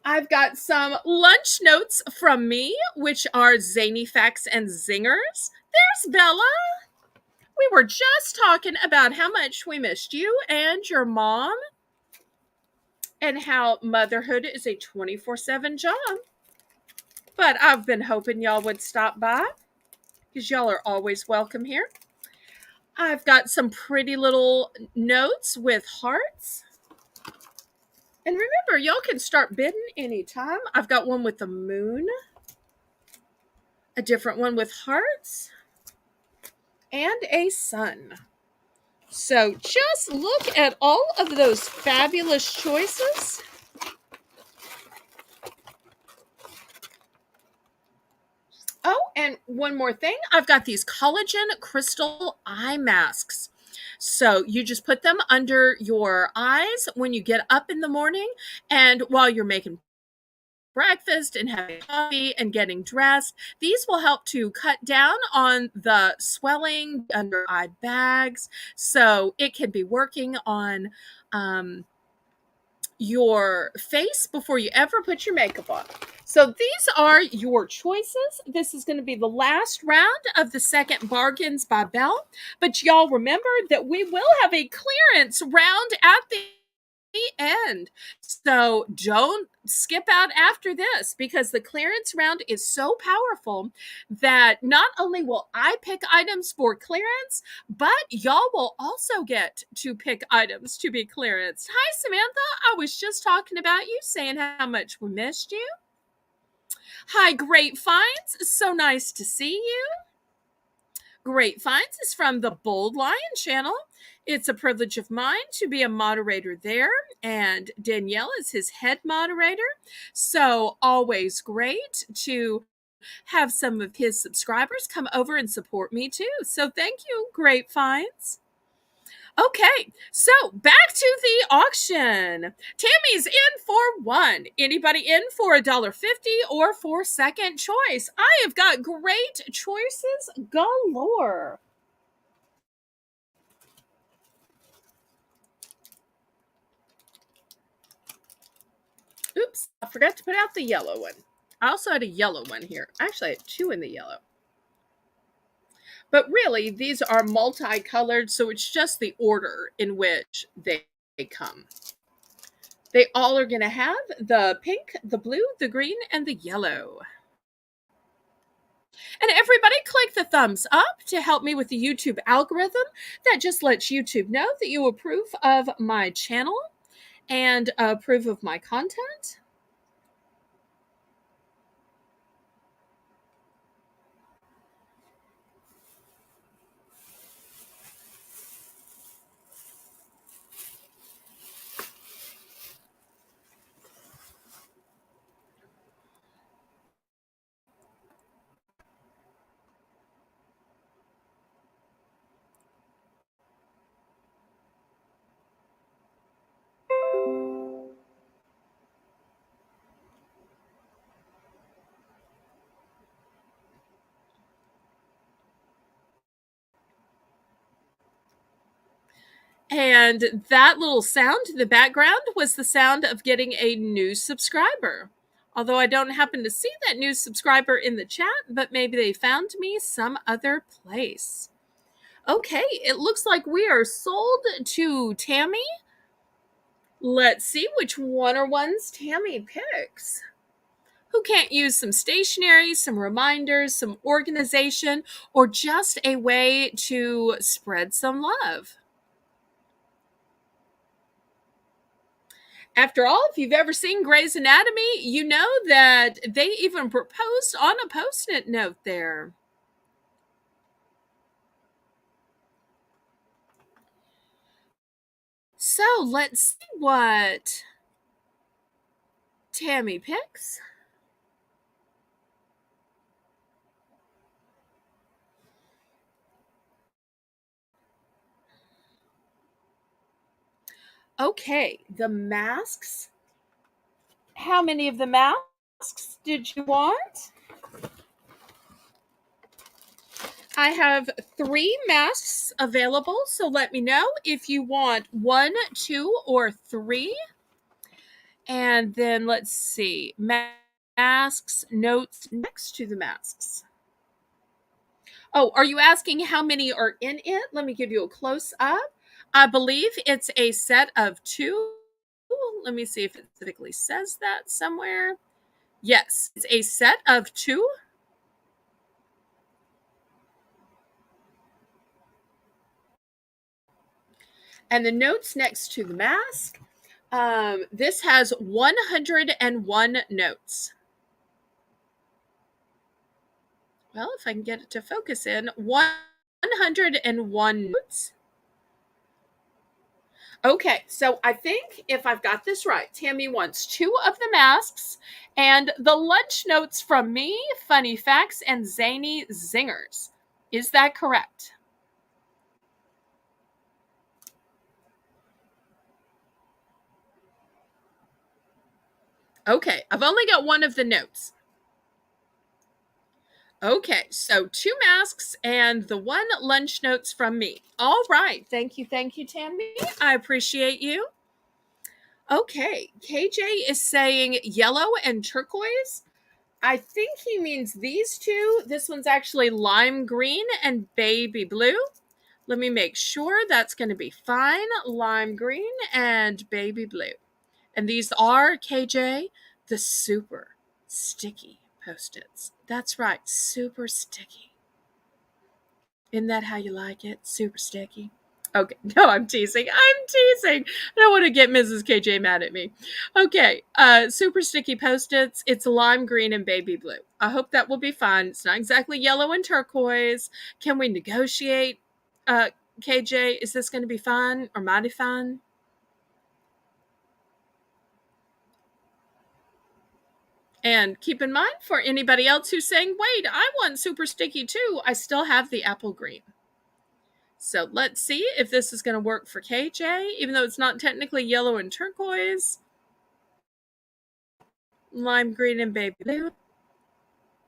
Speaker 1: I've got some lunch notes from me, which are zany facts and zingers. There's Bella. We were just talking about how much we missed you and your mom and how motherhood is a 24/7 job. But I've been hoping y'all would stop by. because y'all are always welcome here. I've got some pretty little notes with hearts. And remember, y'all can start bidding anytime. I've got one with the moon, a different one with hearts, and a sun. So just look at all of those fabulous choices. Oh, and one more thing. I've got these collagen crystal eye masks. So you just put them under your eyes when you get up in the morning and while you're making breakfast and having coffee and getting dressed. These will help to cut down on the swelling under eye bags. So it can be working on your face before you ever put your makeup on. So these are your choices. This is going to be the last round of the second Bargains by Belle. But y'all remember that we will have a clearance round at the end. So don't skip out after this because the clearance round is so powerful that not only will I pick items for clearance, but y'all will also get to pick items to be clearanced. Hi, Samantha. I was just talking about you, saying how much we missed you. Hi, Great Finds. So nice to see you. Great Finds is from the Bold Lion channel. It's a privilege of mine to be a moderator there, and Danielle is his head moderator. So always great to have some of his subscribers come over and support me too. So thank you, Great Finds. Okay, so back to the auction. Tammy's in for one. Anybody in for $1.50 or for second choice? I have got great choices galore. Oops, I forgot to put out the yellow one. I also had a yellow one here. Actually, I had two in the yellow. But really, these are multicolored, so it's just the order in which they come. They all are going to have the pink, the blue, the green, and the yellow. And everybody click the thumbs up to help me with the YouTube algorithm. That just lets YouTube know that you approve of my channel and approve of my content. And that little sound in the background was the sound of getting a new subscriber. Although I don't happen to see that new subscriber in the chat, but maybe they found me some other place. Okay, it looks like we are sold to Tammy. Let's see which ones Tammy picks. Who can't use some stationery, some reminders, some organization, or just a way to spread some love? After all, if you've ever seen Grey's Anatomy, you know that they even proposed on a post-it note there. So let's see what Tammy picks. Okay, the masks. How many of the masks did you want? I have 3 masks available, so let me know if you want 1, 2, or 3. And then let's see, masks, notes next to the masks. Oh, are you asking how many are in it? Let me give you a close up. I believe it's a set of 2. Let me see if it specifically says that somewhere. Yes, it's a set of 2. And the notes next to the mask, this has 101 notes. Well, if I can get it to focus in, 101 notes. Okay, so I think if I've got this right, Tammy wants 2 of the masks and the lunch notes from me, funny facts, and zany zingers. Is that correct? Okay, I've only got 1 of the notes. Okay, so 2 masks and the 1 lunch notes from me. All right, thank you, Tammy. I appreciate you. Okay, KJ is saying yellow and turquoise. I think he means these 2. This one's actually lime green and baby blue. Let me make sure that's going to be fine. Lime green and baby blue. And these are, KJ, the super sticky Post-its. That's right, super sticky. Isn't that how you like it? Super sticky. Okay, no, I'm teasing. I don't want to get Mrs. KJ mad at me. Okay, super sticky Post-its. It's lime green and baby blue. I hope that will be fun. It's not exactly yellow and turquoise. Can we negotiate? KJ, is this going to be fun or mighty fun? And keep in mind, for anybody else who's saying, wait, I want super sticky too, I still have the apple green. So let's see if this is going to work for KJ, even though it's not technically yellow and turquoise. Lime green and baby blue.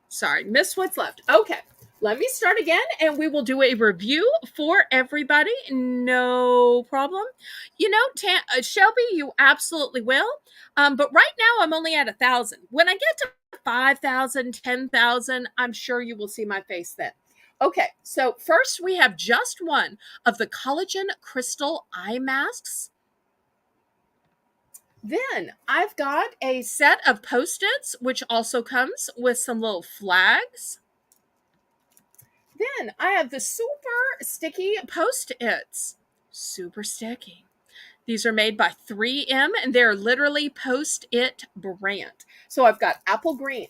Speaker 1: Sorry, missed what's left. Okay, let me start again and we will do a review for everybody. No problem. You know, Shelby, you absolutely will. But right now I'm only at 1,000. When I get to 5,000, 10,000, I'm sure you will see my face then. Okay, so first we have just 1 of the collagen crystal eye masks. Then I've got a set of Post-its, which also comes with some little flags. Then I have the super sticky Post-its. Super sticky. These are made by 3M and they're literally Post-it brand. So I've got apple green,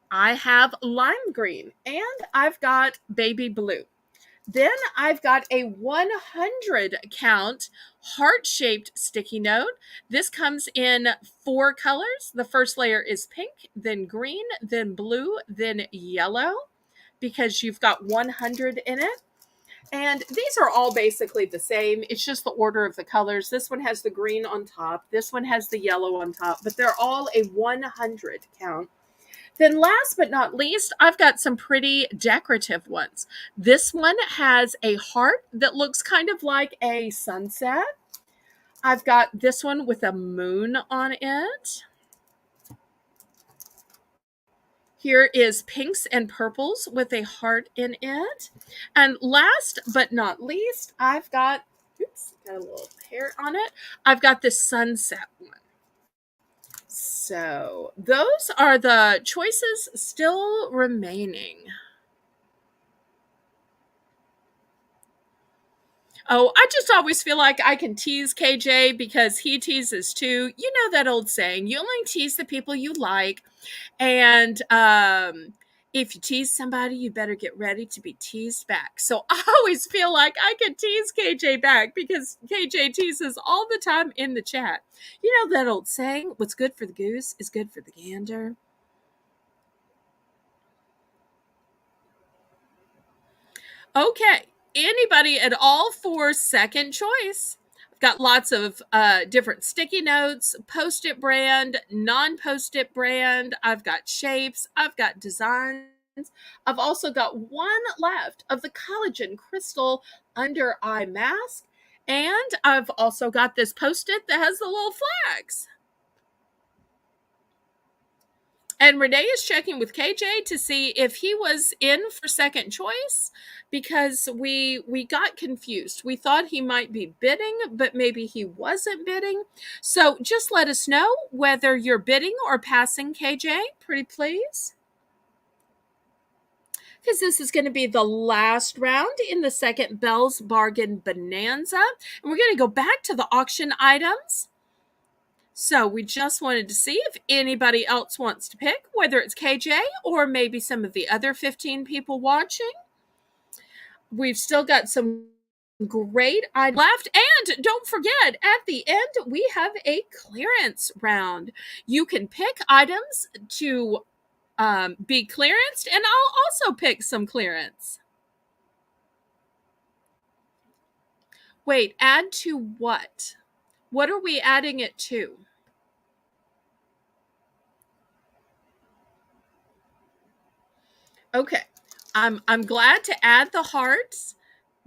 Speaker 1: I have lime green, and I've got baby blue. Then I've got a 100 count heart-shaped sticky note. This comes in 4 colors. The first layer is pink, then green, then blue, then yellow, because you've got 100 in it. And these are all basically the same. It's just the order of the colors. This one has the green on top. This one has the yellow on top, but they're all a 100 count. Then last but not least, I've got some pretty decorative ones. This one has a heart that looks kind of like a sunset. I've got this one with a moon on it. Here is pinks and purples with a heart in it. And last but not least, I've got, oops, got a little hair on it. I've got this sunset one. So those are the choices still remaining. Oh, I just always feel like I can tease KJ because he teases too. You know that old saying, you only tease the people you like. And if you tease somebody, you better get ready to be teased back. So I always feel like I can tease KJ back because KJ teases all the time in the chat. You know that old saying, what's good for the goose is good for the gander. Okay, anybody at all for second choice? I've got lots of different sticky notes, Post-it brand, non-Post-it brand. I've got shapes. I've got designs. I've also got 1 left of the collagen crystal under eye mask. And I've also got this Post-it that has the little flags. And Renee is checking with KJ to see if he was in for second choice because we got confused. We thought he might be bidding, but maybe he wasn't bidding. So just let us know whether you're bidding or passing, KJ. Pretty please. because this is going to be the last round in the second Belle's Bargain Bonanza. And we're going to go back to the auction items. So we just wanted to see if anybody else wants to pick, whether it's KJ or maybe some of the other 15 people watching. We've still got some great items left. And don't forget, at the end, we have a clearance round. You can pick items to be clearanced, and I'll also pick some clearance. Wait, add to what? What are we adding it to? Okay, I'm glad to add the hearts,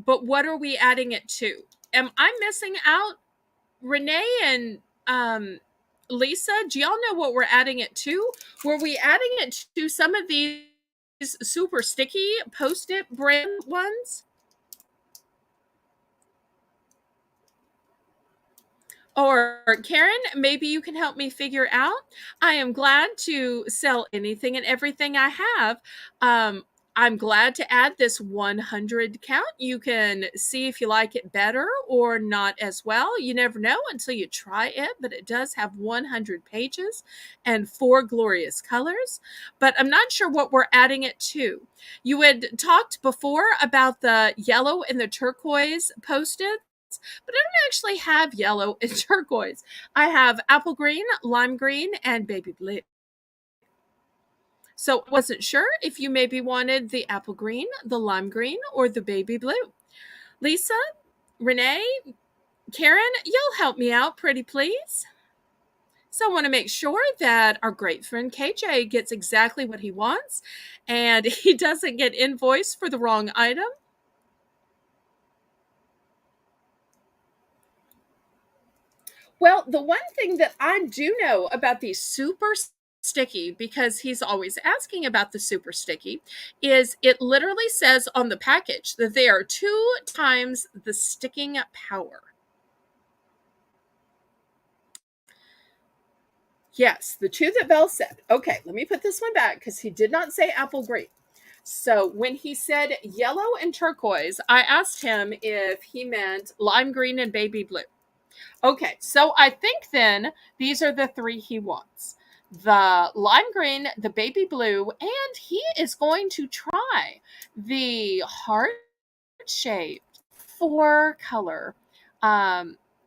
Speaker 1: but what are we adding it to? Am I missing out? Renee and Lisa, do y'all know what we're adding it to? Were we adding it to some of these super sticky Post-it brand ones? Or Karen, maybe you can help me figure out. I am glad to sell anything and everything I have. I'm glad to add this 100 count. You can see if you like it better or not as well. You never know until you try it, but it does have 100 pages and 4 glorious colors. But I'm not sure what we're adding it to. You had talked before about the yellow and the turquoise Post-it, but I don't actually have yellow and turquoise. I have apple green, lime green, and baby blue. So I wasn't sure if you maybe wanted the apple green, the lime green, or the baby blue. Lisa, Renee, Karen, you'll help me out pretty please. So I want to make sure that our great friend KJ gets exactly what he wants and he doesn't get invoiced for the wrong item. Well, the one thing that I do know about these super sticky, because he's always asking about the super sticky, is it literally says on the package that they are 2 times the sticking power. Yes, the 2 that Belle said. Okay, let me put this one back because he did not say apple green. So when he said yellow and turquoise, I asked him if he meant lime green and baby blue. Okay, so I think then these are the 3 he wants: the lime green, the baby blue, and he is going to try the heart shaped 4 color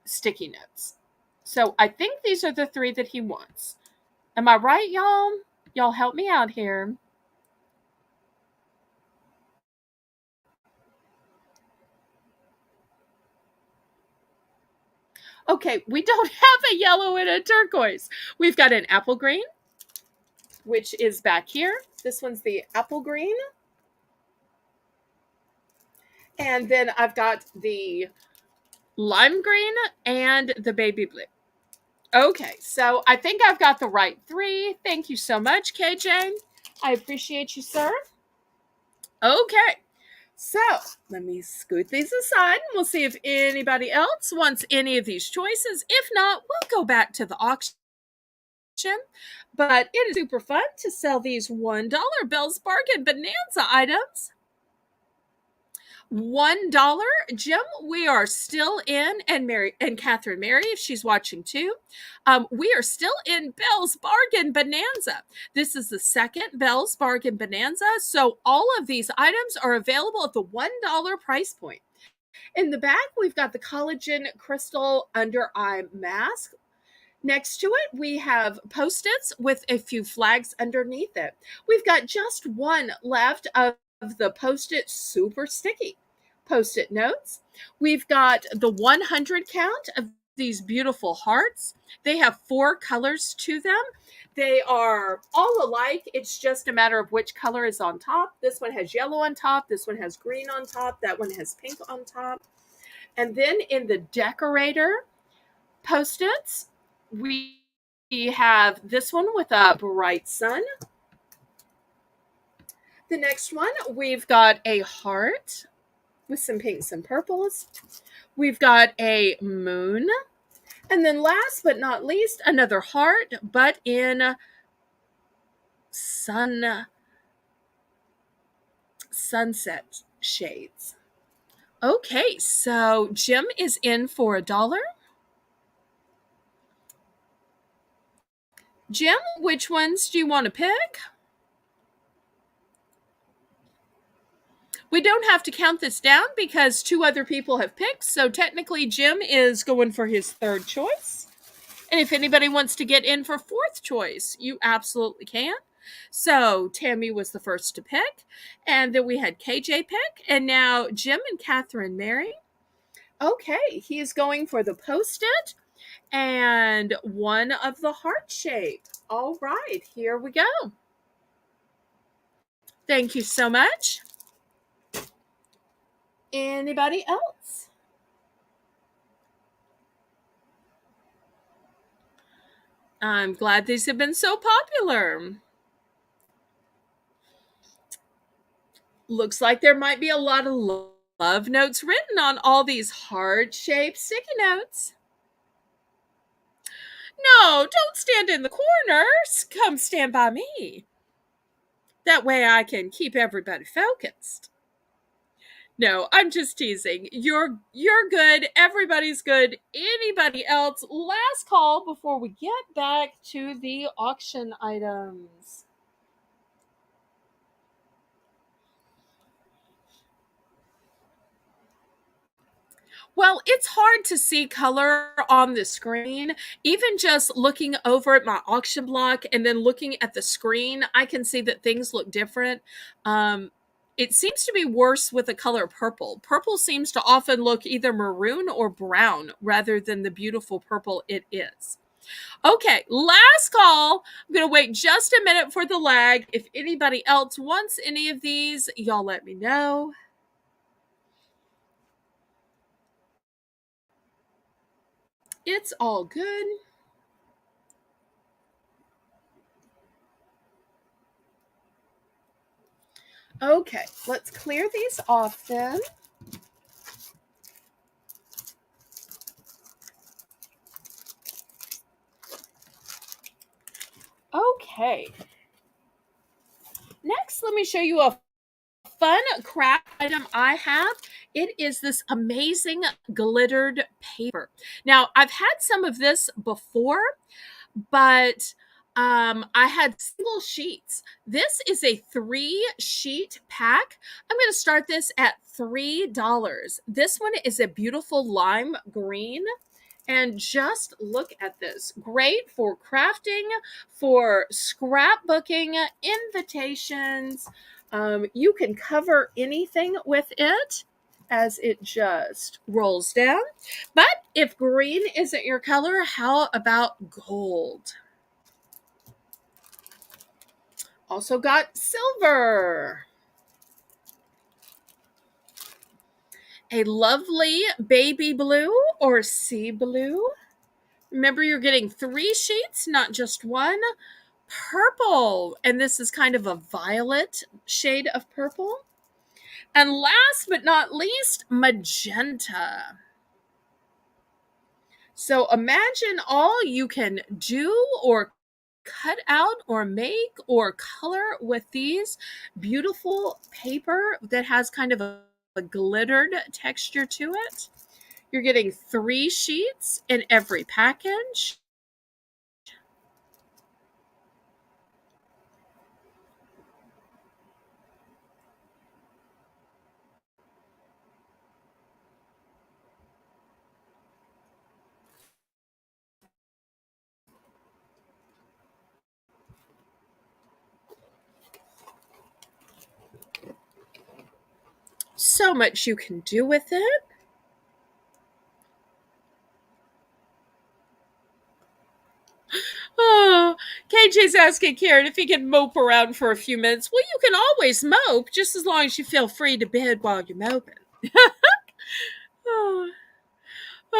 Speaker 1: sticky notes. So I think these are the 3 that he wants. Am I right, y'all? Y'all help me out here. Okay, we don't have a yellow and a turquoise. We've got an apple green, which is back here. This one's the apple green. And then I've got the lime green and the baby blue. Okay, so I think I've got the right 3. Thank you so much, KJ. I appreciate you, sir. Okay, so let me scoot these aside and we'll see if anybody else wants any of these choices. If not, we'll go back to the auction. But it is super fun to sell these $1 Belle's Bargain Bonanza items. $1. Jim, we are still in, and Mary and Catherine Mary, if she's watching too. We are still in Belle's Bargain Bonanza. This is the second Belle's Bargain Bonanza. So all of these items are available at the $1 price point. In the back, we've got the collagen crystal under eye mask. Next to it, we have Post-its with a few flags underneath it. We've got just one left of the Post-it super sticky Post-it notes. We've got the 100 count of these beautiful hearts. They have 4 colors to them. They are all alike. It's just a matter of which color is on top. This one has yellow on top. This one has green on top. That one has pink on top. And then in the decorator Post-its, we have this one with a bright sun. The next one, we've got a heart with some pinks and purples. We've got a moon. And then last but not least, another heart, but in sun. sunset shades. Okay, so Jim is in for $1. Jim, which ones do you want to pick? We don't have to count this down because 2 other people have picked, so technically Jim is going for his 3rd choice. And if anybody wants to get in for 4th choice, you absolutely can. So Tammy was the first to pick, and then we had KJ pick, and now Jim and Catherine Mary. Okay, he is going for the Post-it and one of the heart shape. All right, here we go. Thank you so much. Anybody else? I'm glad these have been so popular. Looks like there might be a lot of love notes written on all these heart-shaped sticky notes. No, don't stand in the corners. Come stand by me. That way I can keep everybody focused. No, I'm just teasing. You're good. Everybody's good. Anybody else? Last call before we get back to the auction items. Well, it's hard to see color on the screen. Even just looking over at my auction block and then looking at the screen, I can see that things look different. It seems to be worse with the color purple. Purple seems to often look either maroon or brown rather than the beautiful purple it is. Okay, last call. I'm going to wait just a minute for the lag. If anybody else wants any of these, y'all let me know. It's all good. Okay, let's clear these off then. Okay. Next, let me show you a fun craft item I have. It is this amazing glittered paper. Now, I've had some of this before, but I had single sheets. This is a 3-sheet pack. I'm going to start this at $3. This one is a beautiful lime green. And just look at this. Great for crafting, for scrapbooking, invitations. You can cover anything with it as it just rolls down. But if green isn't your color, how about gold? Also got silver. A lovely baby blue or sea blue. Remember, you're getting 3 sheets, not just one. Purple, and this is kind of a violet shade of purple. And last but not least, magenta. So imagine all you can do or cut out or make or color with these beautiful paper that has kind of a glittered texture to it. You're getting 3 sheets in every package. So much you can do with it. Oh, KJ's asking Karen if he can mope around for a few minutes. Well, you can always mope, just as long as you feel free to bed while you're moping. Oh,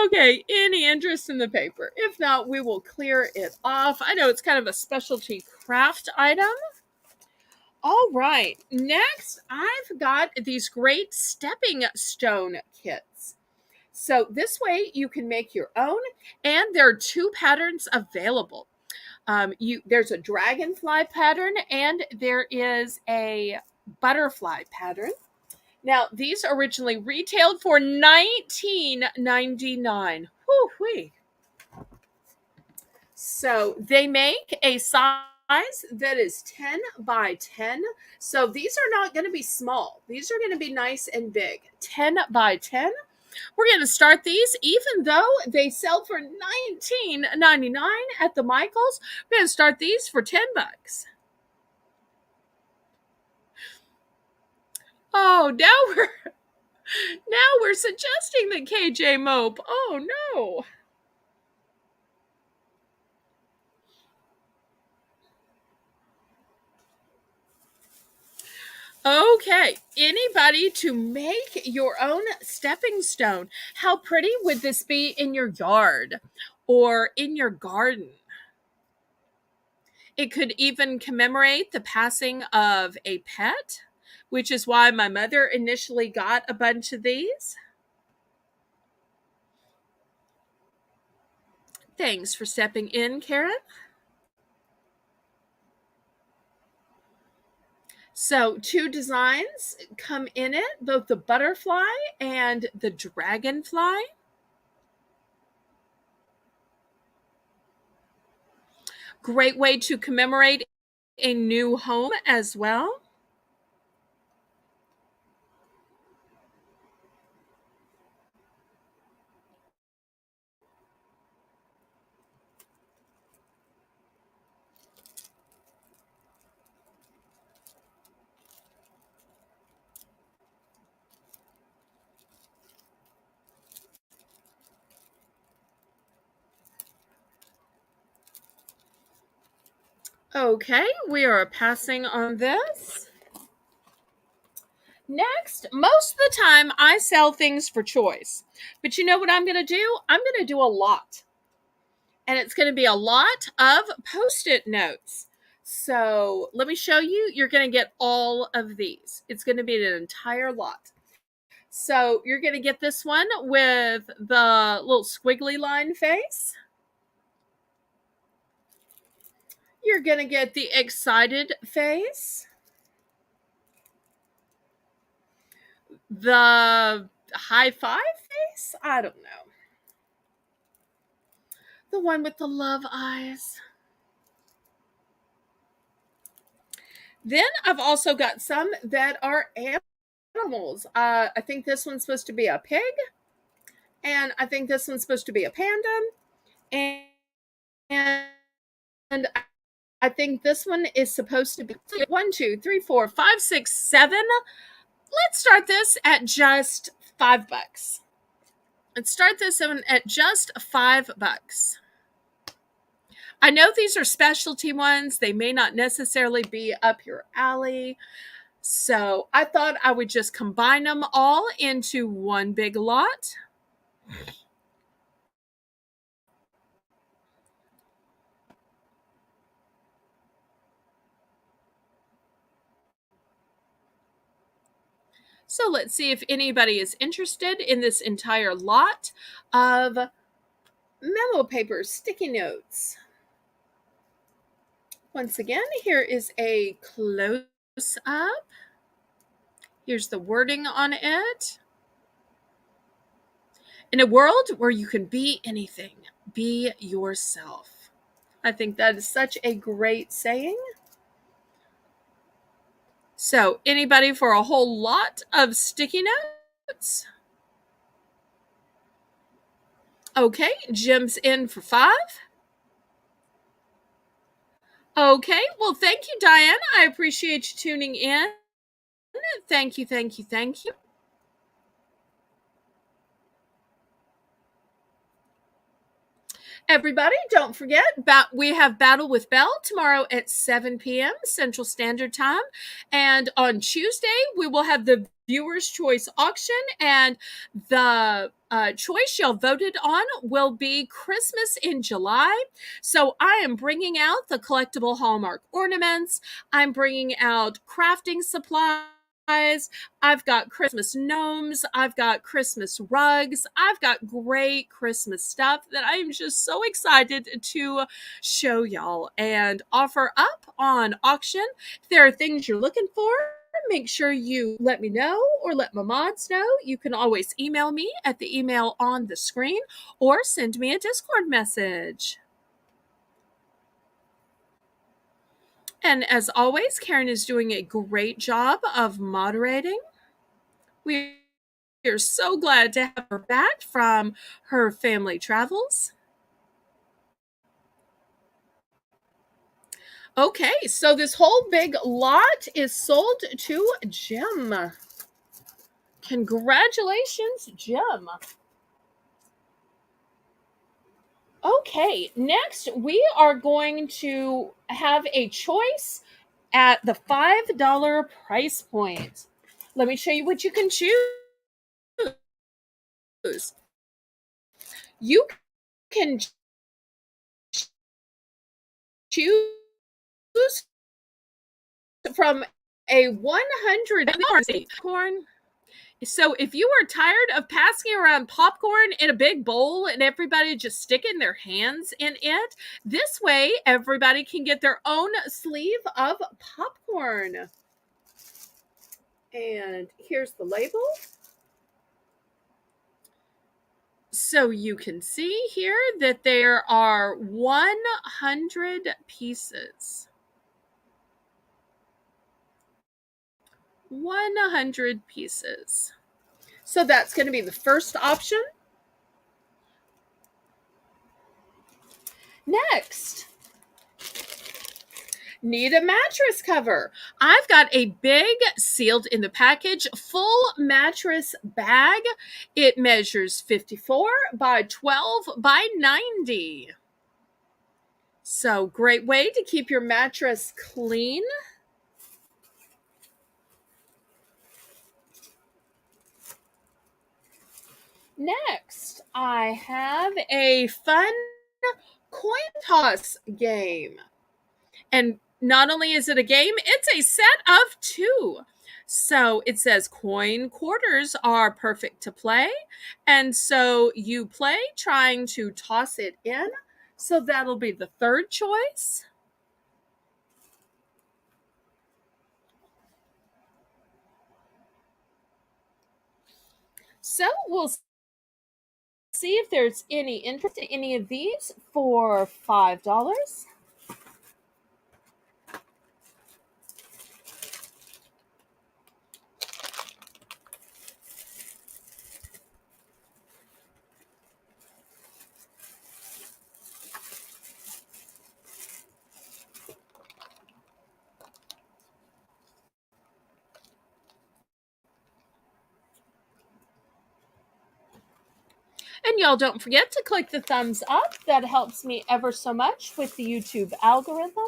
Speaker 1: okay, any interest in the paper? If not, we will clear it off. I know it's kind of a specialty craft item. All right, next I've got these great stepping stone kits. So this way you can make your own, and there are 2 patterns available. There's a dragonfly pattern and there is a butterfly pattern. Now, these originally retailed for $19.99. Whoo-wee. So they make a size that is 10 by 10. So these are not going to be small. These are going to be nice and big. 10 by 10. We're going to start these, even though they sell for $19.99 at the Michaels. We're going to start these for $10. Oh, now we're suggesting the KJ Mope. Oh no. Okay, anybody to make your own stepping stone. How pretty would this be in your yard or in your garden? It could even commemorate the passing of a pet, which is why my mother initially got a bunch of these. Thanks for stepping in, Karen. So, two designs come in it, both the butterfly and the dragonfly. Great way to commemorate a new home as well. Okay, we are passing on this. Next, most of the time I sell things for choice. But you know what I'm going to do? I'm going to do a lot. And it's going to be a lot of Post-it notes. So let me show you. You're going to get all of these. It's going to be an entire lot. So you're going to get this one with the little squiggly line face. You're going to get the excited face. The high five face? I don't know. The one with the love eyes. Then I've also got some that are animals. I think this one's supposed to be a pig. And I think this one's supposed to be a panda. And I think this one is supposed to be 1, 2, 3, 4, 5, 6, 7. Let's start this at just $5. Let's start this one at just $5. I know these are specialty ones. They may not necessarily be up your alley. So I thought I would just combine them all into one big lot. So let's see if anybody is interested in this entire lot of memo paper, sticky notes. Once again, here is a close-up. Here's the wording on it. In a world where you can be anything, be yourself. I think that is such a great saying. So, anybody for a whole lot of sticky notes? Okay, Jim's in for 5. Okay, well, thank you, Diane. I appreciate you tuning in. Thank you, thank you, thank you. Everybody, don't forget, we have Battle with Belle tomorrow at 7 p.m. Central Standard Time. And on Tuesday, we will have the Viewer's Choice auction. And the choice y'all voted on will be Christmas in July. So I am bringing out the collectible Hallmark ornaments. I'm bringing out crafting supplies. I've got Christmas gnomes. I've got Christmas rugs. I've got great Christmas stuff that I am just so excited to show y'all and offer up on auction. If there are things you're looking for, make sure you let me know or let my mods know. You can always email me at the email on the screen or send me a Discord message. And as always, Karen is doing a great job of moderating. We are so glad to have her back from her family travels. Okay, so this whole big lot is sold to Jim. Congratulations, Jim. Okay, next we are going to have a choice at the $5 price point. Let me show you what you can choose. You can choose from a 100 corn. So if you are tired of passing around popcorn in a big bowl and everybody just sticking their hands in it, this way everybody can get their own sleeve of popcorn. And here's the label. So you can see here that there are 100 pieces. 100 pieces. So that's going to be the first option. Next, need a mattress cover. I've got a big sealed in the package full mattress bag. It measures 54 by 12 by 90. So great way to keep your mattress clean. Next, I have a fun coin toss game. And not only is it a game, it's a set of 2. So it says coin quarters are perfect to play. And so you play trying to toss it in. So that'll be the third choice. So we'll see if there's any interest in any of these for $5. And y'all don't forget to click the thumbs up. That helps me ever so much with the YouTube algorithm.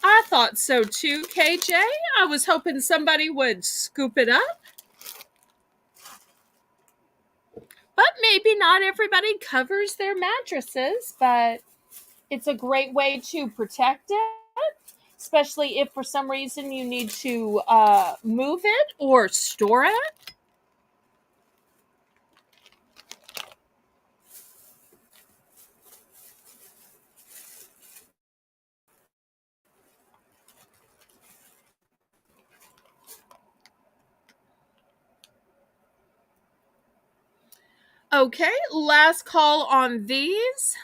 Speaker 1: I thought so too, KJ. I was hoping somebody would scoop it up. But maybe not everybody covers their mattresses, but it's a great way to protect it, especially if for some reason you need to move it or store it. Okay, last call on these.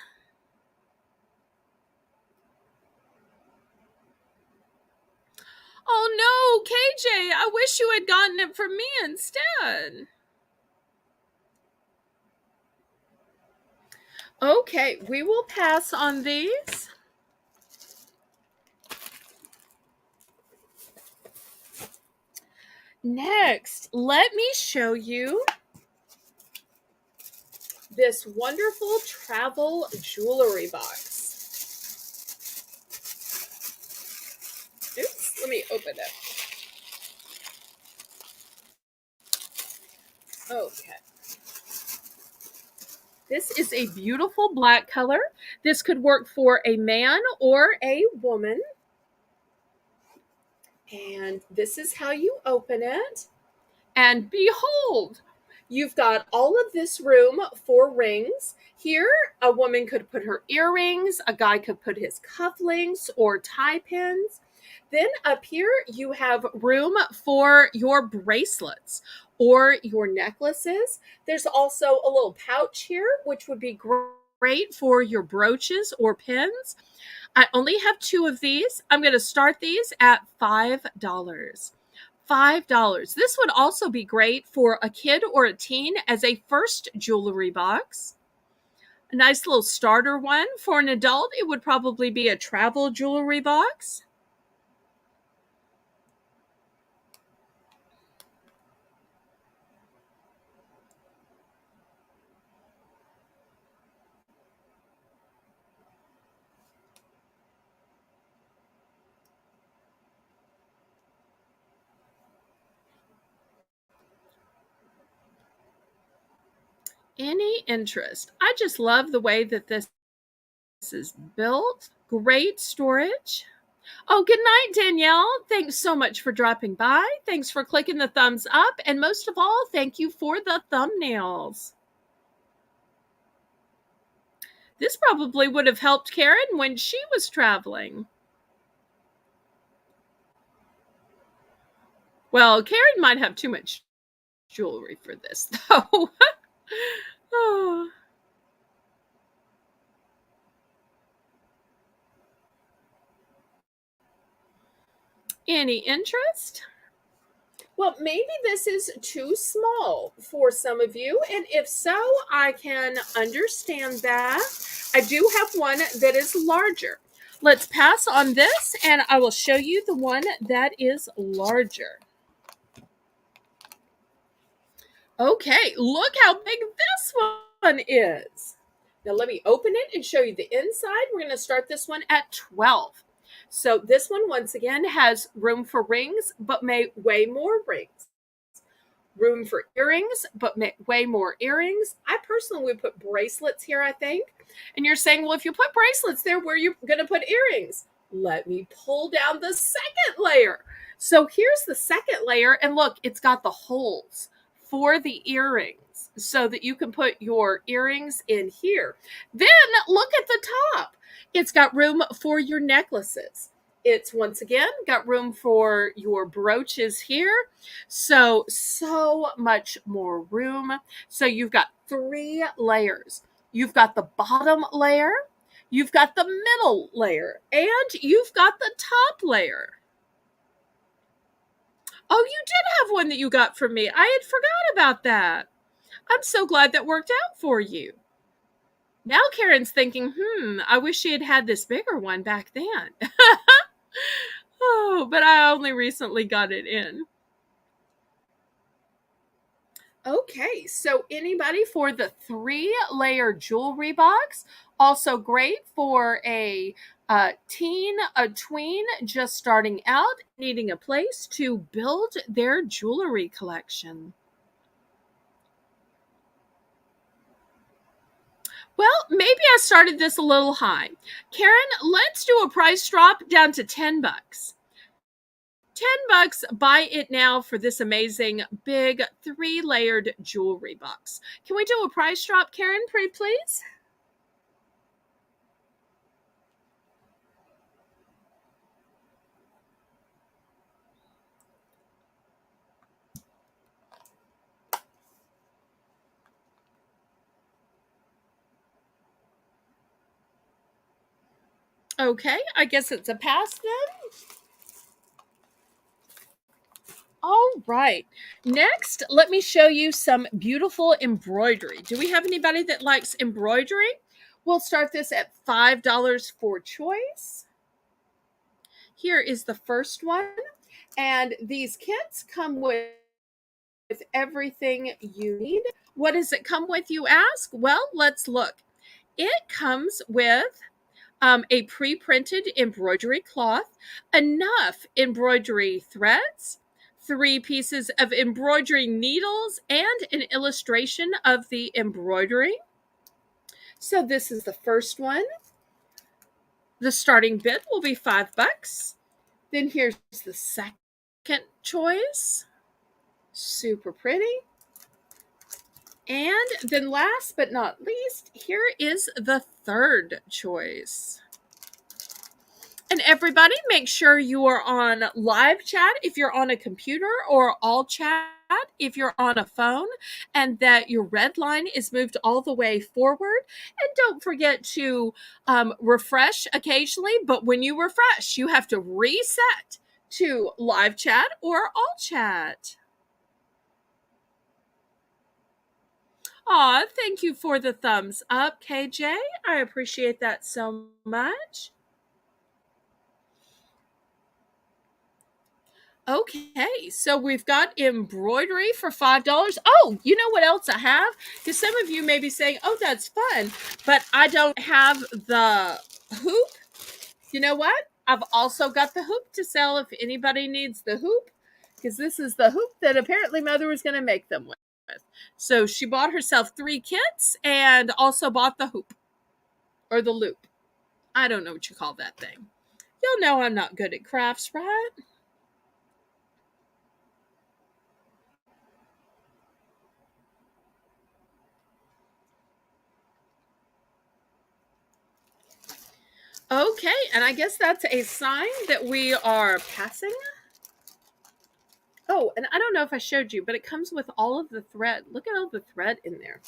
Speaker 1: Oh no, KJ, I wish you had gotten it from me instead. Okay, we will pass on these. Next, let me show you this wonderful travel jewelry box. Oops, let me open it. Okay. This is a beautiful black color. This could work for a man or a woman. And this is how you open it. And behold, you've got all of this room for rings. Here, a woman could put her earrings, a guy could put his cufflinks or tie pins. Then up here, you have room for your bracelets or your necklaces. There's also a little pouch here, which would be great for your brooches or pins. I only have 2 of these. I'm going to start these at $5. $5. This would also be great for a kid or a teen as a first jewelry box. A nice little starter one. For an adult, it would probably be a travel jewelry box. Any interest? I just love the way that this is built. Great storage. Oh, good night, Danielle. Thanks so much for dropping by. Thanks for clicking the thumbs up. And most of all, thank you for the thumbnails. This probably would have helped Karen when she was traveling. Well, Karen might have too much jewelry for this, though. Oh. Any interest? Well, maybe this is too small for some of you, and if so, I can understand that. I do have one that is larger. Let's pass on this, and I will show you the one that is larger. Okay, look how big this one is. Now let me open it and show you the inside. We're going to start this one at 12. So this one, once again, has room for rings, but way more rings. Room for earrings, but way more earrings. I personally would put bracelets here, I think. And you're saying, well, if you put bracelets there, where are you going to put earrings? Let me pull down the second layer. So here's the second layer, and look, it's got the holes for the earrings so that you can put your earrings in here. Then look at the top. It's got room for your necklaces. It's once again got room for your brooches here. So much more room. So you've got 3 layers. You've got the bottom layer, you've got the middle layer, and you've got the top layer. Oh, you did have one that you got from me. I had forgot about that. I'm so glad that worked out for you. Now Karen's thinking, I wish she had had this bigger one back then. Oh, but I only recently got it in. Okay, so anybody for the 3-layer jewelry box? Also great for a teen, a tween just starting out, needing a place to build their jewelry collection. Well, maybe I started this a little high. Karen, let's do a price drop down to $10. $10, buy it now for this amazing big 3-layered jewelry box. Can we do a price drop, Karen, pretty please? Okay, I guess it's a pass then. All right. Next, let me show you some beautiful embroidery. Do we have anybody that likes embroidery? We'll start this at $5 for choice. Here is the first one. And these kits come with everything you need. What does it come with, you ask? Well, let's look. It comes with a pre-printed embroidery cloth, enough embroidery threads, 3 pieces of embroidery needles, and an illustration of the embroidery. So this is the first one. The starting bid will be $5. Then here's the second choice. Super pretty. And then last but not least, here is the third choice. And everybody, make sure you are on live chat if you're on a computer, or all chat if you're on a phone, and that your red line is moved all the way forward. And don't forget to refresh occasionally, but when you refresh, you have to reset to live chat or all chat. Aw, thank you for the thumbs up, KJ. I appreciate that so much. Okay, so we've got embroidery for $5. Oh, you know what else I have? Because some of you may be saying, oh, that's fun, but I don't have the hoop. You know what? I've also got the hoop to sell if anybody needs the hoop, because this is the hoop that apparently Mother was going to make them with. So she bought herself 3 kits and also bought the hoop, or the loop. I don't know what you call that thing. You'll know I'm not good at crafts, right? Okay, and I guess that's a sign that we are passing. Oh, and I don't know if I showed you, but it comes with all of the thread. Look at all the thread in there.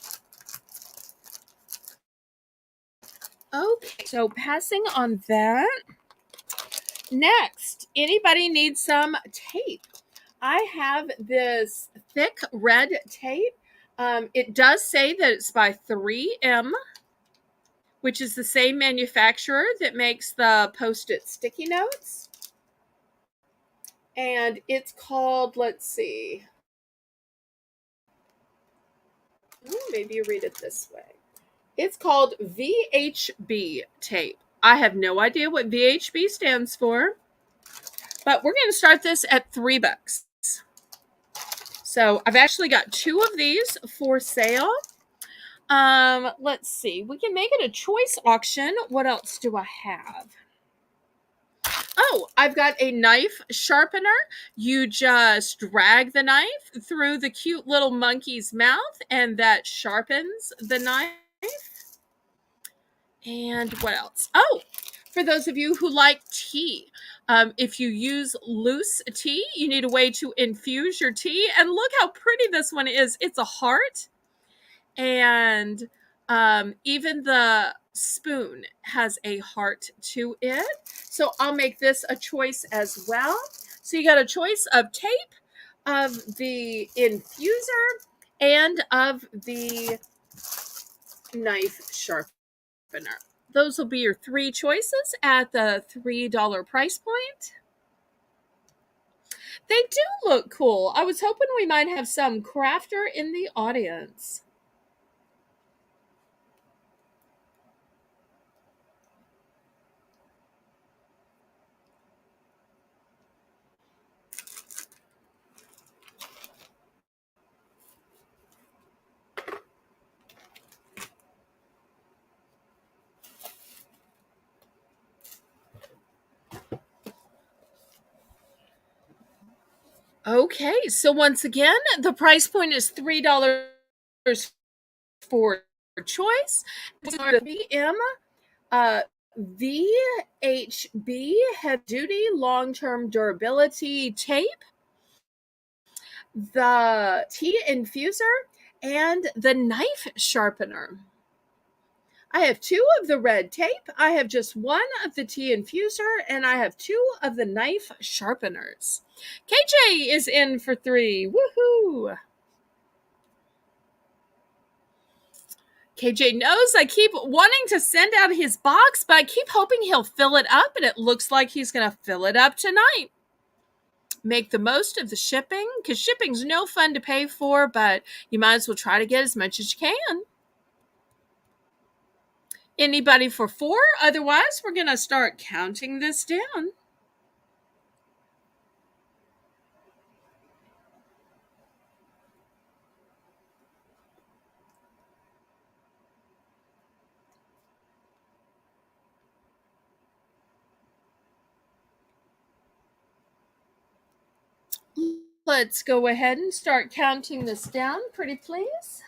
Speaker 1: Okay, so passing on that. Next, anybody need some tape? I have this thick red tape. It does say that it's by 3M, which is the same manufacturer that makes the Post-it sticky notes. And it's called, let's see. Maybe you read it this way. It's called VHB tape. I have no idea what VHB stands for, but we're going to start this at $3. So I've actually got 2 of these for sale. Let's see. We can make it a choice auction. What else do I have? Oh, I've got a knife sharpener. You just drag the knife through the cute little monkey's mouth, and that sharpens the knife. And what else? Oh, for those of you who like tea, if you use loose tea, you need a way to infuse your tea. And look how pretty this one is. It's a heart, and even the spoon has a heart to it. So I'll make this a choice as well. So you got a choice of tape, of the infuser, and of the knife sharpener. Those will be your 3 choices at the $3 price point. They do look cool. I was hoping we might have some crafter in the audience. Okay, so once again, the price point is $3 for choice. The BM VHB heavy duty long term durability tape, the tea infuser, and the knife sharpener. I have 2 of the red tape, I have just 1 of the tea infuser, and I have 2 of the knife sharpeners. KJ is in for 3. Woohoo! KJ knows I keep wanting to send out his box, but I keep hoping he'll fill it up, and it looks like he's going to fill it up tonight. Make the most of the shipping, because shipping's no fun to pay for, but you might as well try to get as much as you can. Anybody for 4? Otherwise, we're going to start counting this down. Let's go ahead and start counting this down, pretty please.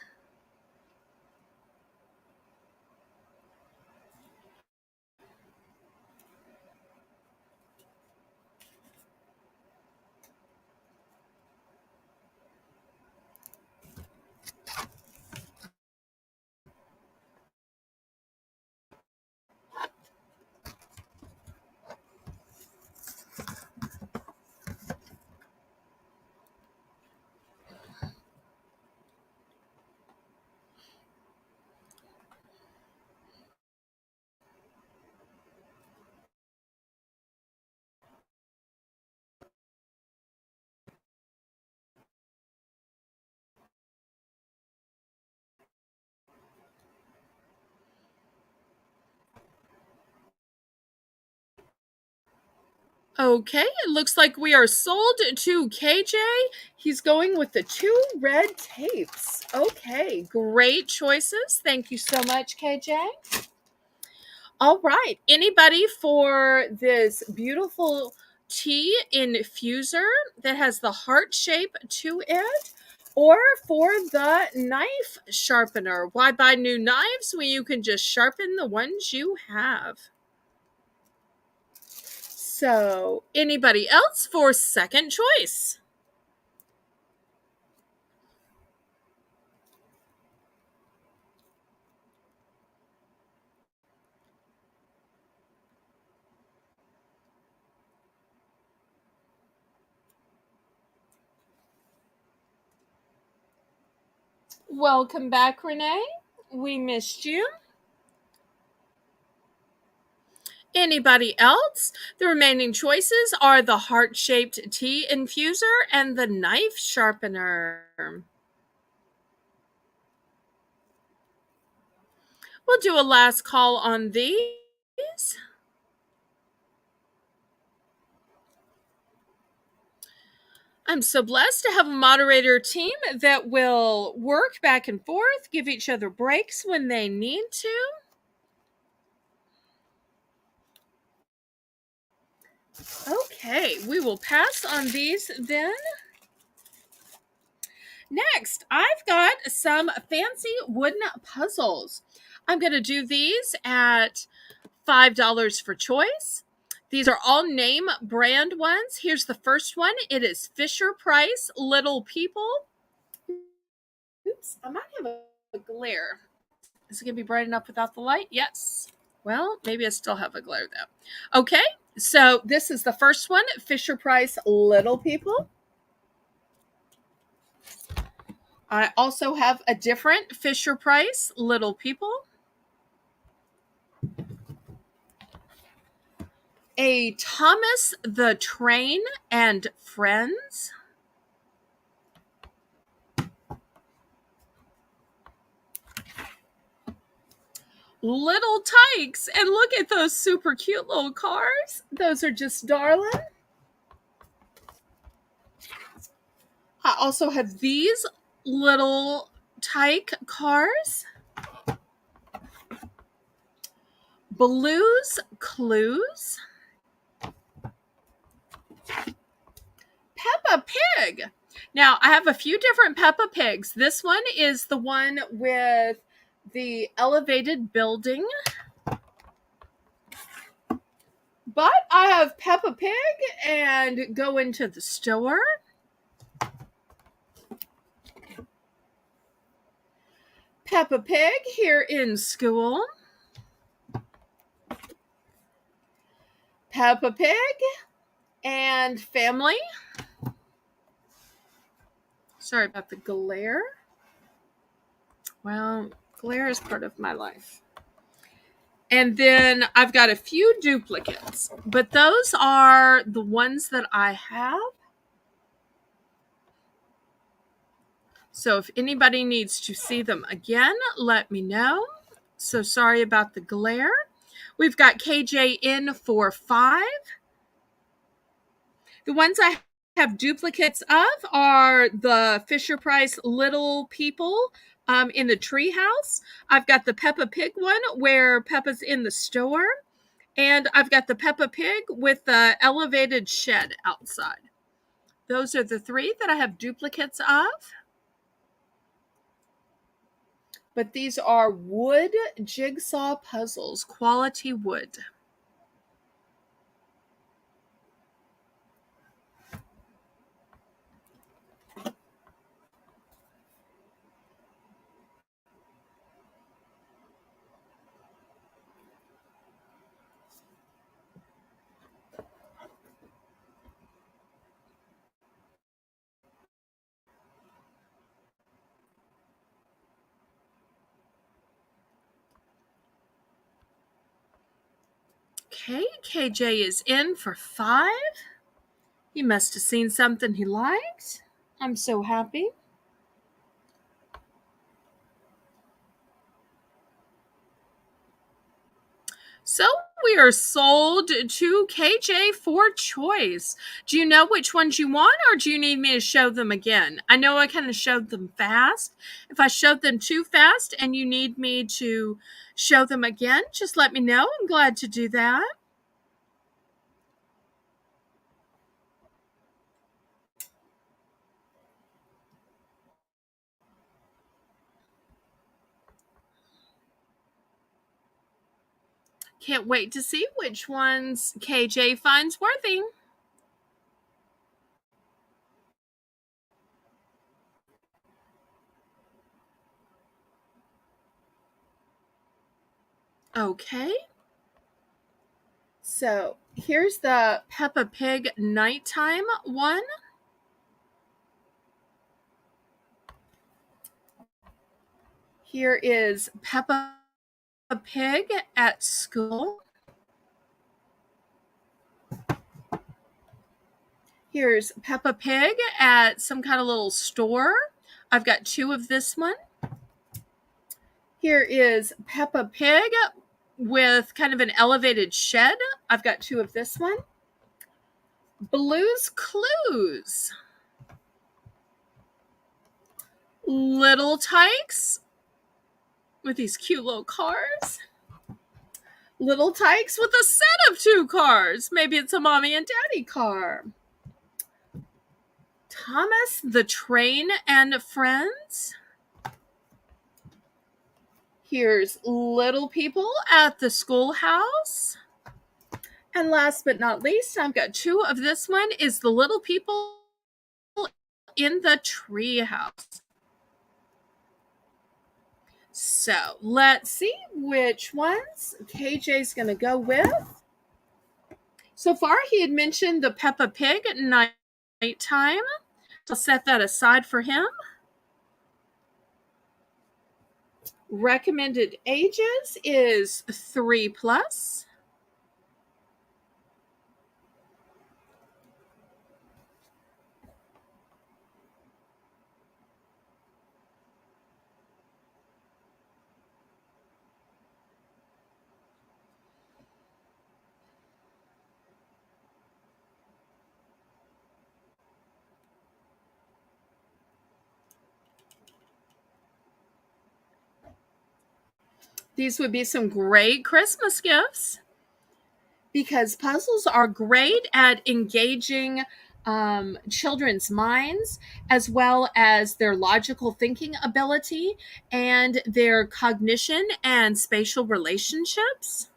Speaker 1: Okay, it looks like we are sold to KJ. He's going with the 2 red tapes. Okay, great choices. Thank you so much, KJ. All right, anybody for this beautiful tea infuser that has the heart shape to it? Or for the knife sharpener? Why buy new knives when you can just sharpen the ones you have? So, anybody else for second choice? Welcome back, Renee. We missed you. Anybody else? The remaining choices are the heart-shaped tea infuser and the knife sharpener. We'll do a last call on these. I'm so blessed to have a moderator team that will work back and forth, give each other breaks when they need to. Okay, we will pass on these then. Next, I've got some fancy wooden puzzles. I'm going to do these at $5 for choice. These are all name brand ones. Here's the first one. It is Fisher Price Little People. Oops, I might have a glare. Is it going to be bright enough without the light? Yes. Well, maybe I still have a glare though. Okay, so this is the first one, Fisher Price Little People. I also have a different Fisher Price Little People. A Thomas the Train and Friends. Little Tykes, and look at those super cute little cars. Those are just darling. I also have these little Tyke cars. Blue's Clues. Peppa Pig. Now, I have a few different Peppa Pigs. This one is the one with the elevated building. But I have Peppa Pig and Go Into the Store. Peppa Pig here in school. Peppa Pig and Family. Sorry about the glare. Well, glare is part of my life. And then I've got a few duplicates, but those are the ones that I have. So if anybody needs to see them again, let me know. So sorry about the glare. We've got KJ in for 5. The ones I have duplicates of are the Fisher Price Little People in the treehouse. I've got the Peppa Pig one where Peppa's in the store. And I've got the Peppa Pig with the elevated shed outside. Those are the 3 that I have duplicates of. But these are wood jigsaw puzzles, quality wood. Okay, KJ is in for 5. He must have seen something he liked. I'm so happy. So we are sold to KJ for choice. Do you know which ones you want, or do you need me to show them again? I know I kind of showed them fast. If I showed them too fast and you need me to show them again, just let me know. I'm glad to do that. Can't wait to see which ones KJ finds worthy. Okay. So here's the Peppa Pig nighttime one. Here is Peppa Pig at school. Here's Peppa Pig at some kind of little store. I've got 2 of this one. Here is Peppa Pig with kind of an elevated shed. I've got 2 of this one. Blue's Clues. Little Tykes with these cute little cars. Little Tykes with a set of 2 cars. Maybe it's a mommy and daddy car. Thomas the Train and Friends. Here's Little People at the Schoolhouse. And last but not least, I've got 2 of this one, is the Little People in the Treehouse. So let's see which ones KJ's going to go with. So far, he had mentioned the Peppa Pig at nighttime. I'll set that aside for him. Recommended ages is 3 plus. These would be some great Christmas gifts because puzzles are great at engaging children's minds, as well as their logical thinking ability and their cognition and spatial relationships.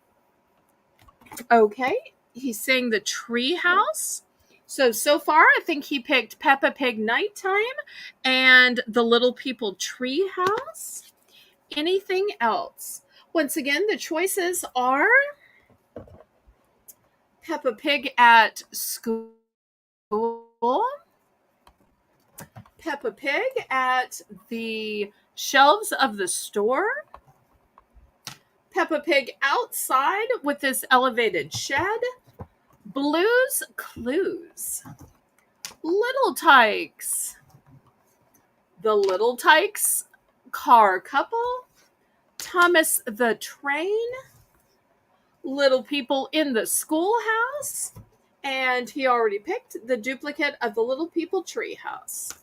Speaker 1: Okay, he's saying the tree house. So far, I think he picked Peppa Pig Nighttime and the Little People Tree House. Anything else? Once again, the choices are Peppa Pig at school, Peppa Pig at the shelves of the store, Peppa Pig outside with this elevated shed, Blue's Clues, Little Tykes, the Little Tykes car couple, Thomas the Train, Little People in the Schoolhouse, and he already picked the duplicate of the Little People Treehouse.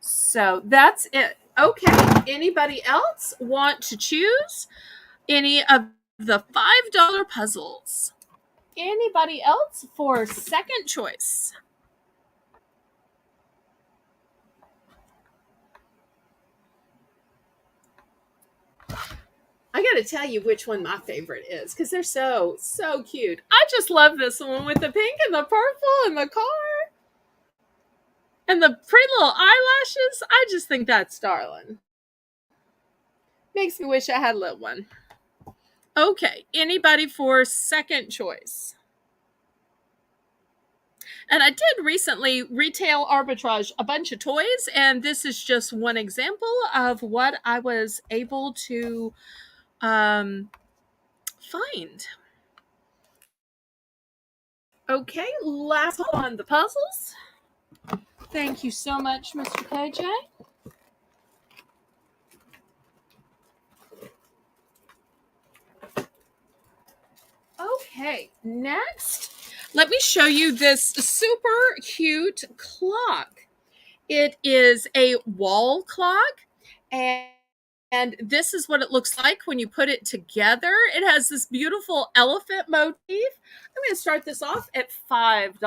Speaker 1: So that's it. Okay, anybody else want to choose any of the $5 puzzles? Anybody else for second choice? got to tell you which one my favorite is because they're so, so cute. I just love this one with the pink and the purple and the car and the pretty little eyelashes. I just think that's darling. Makes me wish I had a little one. Okay, anybody for second choice? And I did recently retail arbitrage a bunch of toys, and this is just one example of what I was able to find. Okay, last on the puzzles. Thank you so much, Mr. KJ. Okay, next, let me show you this super cute clock. It is a wall clock, and this is what it looks like when you put it together. It has this beautiful elephant motif. I'm going to start this off at $5.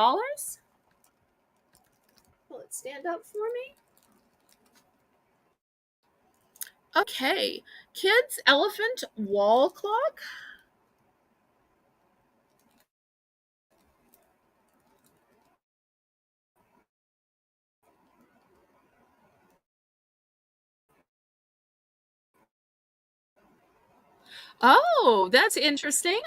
Speaker 1: Will it stand up for me? Okay, kids elephant wall clock. Oh, that's interesting.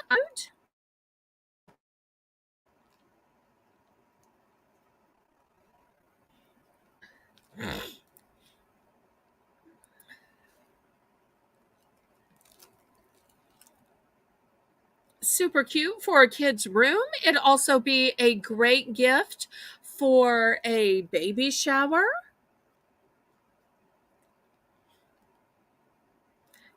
Speaker 1: Super cute for a kid's room. It'd also be a great gift for a baby shower.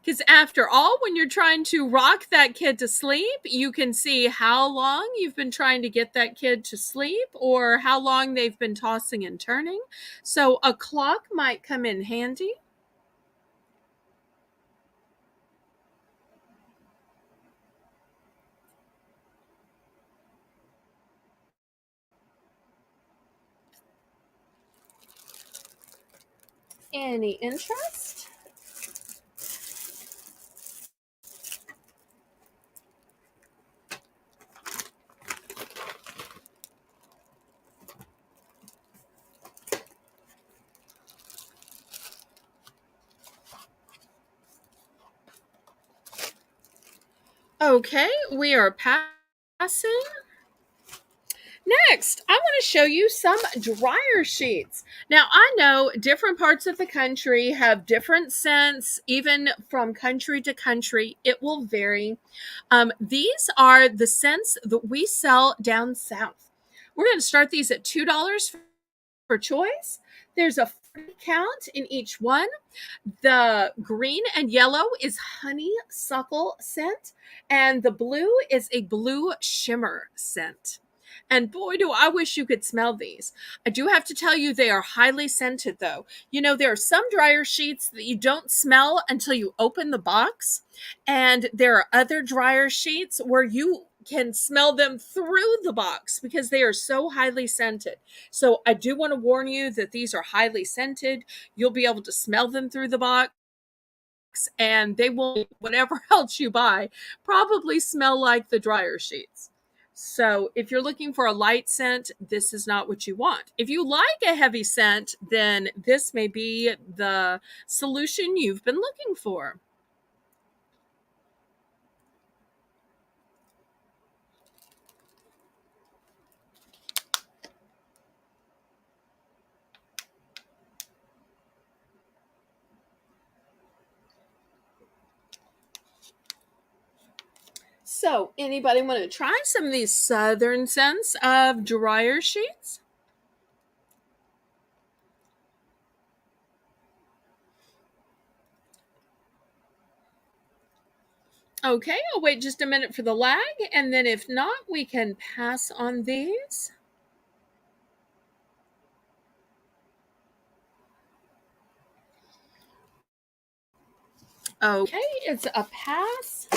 Speaker 1: Because after all, when you're trying to rock that kid to sleep, you can see how long you've been trying to get that kid to sleep or how long they've been tossing and turning. So a clock might come in handy. Any interest? Okay, we are passing. Next, I want to show you some dryer sheets. Now, I know different parts of the country have different scents, even from country to country. It will vary. These are the scents that we sell down south. We're going to start these at $2 for choice. There's a 40 count in each one. The green and yellow is honeysuckle scent, and the blue is a blue shimmer scent. And boy, do I wish you could smell these. I do have to tell you, they are highly scented, though. You know, there are some dryer sheets that you don't smell until you open the box. And there are other dryer sheets where you can smell them through the box because they are so highly scented. So I do want to warn you that these are highly scented. You'll be able to smell them through the box, and they will, whatever else you buy, probably smell like the dryer sheets. So if you're looking for a light scent, this is not what you want. If you like a heavy scent, then this may be the solution you've been looking for. So anybody want to try some of these southern scents of dryer sheets? Okay, I'll wait just a minute for the lag, and then if not, we can pass on these. Okay, it's a pass.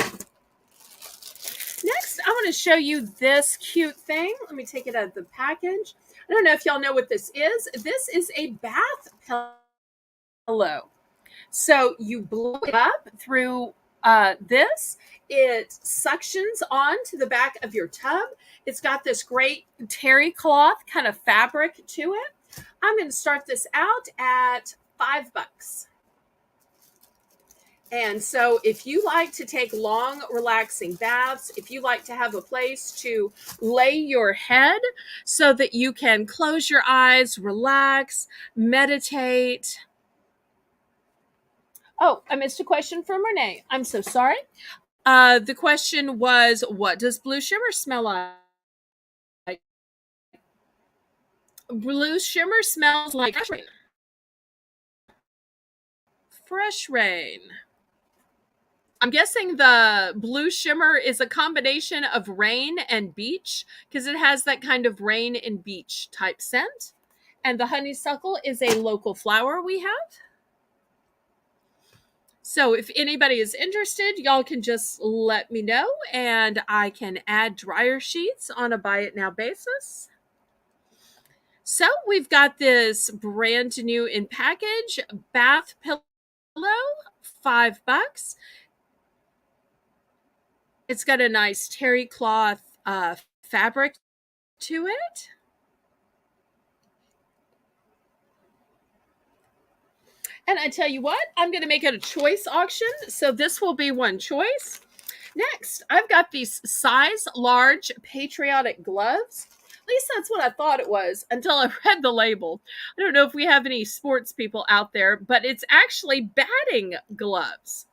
Speaker 1: Next, I want to show you this cute thing. Let me take it out of the package. I don't know if y'all know what this is. This is a bath pillow. So you blow it up through This, it suctions onto the back of your tub. It's got this great terry cloth kind of fabric to it. I'm going to start this out at $5. And so, if you like to take long, relaxing baths, if you like to have a place to lay your head so that you can close your eyes, relax, meditate. Oh, I missed a question from Renee. I'm so sorry. The question was, what does blue shimmer smell like? Blue shimmer smells like fresh rain. Fresh rain. I'm guessing the blue shimmer is a combination of rain and beach because it has that kind of rain and beach type scent. And the honeysuckle is a local flower we have. So if anybody is interested, y'all can just let me know and I can add dryer sheets on a buy it now basis. So we've got this brand new in package bath pillow, $5. It's got a nice terry cloth fabric to it. And I tell you what, I'm going to make it a choice auction. So this will be one choice. Next, I've got these size large patriotic gloves. At least that's what I thought it was until I read the label. I don't know if we have any sports people out there, but it's actually batting gloves.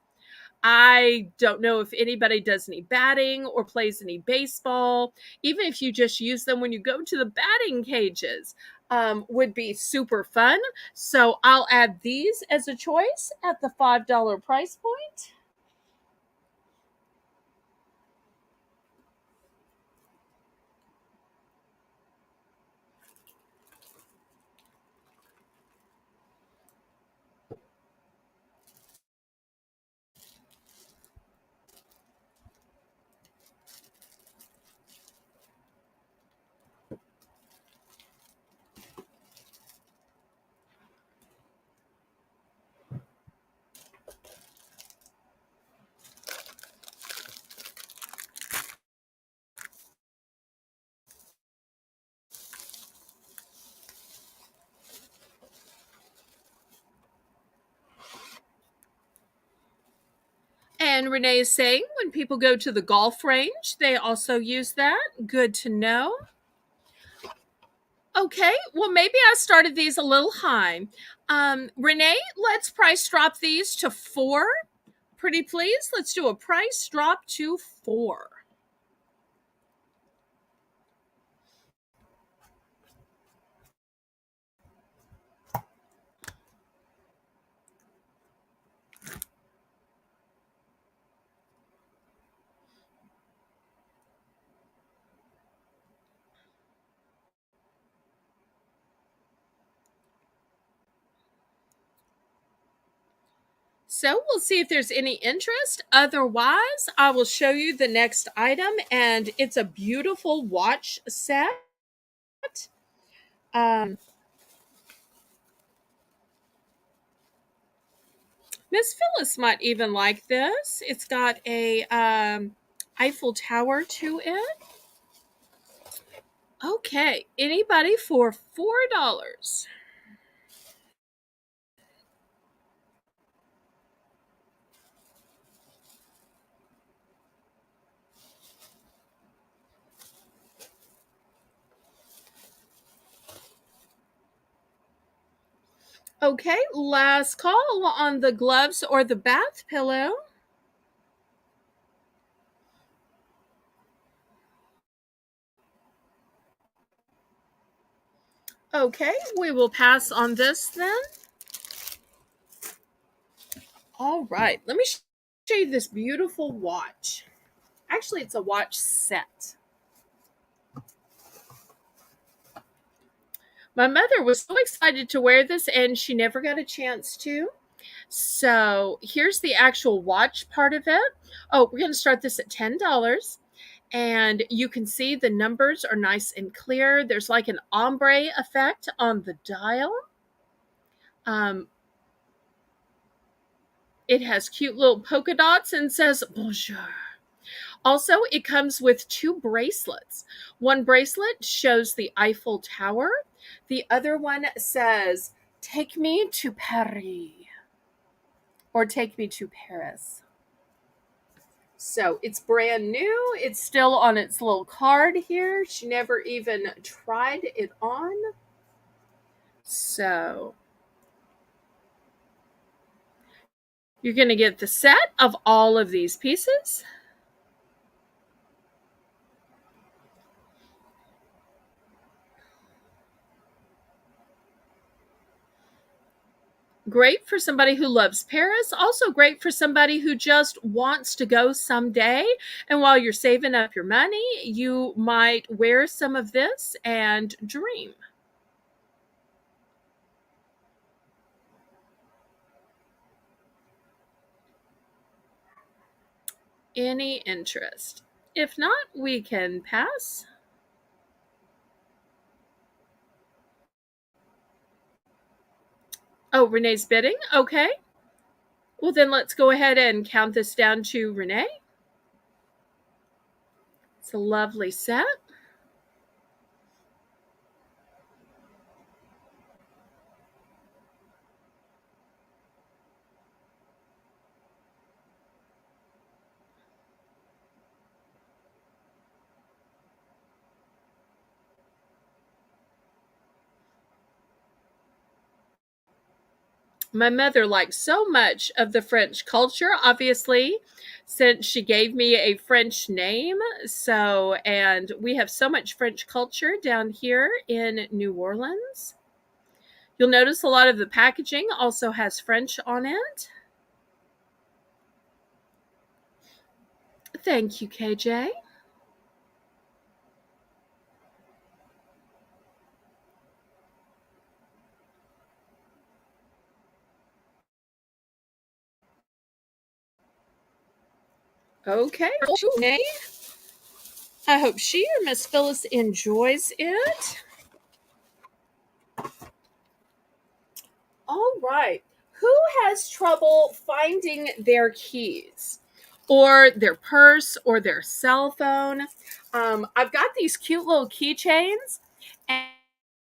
Speaker 1: I don't know if anybody does any batting or plays any baseball. Even if you just use them when you go to the batting cages, would be super fun. So I'll add these as a choice at the $5 price point. And Renee is saying when people go to the golf range, they also use that. Good to know. Okay, well, maybe I started these a little high. Renee, let's price drop these to 4. Pretty please. Let's do a price drop to 4. So we'll see if there's any interest. Otherwise, I will show you the next item, and it's a beautiful watch set. Miss Phyllis might even like this. It's got a Eiffel Tower to it. Okay, anybody for $4? Okay, last call on the gloves or the bath pillow. Okay, we will pass on this then. All right, let me show you this beautiful watch. Actually, it's a watch set. My mother was so excited to wear this and she never got a chance to. So here's the actual watch part of it. Oh, we're going to start this at $10. And you can see the numbers are nice and clear. There's like an ombre effect on the dial. Um, It has cute little polka dots and says bonjour. Also, it comes with two bracelets. One bracelet shows the Eiffel Tower. The other one says, "Take me to Paris," or "Take me to Paris." So it's brand new. It's still on its little card here. She never even tried it on. So you're going to get the set of all of these pieces. Great for somebody who loves Paris. Also great for somebody who just wants to go someday. And while you're saving up your money, you might wear some of this and dream. Any interest? If not, we can pass. Oh, Renee's bidding? Okay. Well, then let's go ahead and count this down to Renee. It's a lovely set. My mother likes so much of the French culture, obviously, since she gave me a French name. So, and we have so much French culture down here in New Orleans. You'll notice a lot of the packaging also has French on it. Thank you, KJ. Okay, Renee. I hope she or Miss Phyllis enjoys it. All right. Who has trouble finding their keys or their purse or their cell phone? I've got these cute little keychains,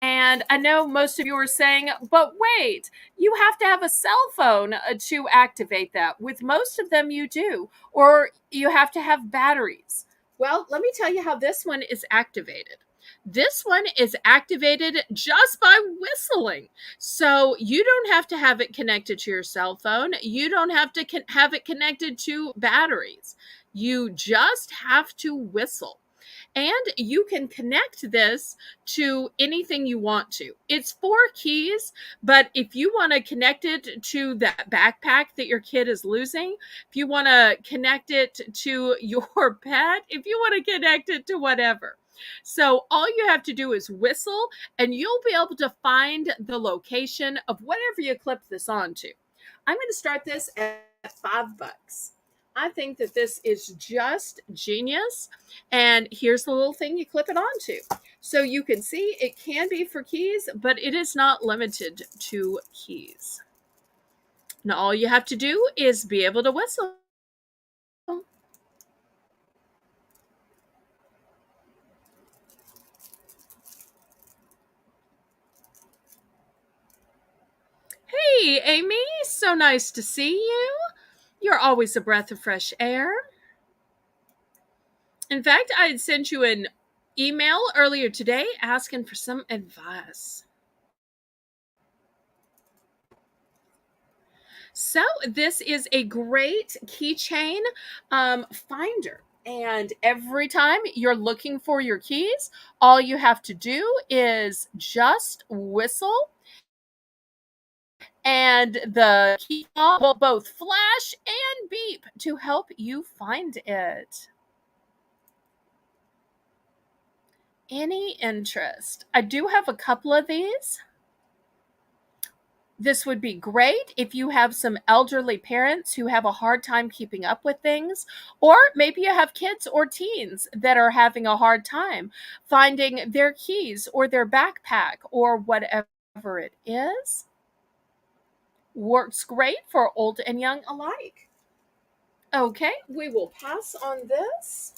Speaker 1: and I know most of you are saying, but wait, you have to have a cell phone to activate that. With most of them, you do, or you have to have batteries. Well, let me tell you how this one is activated. This one is activated just by whistling. So you don't have to have it connected to your cell phone. You don't have to have it connected to batteries. You just have to whistle. And you can connect this to anything you want to. It's four keys, but if you want to connect it to that backpack that your kid is losing, if you want to connect it to your pet, if you want to connect it to whatever. So all you have to do is whistle, and you'll be able to find the location of whatever you clip this onto. I'm going to start this at $5. I think that this is just genius. And here's the little thing you clip it onto. So you can see it can be for keys, but it is not limited to keys. Now all you have to do is be able to whistle. Hey, Amy, so nice to see you. You're always a breath of fresh air. In fact, I had sent you an email earlier today asking for some advice. So this is a great keychain finder. And every time you're looking for your keys, all you have to do is just whistle, and the key fob will both flash and beep to help you find it. Any interest? I do have a couple of these. This would be great if you have some elderly parents who have a hard time keeping up with things, or maybe you have kids or teens that are having a hard time finding their keys or their backpack or whatever it is. Works great for old and young alike. Okay, we will pass on this.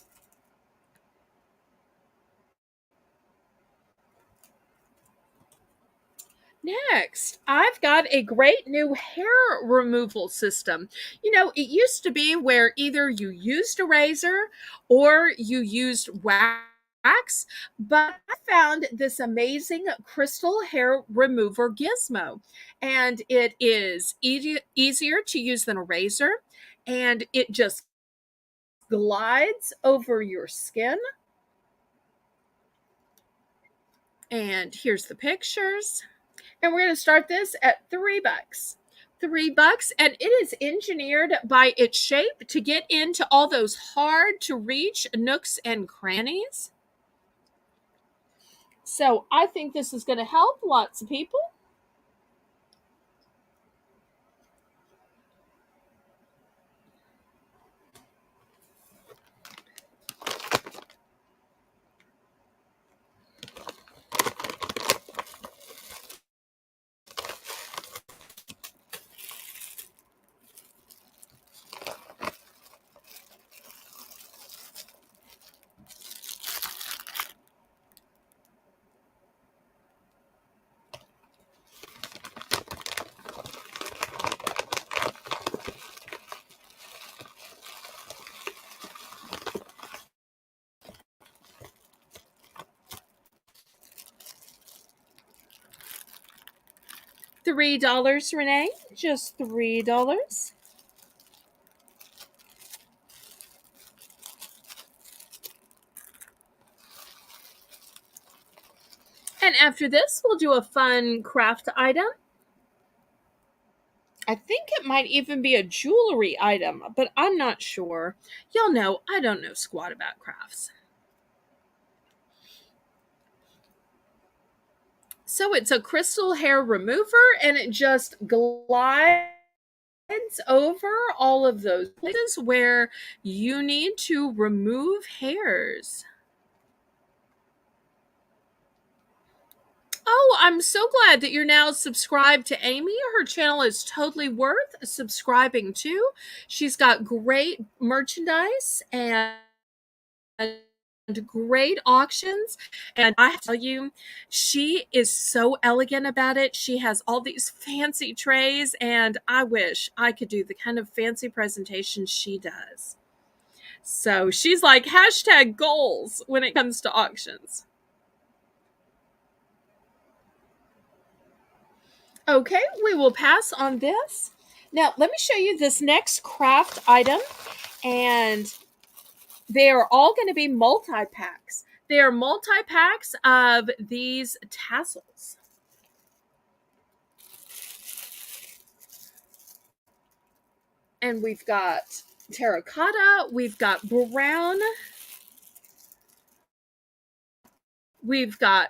Speaker 1: Next, I've got a great new hair removal system. You know, it used to be where either you used a razor or you used wax, but I found this amazing crystal hair remover gizmo, and it is easier to use than a razor, and it just glides over your skin. And here's the pictures. And we're going to start this at $3. $3, and it is engineered by its shape to get into all those hard to reach nooks and crannies. So I think this is going to help lots of people. $3, Renee. Just $3. And after this, we'll do a fun craft item. I think it might even be a jewelry item, but I'm not sure. Y'all know I don't know squat about crafts. So it's a crystal hair remover, and it just glides over all of those places where you need to remove hairs. Oh, I'm so glad that you're now subscribed to Amy. Her channel is totally worth subscribing to. She's got great merchandise and great auctions, and I tell you, she is so elegant about it. She has all these fancy trays, and I wish I could do the kind of fancy presentation she does. So she's like hashtag goals when it comes to auctions. Okay, we will pass on this. Now let me show you this next craft item, and they are all going to be multi-packs. They are multi-packs of these tassels. And we've got terracotta, we've got brown, we've got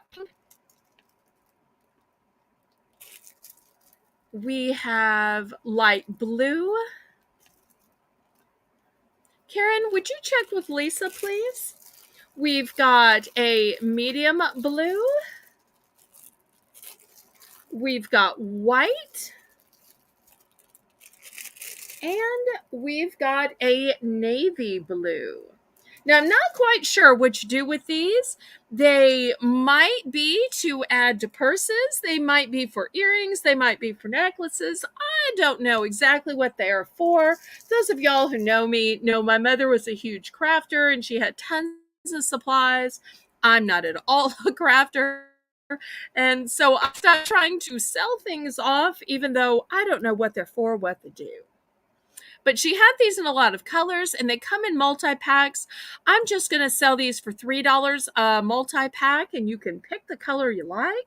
Speaker 1: we have light blue. Karen, would you check with Lisa, please? We've got a medium blue. We've got white. And we've got a navy blue. Now, I'm not quite sure what you do with these. They might be to add to purses. They might be for earrings. They might be for necklaces. I don't know exactly what they are for. Those of y'all who know me know my mother was a huge crafter and she had tons of supplies. I'm not at all a crafter. And so I stopped trying to sell things off, even though I don't know what they're for, what they do. But she had these in a lot of colors, and they come in multi-packs. I'm just going to sell these for $3 a multi-pack, and you can pick the color you like.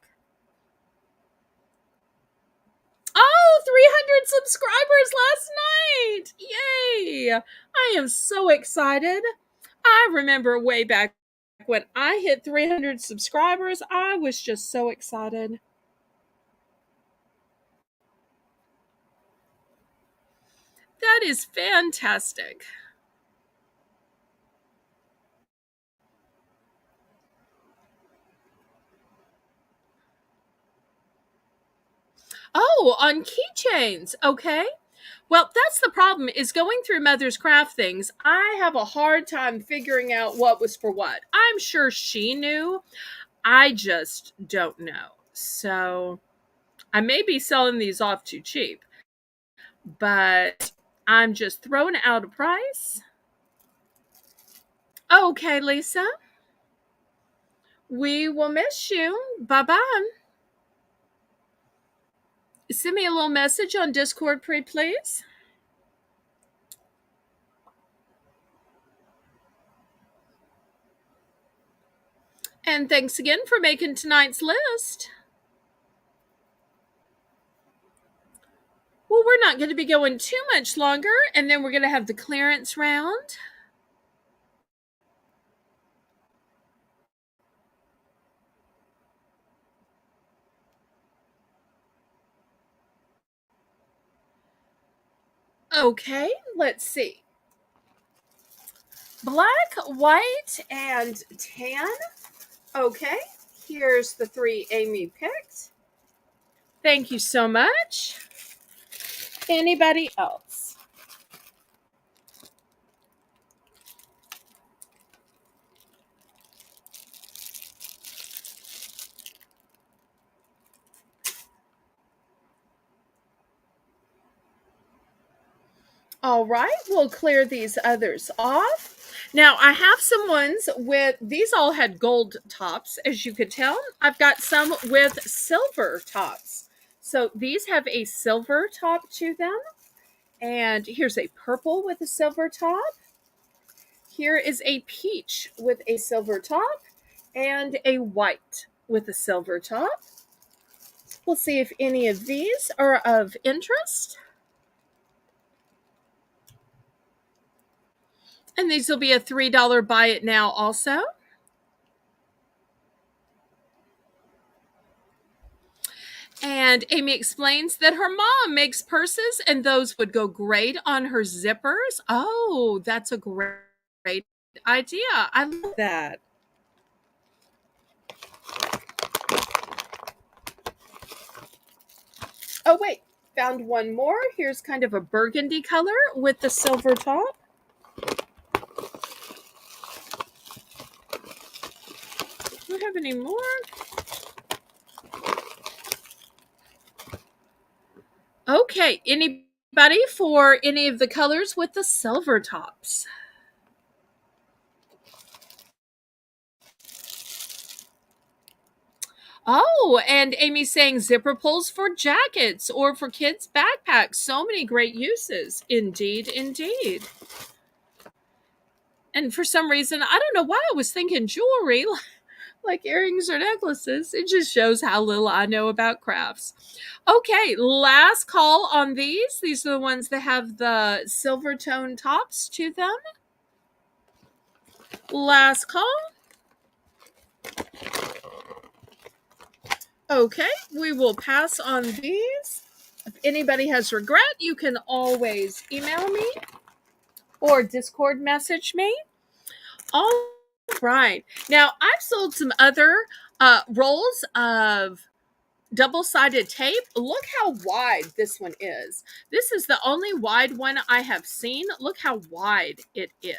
Speaker 1: Oh, 300 subscribers last night! Yay! I am so excited. I remember way back when I hit 300 subscribers, I was just so excited. That is fantastic. Oh, on keychains. Okay. Well, that's the problem is going through Mother's Craft things. I have a hard time figuring out what was for what. I'm sure she knew. I just don't know. So I may be selling these off too cheap, but I'm just throwing out a price. Okay, Lisa. We will miss you. Bye bye. Send me a little message on Discord, please. And thanks again for making tonight's list. Well, we're not going to be going too much longer, and then we're going to have the clearance round. Okay, let's see. Black, white, and tan. Okay, here's the 3 Amy picked. Thank you so much. Anybody else? All right, we'll clear these others off. Now, I have some ones with, these all had gold tops, as you could tell. I've got some with silver tops. So these have a silver top to them. And here's a purple with a silver top. Here is a peach with a silver top and a white with a silver top. We'll see if any of these are of interest. And these will be a $3 buy it now also. And Amy explains that her mom makes purses and those would go great on her zippers. Oh, that's a great idea. I love that. Oh, wait, found one more. Here's kind of a burgundy color with the silver top. Do we have any more? Okay, anybody for any of the colors with the silver tops? Oh, and Amy's saying zipper pulls for jackets or for kids' backpacks. So many great uses. Indeed, indeed. And for some reason, I don't know why I was thinking jewelry, like earrings or necklaces. It just shows how little I know about crafts. Okay, last call on these. These are the ones that have the silver tone tops to them. Last call. Okay, we will pass on these. If anybody has regret, you can always email me or Discord message me. All right. Now, I've sold some other rolls of double-sided tape. Look how wide this one is. This is the only wide one I have seen. Look how wide it is.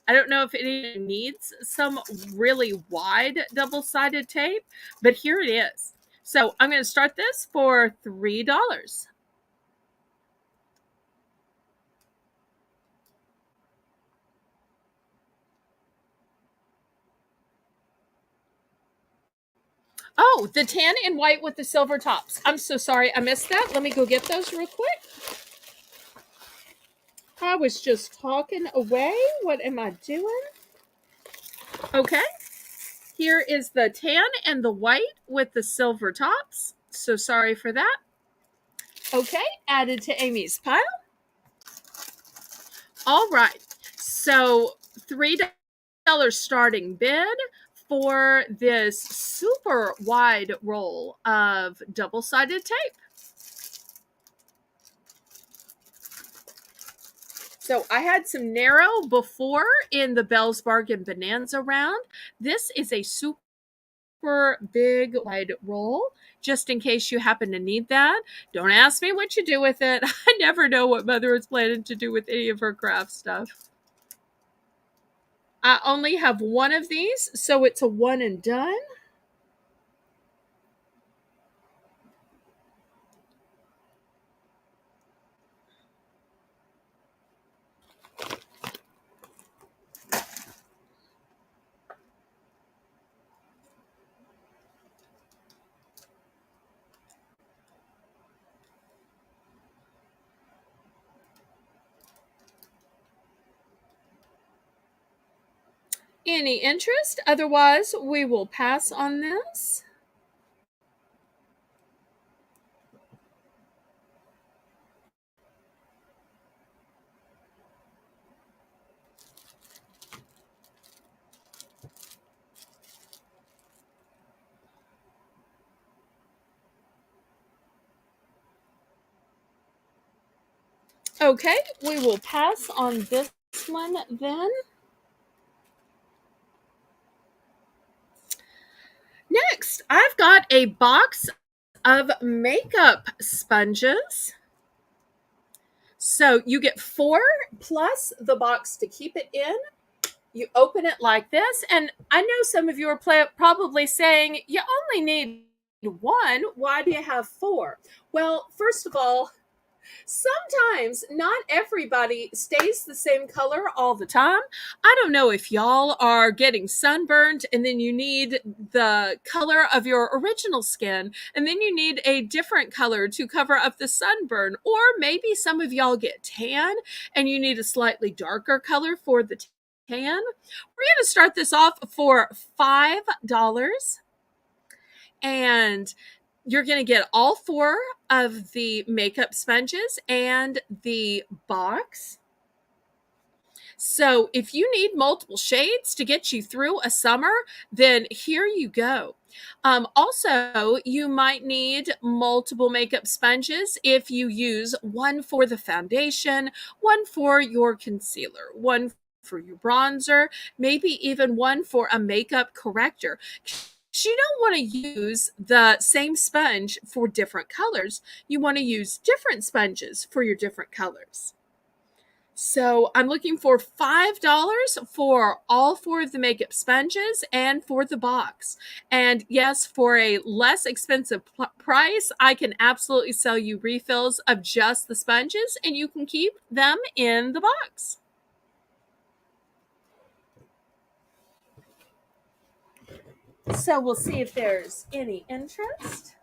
Speaker 1: I don't know if it needs some really wide double-sided tape, but here it is. So I'm going to start this for $3. Oh, the tan and white with the silver tops. I'm so sorry I missed that. Let me go get those real quick. I was just talking away. What am I doing? Okay. Here is the tan and the white with the silver tops. So sorry for that. Okay, added to Amy's pile. All right. So $3 starting bid for this super wide roll of double-sided tape. So I had some narrow before in the Belle's Bargain Bonanza round. This is a super big wide roll. just in case you happen to need that. Don't ask me what you do with it. I never know what Mother is planning to do with any of her craft stuff. I only have one of these, so it's a one and done. Any interest? Otherwise, we will pass on this. Okay, we will pass on this one then. Next, I've got a box of makeup sponges. So you get 4 plus the box to keep it in. You open it like this, and I know some of you are probably saying, you only need 1. Why do you have 4? Well, first of all, sometimes not everybody stays the same color all the time. I don't know if y'all are getting sunburned and then you need the color of your original skin and then you need a different color to cover up the sunburn. Or maybe some of y'all get tan and you need a slightly darker color for the tan. We're going to start this off for $5. And you're going to get all 4 of the makeup sponges and the box. So if you need multiple shades to get you through a summer, then here you go. Also, you might need multiple makeup sponges if you use one for the foundation, one for your concealer, one for your bronzer, maybe even one for a makeup corrector. You don't want to use the same sponge for different colors. You want to use different sponges for your different colors. So I'm looking for $5 for all 4 of the makeup sponges and for the box. And yes, for a less expensive price, I can absolutely sell you refills of just the sponges and you can keep them in the box. So we'll see if there's any interest.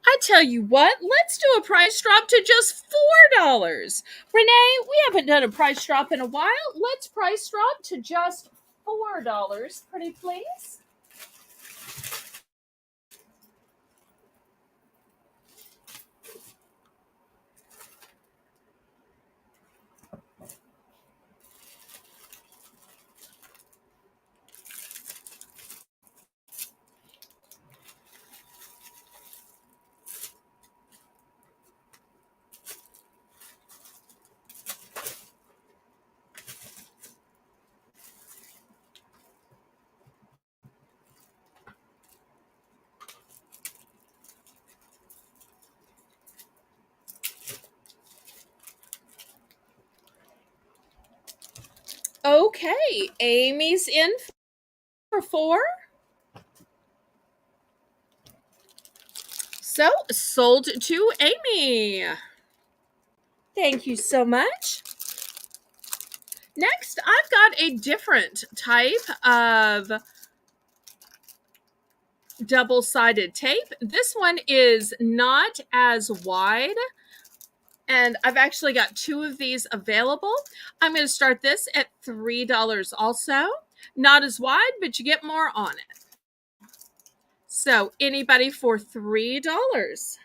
Speaker 1: I tell you what, let's do a price drop to just $4. Renee, we haven't done a price drop in a while. Let's price drop to just $4, pretty please. Okay, Amy's in for 4. So, sold to Amy. Thank you so much. Next, I've got a different type of double-sided tape. This one is not as wide, and I've actually got 2 of these available. I'm going to start this at $3 also. Not as wide, but you get more on it. So anybody for $3?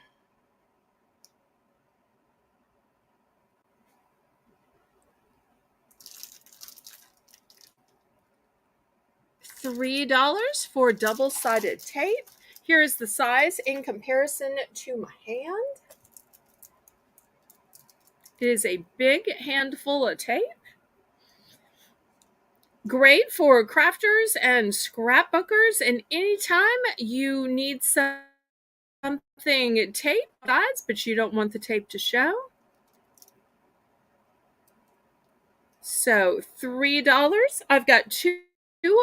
Speaker 1: $3 for double-sided tape. Here is the size in comparison to my hand. It is a big handful of tape. Great for crafters and scrapbookers, and anytime you need something tape sides, but you don't want the tape to show. So $3. I've got two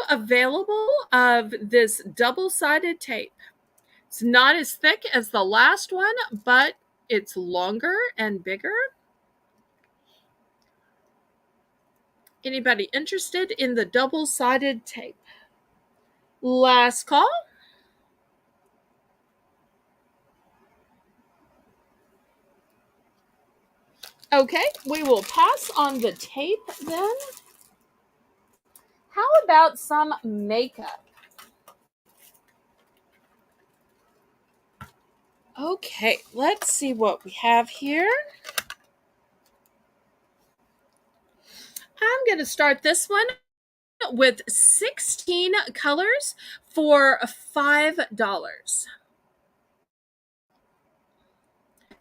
Speaker 1: available of this double-sided tape. It's not as thick as the last one, but it's longer and bigger. Anybody interested in the double-sided tape? Last call. Okay, we will pass on the tape then. How about some makeup? Okay, let's see what we have here. I'm going to start this one with 16 colors for $5.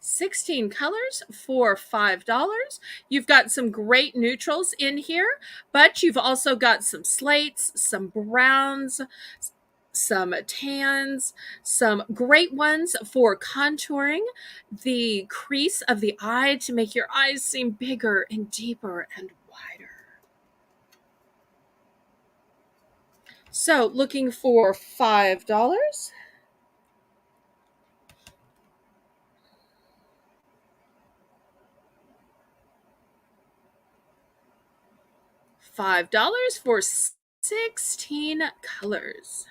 Speaker 1: 16 colors for $5. You've got some great neutrals in here, but you've also got some slates, some browns, some tans, some great ones for contouring the crease of the eye to make your eyes seem bigger and deeper and wider. So looking for $5. $5 for 16 colors.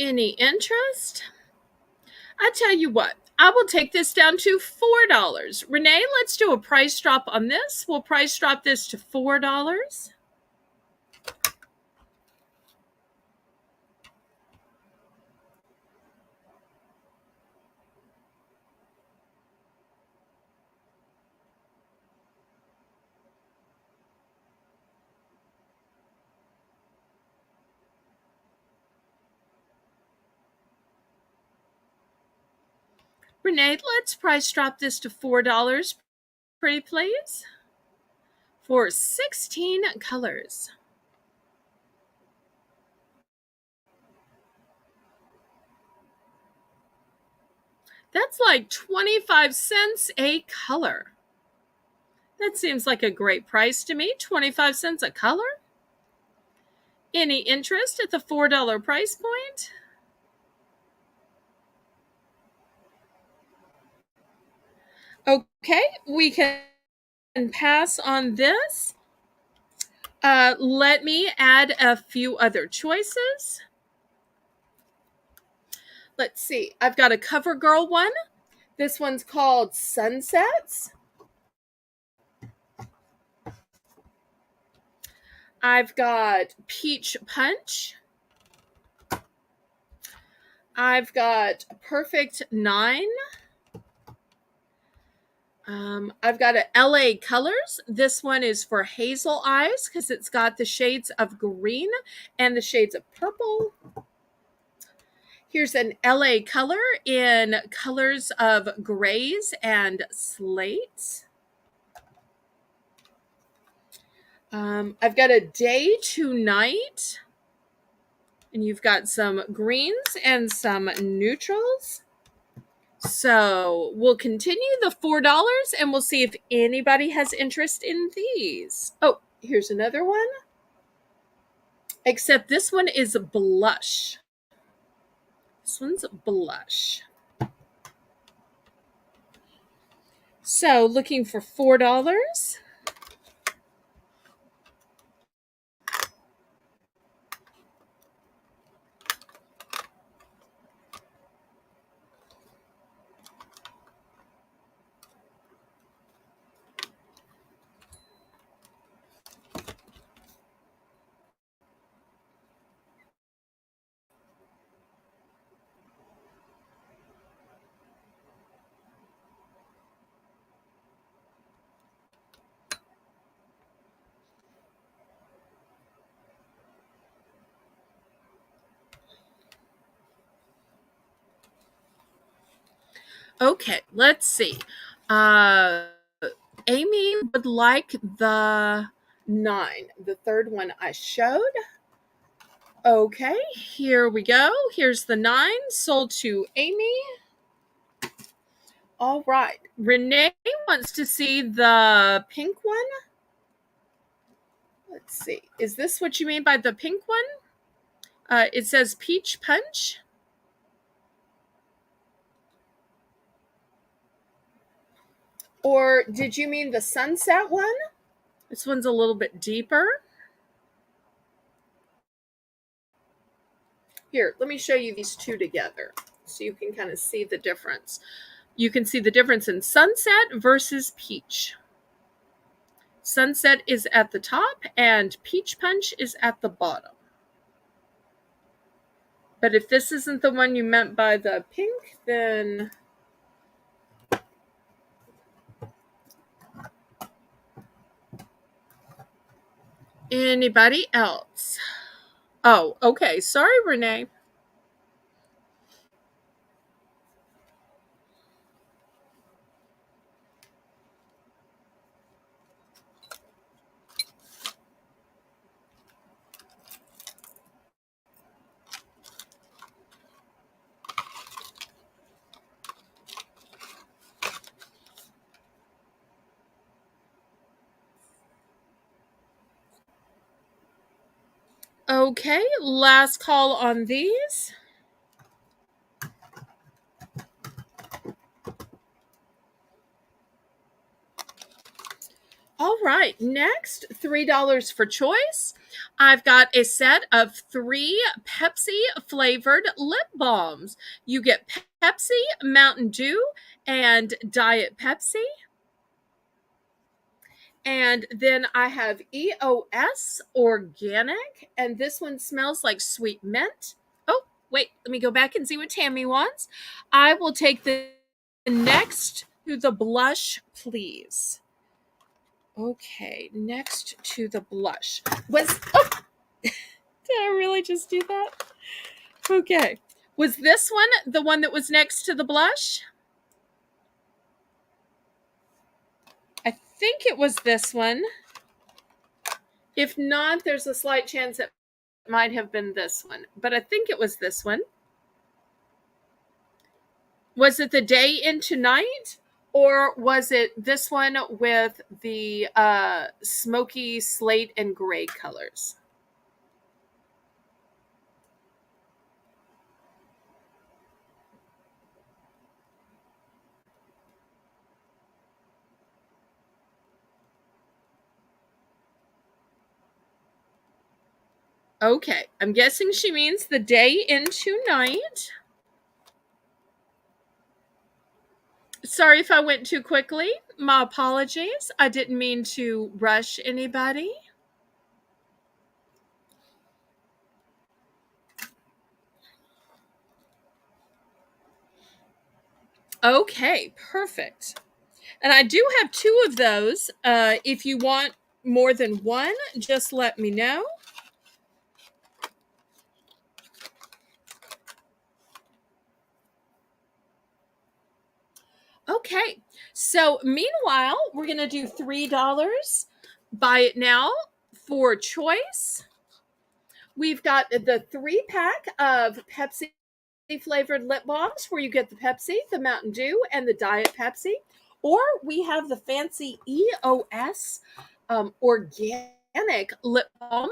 Speaker 1: Any interest? I tell you what, I will take this down to $4. Renee, let's do a price drop on this. We'll price drop this to $4. Renee, let's price drop this to $4, pretty please, for 16 colors. That's like 25 cents a color. That seems like a great price to me, 25 cents a color. Any interest at the $4 price point? Okay, we can pass on this. Let me add a few other choices. Let's see. I've got a CoverGirl one. This one's called Sunsets. I've got Peach Punch. I've got Perfect 9. I've got a LA Colors. This one is for hazel eyes because it's got the shades of green and the shades of purple. Here's an LA Color in colors of grays and slates. I've got a Day to Night, and you've got some greens and some neutrals. So we'll continue the $4 and we'll see if anybody has interest in these. Oh, here's another one. Except this one is blush. This one's blush. So looking for $4. Okay, let's see. Amy would like the 9, the third one I showed. Okay, here we go. Here's the 9 sold to Amy. All right. Renee wants to see the pink one. Let's see. Is this what you mean by the pink one? It says peach punch. Or did you mean the sunset one? This one's a little bit deeper. Here, let me show you these two together so you can kind of see the difference. You can see the difference in sunset versus peach. Sunset is at the top and peach punch is at the bottom. But if this isn't the one you meant by the pink, then anybody else? Oh, okay. Sorry, Renee. Okay, last call on these. All right, next, $3 for choice. I've got a set of 3 Pepsi flavored lip balms. You get Pepsi, Mountain Dew, and Diet Pepsi. And then I have EOS Organic, and this one smells like sweet mint. Oh, wait, let me go back and see what Tammy wants. I will take the next to the blush, please. Okay, next to the blush. Oh, did I really just do that? Okay. Was this one the one that was next to the blush? I think it was this one. If not, there's a slight chance it might have been this one, but I think it was this one. Was it the day into night, or was it this one with the smoky slate and gray colors? Okay, I'm guessing she means the day into night. Sorry if I went too quickly. My apologies. I didn't mean to rush anybody. Okay, perfect. And I do have 2 of those. If you want more than one, just let me know. Okay, so meanwhile, we're going to do $3. Buy it now for choice. We've got the 3-pack of Pepsi flavored lip balms where you get the Pepsi, the Mountain Dew, and the Diet Pepsi. Or we have the fancy EOS organic lip balm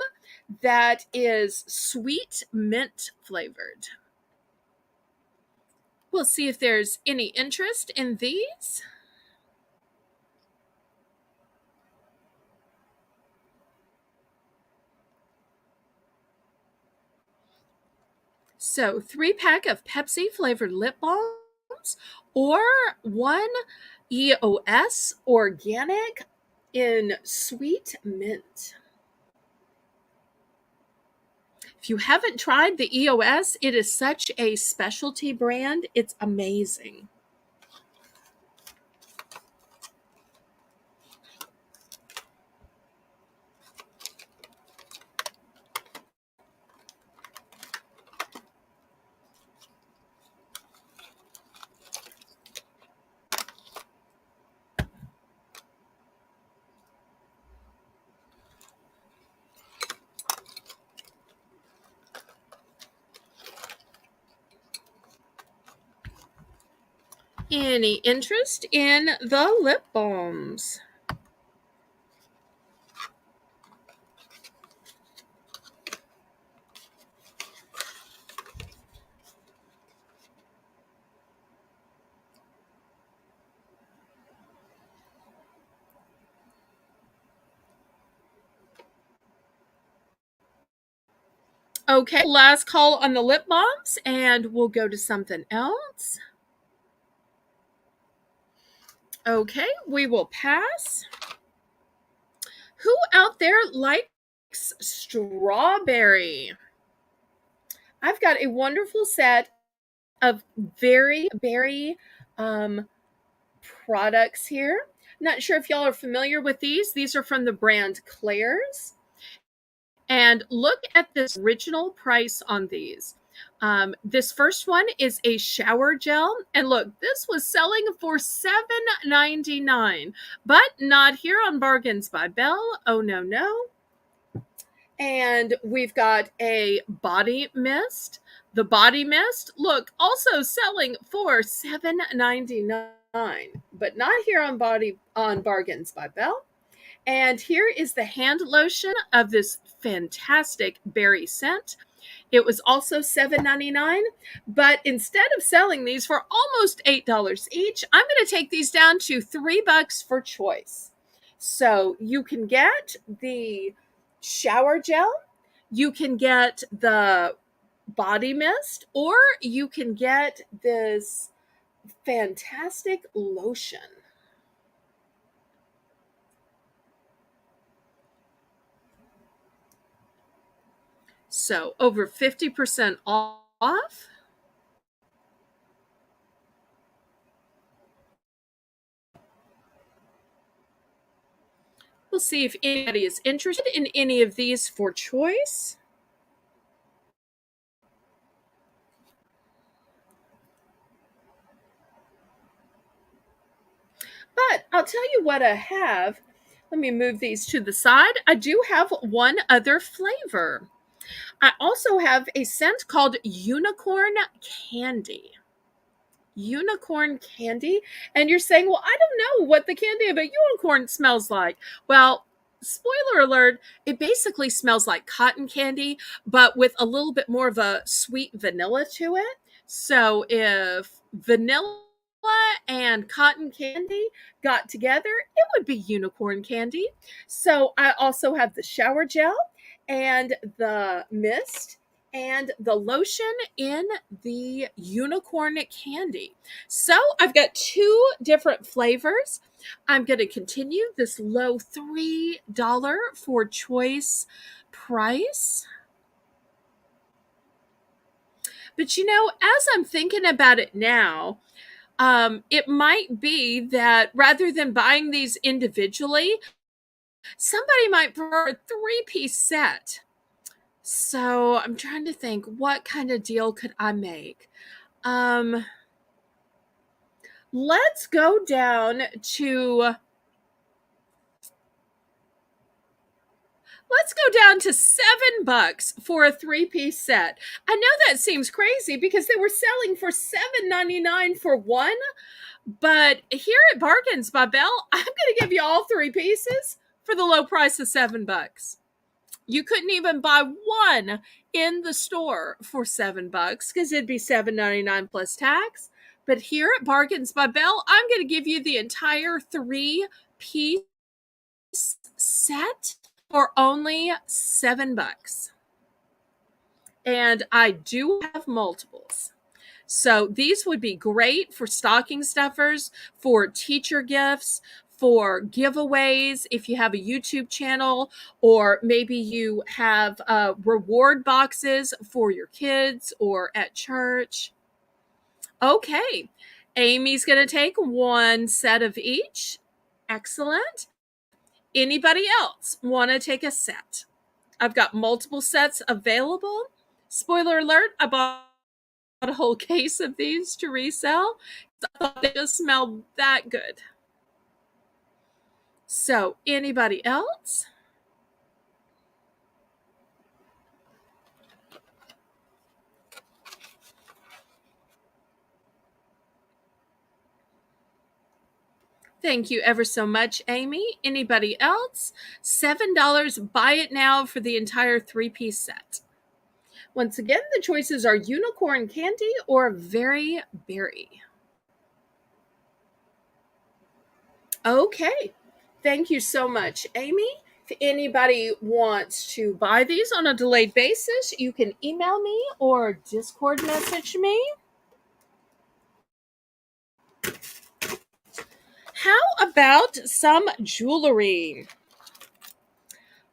Speaker 1: that is sweet mint flavored. We'll see if there's any interest in these. So, 3-pack of Pepsi flavored lip balms or one EOS organic in sweet mint. If you haven't tried the EOS, it is such a specialty brand. It's amazing. Any interest in the lip balms? Okay, last call on the lip balms, and we'll go to something else. Okay, we will pass. Who out there likes strawberry? I've got a wonderful set of very berry products here. Not sure if y'all are familiar with these. These are from the brand Claire's. And look at this original price on these. This first one is a shower gel. And look, this was selling for $7.99, but not here on Bargains by Belle. Oh, no, no. And we've got a body mist. The body mist, look, also selling for $7.99, but not here on Bargains by Belle. And here is the hand lotion of this fantastic berry scent. It was also $7.99, but instead of selling these for almost $8 each, I'm going to take these down to $3 for choice. So you can get the shower gel, you can get the body mist, or you can get this fantastic lotion. So over 50% off. We'll see if anybody is interested in any of these for choice. But I'll tell you what I have. Let me move these to the side. I do have one other flavor. I also have a scent called Unicorn Candy. Unicorn candy. And you're saying, well, I don't know what the candy of a unicorn smells like. Well, spoiler alert, it basically smells like cotton candy, but with a little bit more of a sweet vanilla to it. So if vanilla and cotton candy got together, it would be unicorn candy. So I also have the shower gel and the mist and the lotion in the unicorn candy. So I've got 2 different flavors. I'm going to continue this low $3 for choice price. But as I'm thinking about it now, it might be that rather than buying these individually, somebody might prefer a 3-piece set. So I'm trying to think, what kind of deal could I make? Let's go down to Let's go down to $7 for a three-piece set. I know that seems crazy because they were selling for $7.99 for one, but here at Bargains by Belle, I'm going to give you all three pieces for the low price of $7. You couldn't even buy one in the store for $7 because it'd be $7.99 plus tax. But here at Bargains by Belle, I'm going to give you the entire three-piece set for only $7. And I do have multiples. So these would be great for stocking stuffers, for teacher gifts, for giveaways if you have a YouTube channel, or maybe you have reward boxes for your kids or at church. Okay, Amy's going to take one set of each. Excellent. Anybody else want to take a set? I've got multiple sets available. Spoiler alert, I bought a whole case of these to resell. I thought they just smelled that good. So, anybody else? Thank you ever so much, Amy. Anybody else? $7. Buy it now for the entire three-piece set. Once again, the choices are unicorn candy or very berry. Okay. Thank you so much, Amy. If anybody wants to buy these on a delayed basis, you can email me or Discord message me. How about some jewelry?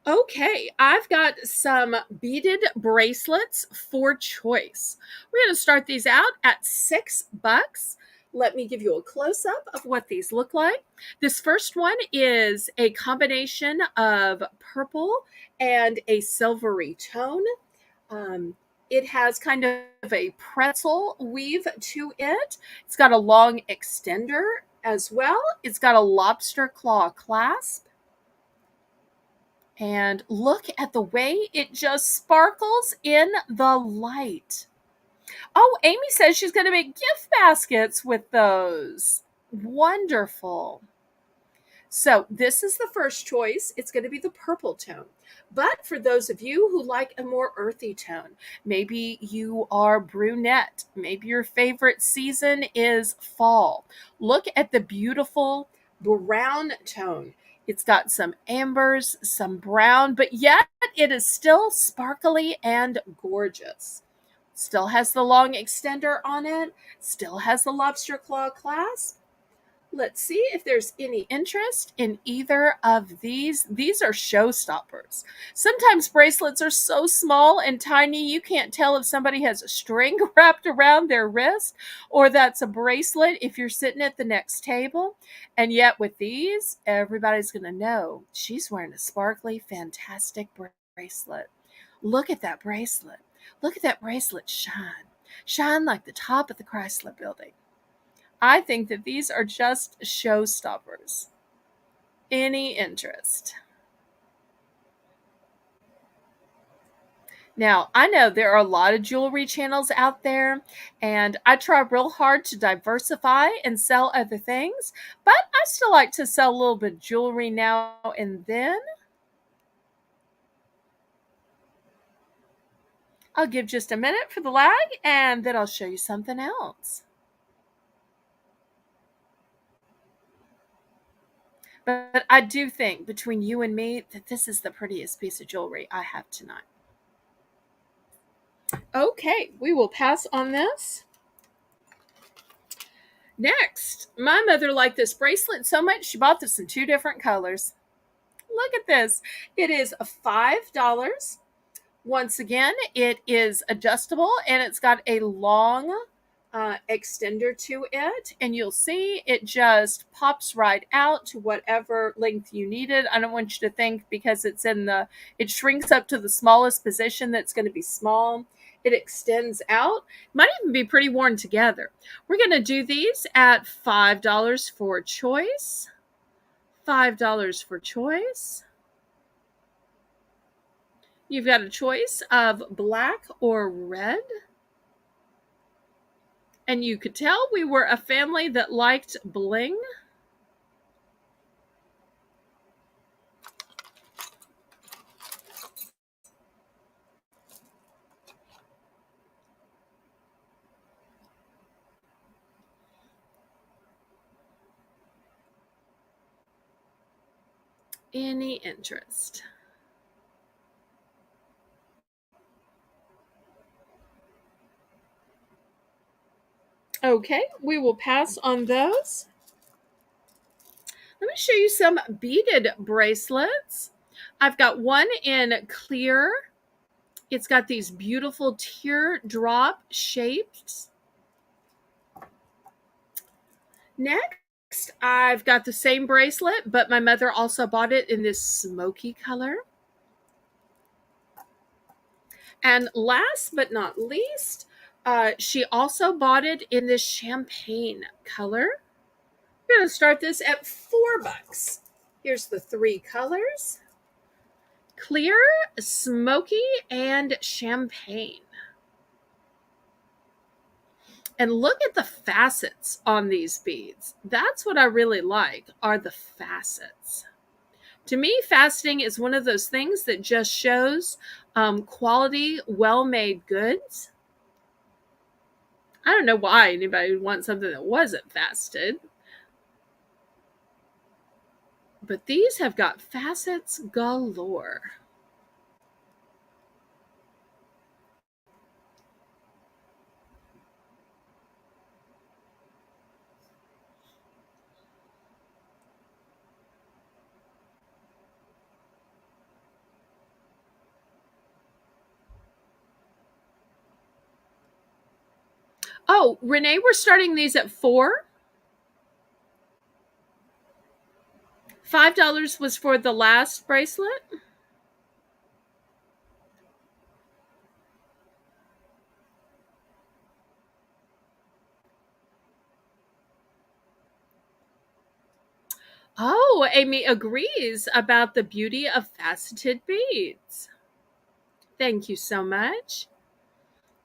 Speaker 1: Okay, I've got some beaded bracelets for choice. We're going to start these out at $6. Let me give you a close up of what these look like. This first one is a combination of purple and a silvery tone. It has kind of a pretzel weave to it. It's got a long extender as well. It's got a lobster claw clasp. And look at the way it just sparkles in the light. Oh, Amy says she's going to make gift baskets with those. Wonderful. So this is the first choice. It's going to be the purple tone. But for those of you who like a more earthy tone, maybe you are brunette, maybe your favorite season is fall. Look at the beautiful brown tone. It's got some ambers, some brown, but yet it is still sparkly and gorgeous. Still has the long extender on it, still has the lobster claw clasp. Let's see if there's any interest in either of these. These are showstoppers. Sometimes bracelets are so small and tiny you can't tell if somebody has a string wrapped around their wrist or that's a bracelet if you're sitting at the next table. And yet with these, everybody's going to know she's wearing a sparkly, fantastic bracelet. Look at that bracelet. Look at that bracelet shine. Shine like the top of the Chrysler Building. I think that these are just showstoppers. Any interest? Now, I know there are a lot of jewelry channels out there, and I try real hard to diversify and sell other things, but I still like to sell a little bit of jewelry now and then. I'll give just a minute for the lag, and then I'll show you something else. But I do think between you and me that this is the prettiest piece of jewelry I have tonight. Okay, we will pass on this. Next, my mother liked this bracelet so much she bought this in two different colors. Look at this. It is $5. Once again, it is adjustable and it's got a long extender to it, and you'll see it just pops right out to whatever length you need it. I don't want you to think because it shrinks up to the smallest position that's going to be small. It extends out. Might even be pretty worn together. We're going to do these at $5 for choice. $5 for choice. You've got a choice of black or red. And you could tell we were a family that liked bling. Any interest? Okay, we will pass on those. Let me show you some beaded bracelets. I've got one in clear. It's got these beautiful teardrop shapes. Next, I've got the same bracelet, but my mother also bought it in this smoky color. And last but not least, she also bought it in this champagne color. We're going to start this at $4. Here's the three colors: clear, smoky, and champagne. And look at the facets on these beads. That's what I really like, are the facets. To me, faceting is one of those things that just shows quality, well-made goods. I don't know why anybody would want something that wasn't faceted. But these have got facets galore. Oh, Renee, we're starting these at $4. $5 was for the last bracelet. Oh, Amy agrees about the beauty of faceted beads. Thank you so much.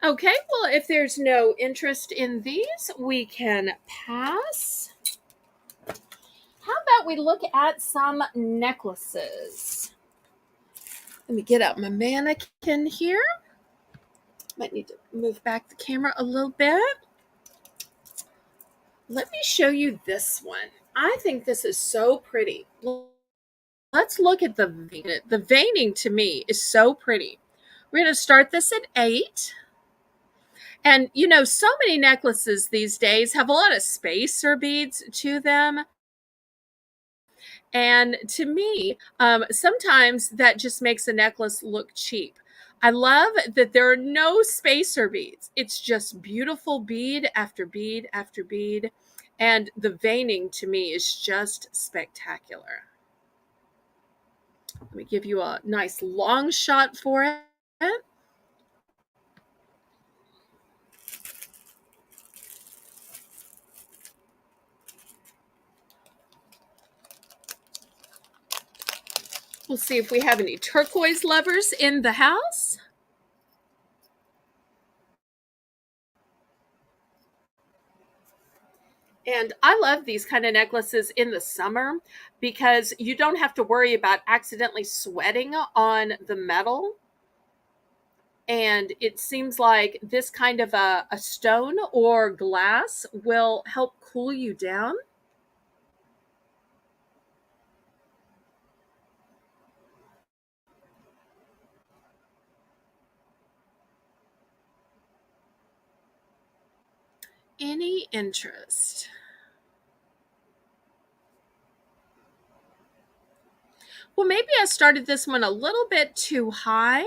Speaker 1: Okay, well, if there's no interest in these, we can pass. How about we look at some necklaces? Let me get out my mannequin here. Might need to move back the camera a little bit. Let me show you this one. I think this is so pretty. Let's look at the veining. The veining to me is so pretty. We're going to start this at $8. And you know, so many necklaces these days have a lot of spacer beads to them. And to me, sometimes that just makes a necklace look cheap. I love that there are no spacer beads. It's just beautiful bead after bead after bead. And the veining to me is just spectacular. Let me give you a nice long shot for it. We'll see if we have any turquoise lovers in the house. And I love these kind of necklaces in the summer because you don't have to worry about accidentally sweating on the metal. And it seems like this kind of a stone or glass will help cool you down. Any interest? Well, maybe I started this one a little bit too high.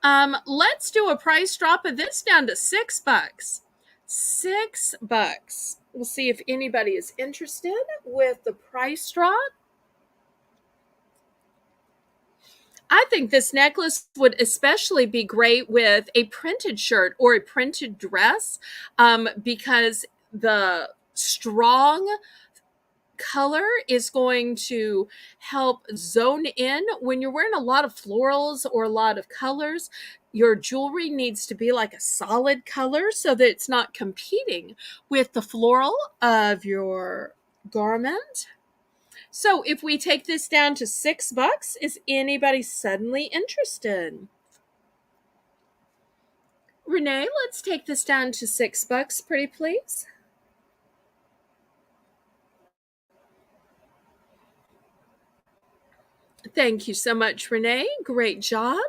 Speaker 1: Let's do a price drop of this down to $6. $6. We'll see if anybody is interested with the price drop. I think this necklace would especially be great with a printed shirt or a printed dress because the strong color is going to help zone in. When you're wearing a lot of florals or a lot of colors, your jewelry needs to be like a solid color so that it's not competing with the floral of your garment. So if we take this down to $6, is anybody suddenly interested? Renee, let's take this down to $6, pretty please. Thank you so much, Renee. Great job.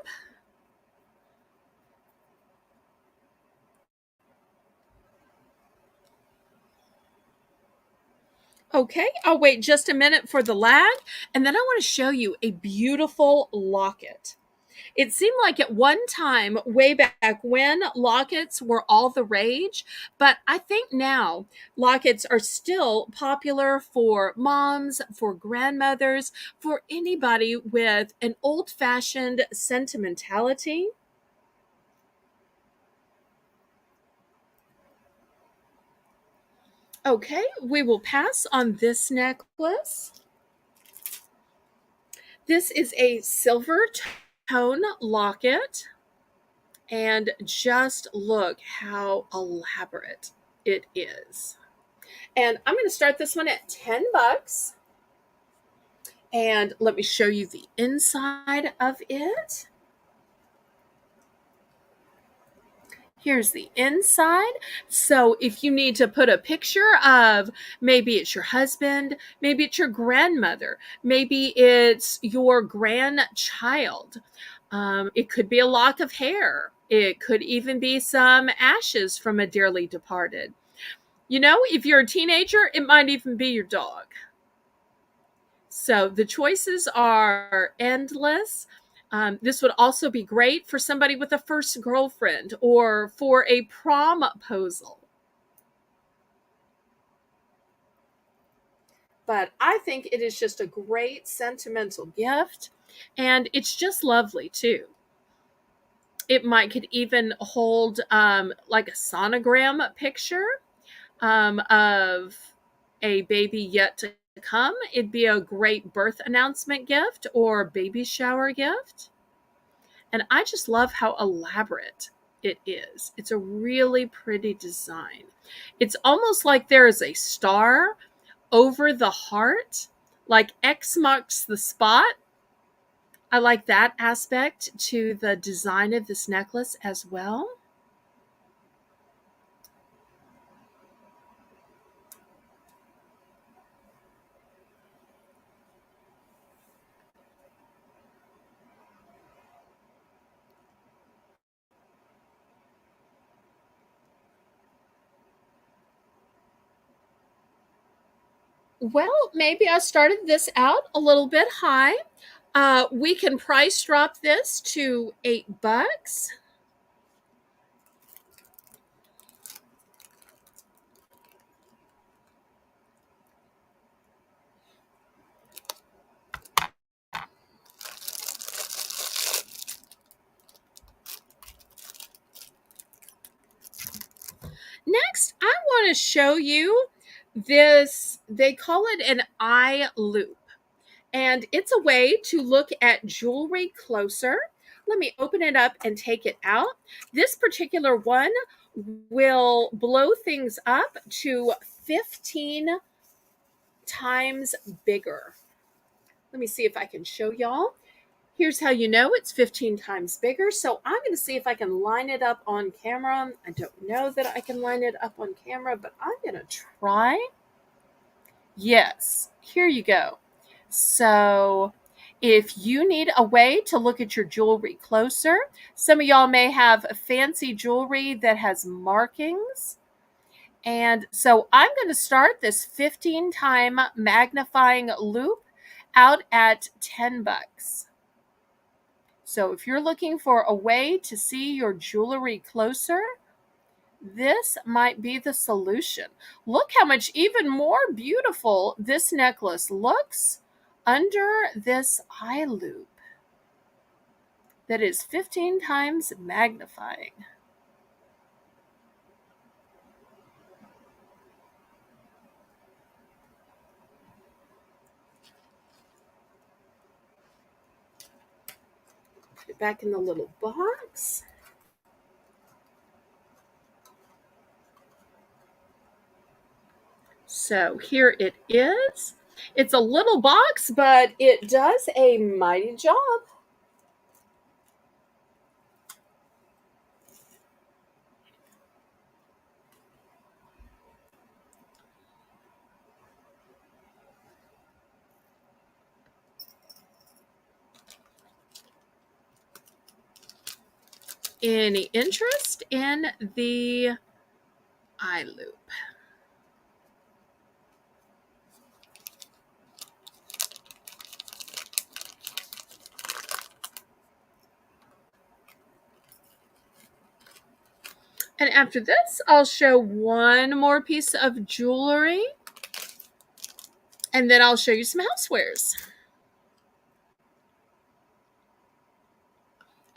Speaker 1: Okay, I'll wait just a minute for the lag, and then I want to show you a beautiful locket. It seemed like at one time, way back when, lockets were all the rage, but I think now lockets are still popular for moms, for grandmothers, for anybody with an old-fashioned sentimentality. Okay, we will pass on this necklace. This is a silver tone locket, and just look how elaborate it is. And I'm going to start this one at $10. And let me show you the inside of it. Here's the inside. So if you need to put a picture of, maybe it's your husband, maybe it's your grandmother, maybe it's your grandchild. It could be a lock of hair. It could even be some ashes from a dearly departed. You know, if you're a teenager, it might even be your dog. So the choices are endless. This would also be great for somebody with a first girlfriend or for a promposal. But I think it is just a great sentimental gift, and it's just lovely too. It might could even hold like a sonogram picture of a baby yet to come. It'd be a great birth announcement gift or baby shower gift. And I just love how elaborate it is. It's a really pretty design. It's almost like there is a star over the heart, like X marks the spot. I like that aspect to the design of this necklace as well. Well, maybe I started this out a little bit high. We can price drop this to $8. Next, I want to show you this. They call it an eye loop, and it's a way to look at jewelry closer. Let me open it up and take it out. This particular one will blow things up to 15 times bigger. Let me see if I can show y'all. Here's how you know it's 15 times bigger. So I'm going to see if I can line it up on camera. I don't know that I can line it up on camera, but I'm going to try. Yes, here you go. So if you need a way to look at your jewelry closer, some of y'all may have fancy jewelry that has markings. And so I'm going to start this 15-time magnifying loop out at $10. So if you're looking for a way to see your jewelry closer, this might be the solution. Look how much even more beautiful this necklace looks under this eye loop that is 15 times magnifying. Put it back in the little box. So here it is. It's a little box, but it does a mighty job. Any interest in the eye loop? And after this, I'll show one more piece of jewelry, and then I'll show you some housewares.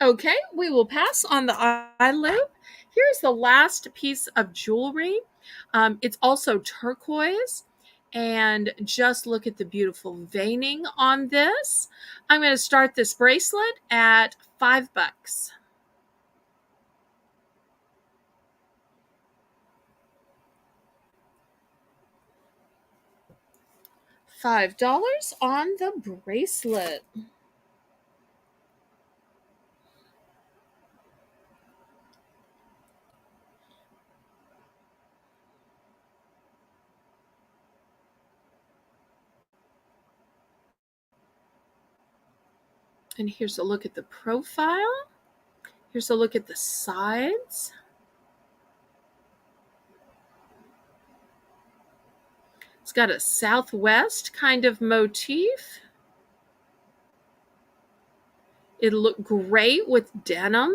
Speaker 1: Okay, we will pass on the eye loop. Here's the last piece of jewelry. It's also turquoise. And just look at the beautiful veining on this. I'm going to start this bracelet at $5. $5 on the bracelet. And here's a look at the profile. Here's a look at the sides. It's got a southwest kind of motif. It'll look great with denim.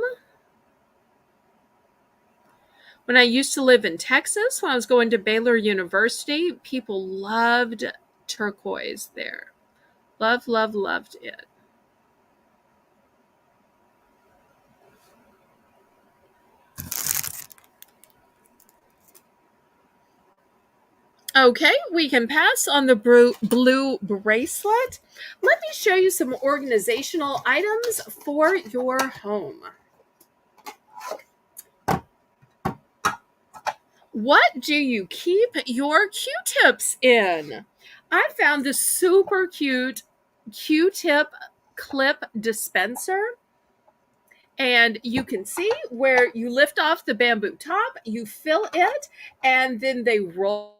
Speaker 1: When I used to live in Texas, when I was going to Baylor University, people loved turquoise there. Loved it. Okay, we can pass on the blue bracelet. Let me show you some organizational items for your home. What do you keep your Q-tips in? I found this super cute Q-tip clip dispenser. And you can see where you lift off the bamboo top, you fill it, and then they roll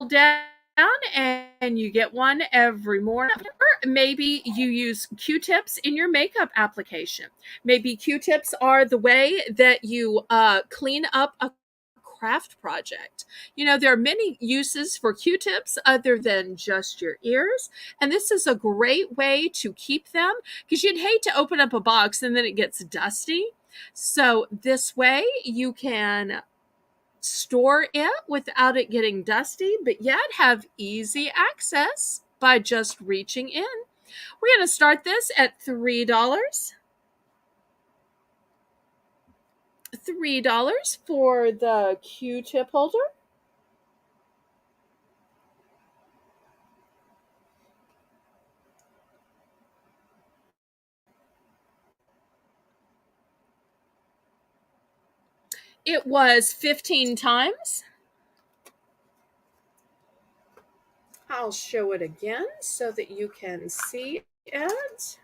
Speaker 1: down, and you get one every morning. Or maybe you use Q-tips in your makeup application. Maybe Q-tips are the way that you clean up a craft project. You know, there are many uses for Q-tips other than just your ears, and this is a great way to keep them, because you'd hate to open up a box and then it gets dusty. So this way you can store it without it getting dusty, but yet have easy access by just reaching in. We're going to start this at $3. $3 for the Q-tip holder. It was 15 times. I'll show it again so that you can see it.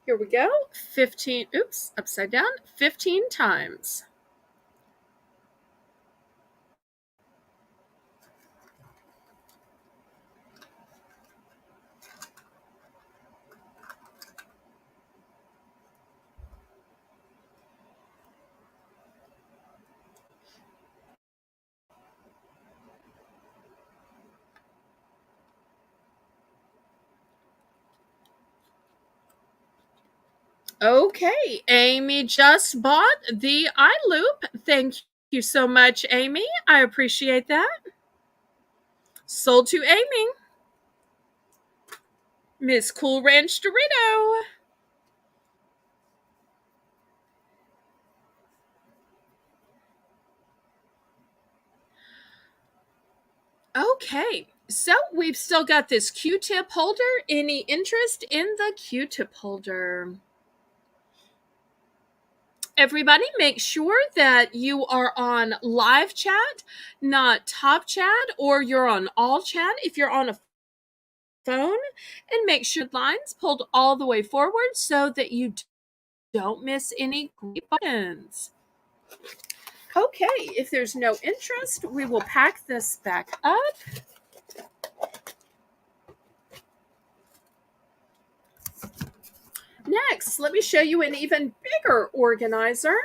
Speaker 1: Here we go. 15, oops, upside down. 15 times. Okay, Amy just bought the eye loop. Thank you so much, Amy. I appreciate that. Sold to Amy. Miss Cool Ranch Dorito. Okay, So we've still got this Q-tip holder. Any interest in the Q-tip holder? Everybody, make sure that you are on live chat, not top chat, or you're on all chat if you're on a phone, and make sure the lines pulled all the way forward so that you don't miss any great buttons. Okay, if there's no interest, we will pack this back up. Next, let me show you an even bigger organizer.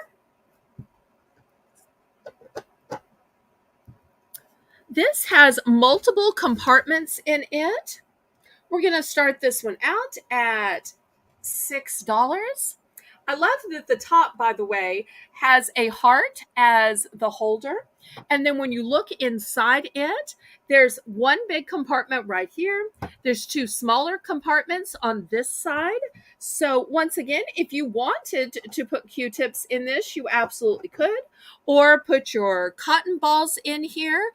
Speaker 1: This has multiple compartments in it. We're going to start this one out at $6. I love that the top, by the way, has a heart as the holder. And then when you look inside it, there's one big compartment right here. There's two smaller compartments on this side. So once again, if you wanted to put Q-tips in this, you absolutely could. Or put your cotton balls in here.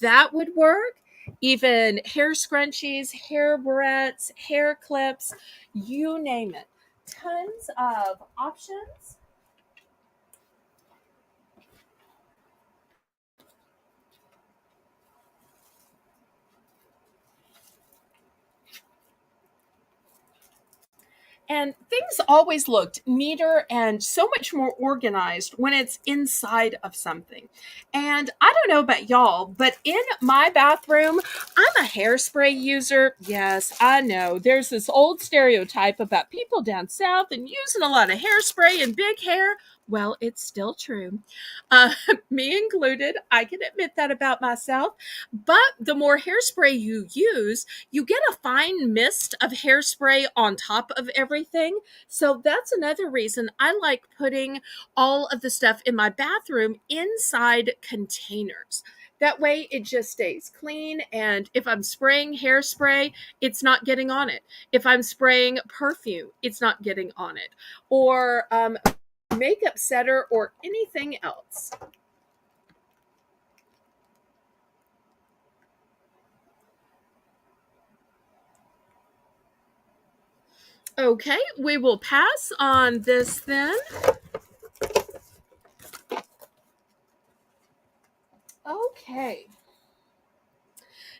Speaker 1: That would work. Even hair scrunchies, hair barrettes, hair clips, you name it. Tons of options. And things always looked neater and so much more organized when it's inside of something. And I don't know about y'all, but in my bathroom, I'm a hairspray user. Yes, I know. There's this old stereotype about people down south and using a lot of hairspray and big hair. Well, it's still true. Uh, Me included. I can admit that about myself. But the more hairspray you use, you get a fine mist of hairspray on top of everything. So that's another reason I like putting all of the stuff in my bathroom inside containers. That way it just stays clean. And if I'm spraying hairspray, it's not getting on it. If I'm spraying perfume, it's not getting on it. Or makeup setter or anything else. Okay, we will pass on this then. Okay.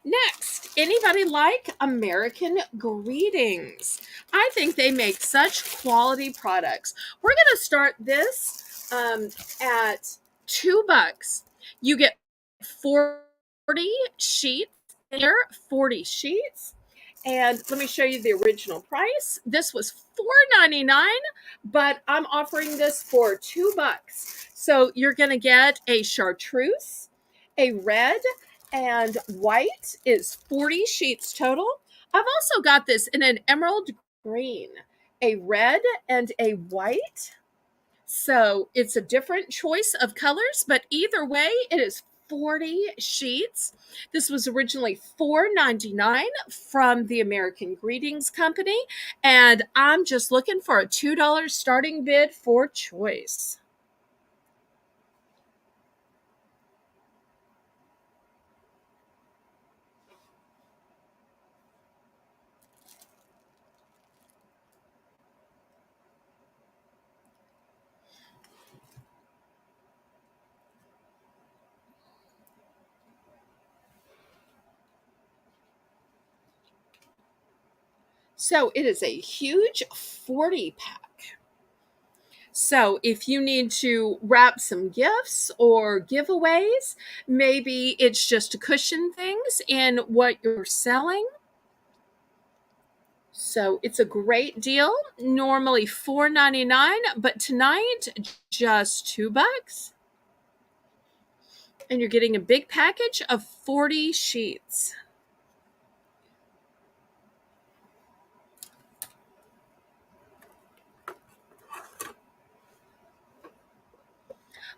Speaker 1: Next, anybody like American Greetings? I think they make such quality products. We're going to start this at $2. You get 40 sheets here, 40 sheets. And let me show you the original price. This was $4.99, but I'm offering this for $2. So you're going to get a chartreuse, a red, and white is 40 sheets total. I've also got this in an emerald green, a red, and a white. So it's a different choice of colors, but either way, it is 40 sheets. This was originally $4.99 from the American Greetings Company, and I'm just looking for a $2 starting bid for choice. So it is a huge 40 pack. So if you need to wrap some gifts or giveaways, maybe it's just to cushion things in what you're selling. So it's a great deal. Normally $4.99, but tonight just $2. And you're getting a big package of 40 sheets.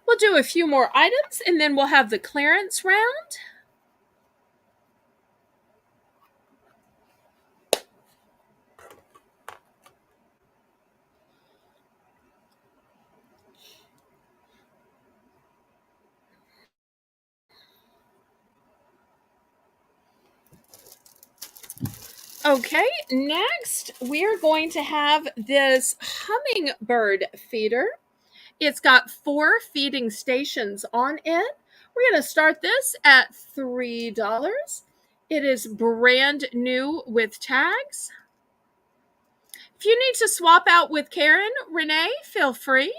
Speaker 1: We'll do a few more items and then we'll have the clearance round. Okay, next we are going to have this hummingbird feeder. It's got 4 feeding stations on it. We're going to start this at $3. It is brand new with tags. If you need to swap out with Karen, Renee, feel free.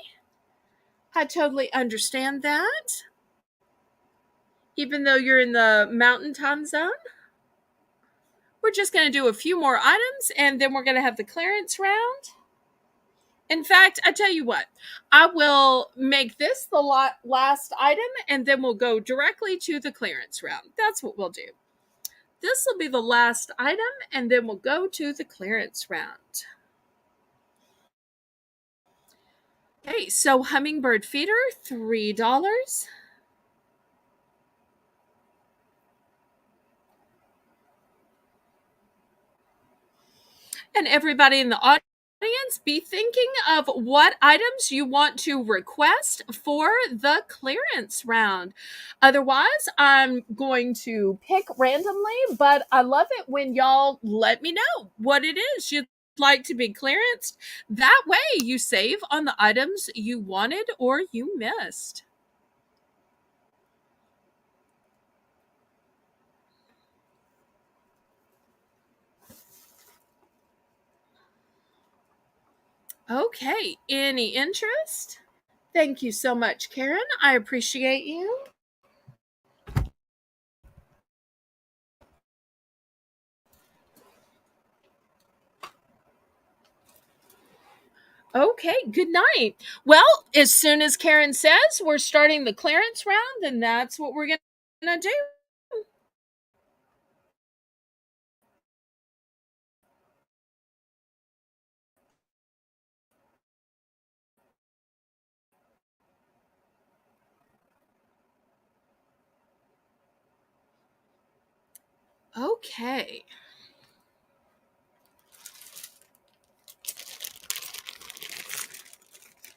Speaker 1: I totally understand that. Even though you're in the mountain time zone. We're just going to do a few more items and then we're going to have the clearance round. In fact, I tell you what, I will make this the last item and then we'll go directly to the clearance round. That's what we'll do. This will be the last item and then we'll go to the clearance round. Okay, so hummingbird feeder, $3. And everybody in the audience, be thinking of what items you want to request for the clearance round. Otherwise, I'm going to pick randomly, but I love it when y'all let me know what it is you'd like to be clearanced. That way you save on the items you wanted or you missed. Okay, any interest? Thank you so much, Karen. I appreciate you. Okay, good night. Well, as soon as Karen says we're starting the clearance round, then that's what we're going to do. Okay.